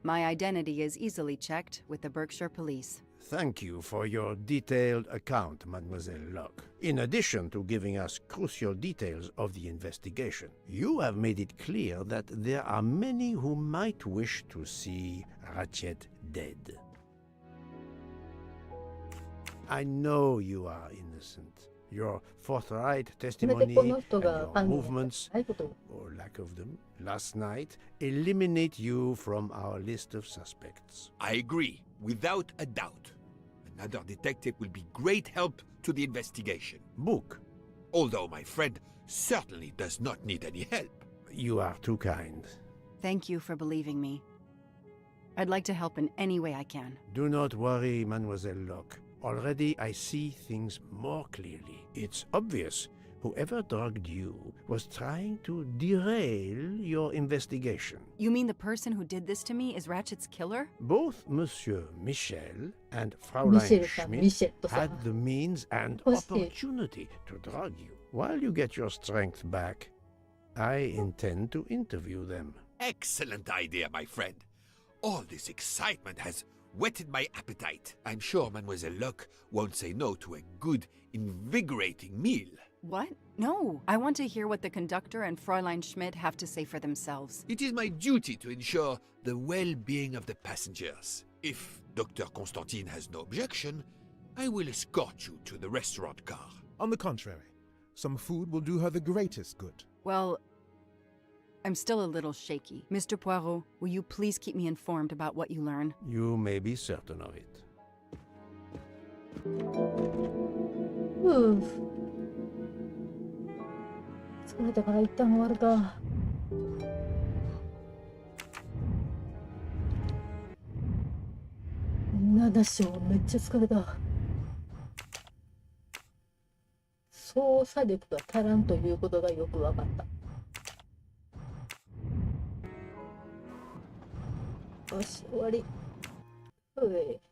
My identity is easily checked with the Berkshire Police. Thank you for your detailed account, Mademoiselle Locke. In addition to giving us crucial details of the investigation, you have made it clear that there are many who might wish to see Ratchet dead. I know you are innocent. Your forthright testimony and your movements, or lack of them, last night eliminate you from our list of suspects. I agree, without a doubt. Another detective will be great help to the investigation. Book. Although my friend certainly does not need any help. You are too kind. Thank you for believing me. I'd like to help in any way I can. Do not worry, Mademoiselle Locke. Already I see things more clearly. It's obvious whoever drugged you was trying to derail your investigation. You mean the person who did this to me is Ratchet's killer? Both Monsieur Michel and Fraulein Schmidt had the means and opportunity to drug you. While you get your strength back, I intend to interview them. Excellent idea, my friend. All this excitement has whetted my appetite. I'm sure Mademoiselle Locke won't say no to a good, invigorating meal. What? No. I want to hear what the conductor and Fräulein Schmidt have to say for themselves. It is my duty to ensure the well-being of the passengers. If Dr. Constantine has no objection, I will escort you to the restaurant car. On the contrary, some food will do her the greatest good. Well, I'm still a little shaky. Mr. Poirot, will you please keep me informed about what you learn? You may be certain of it. Oof. 疲れたから一旦終わるか。7章めっちゃ疲れた。操作力が足らんということがよく分かった。よし、終わり。うい。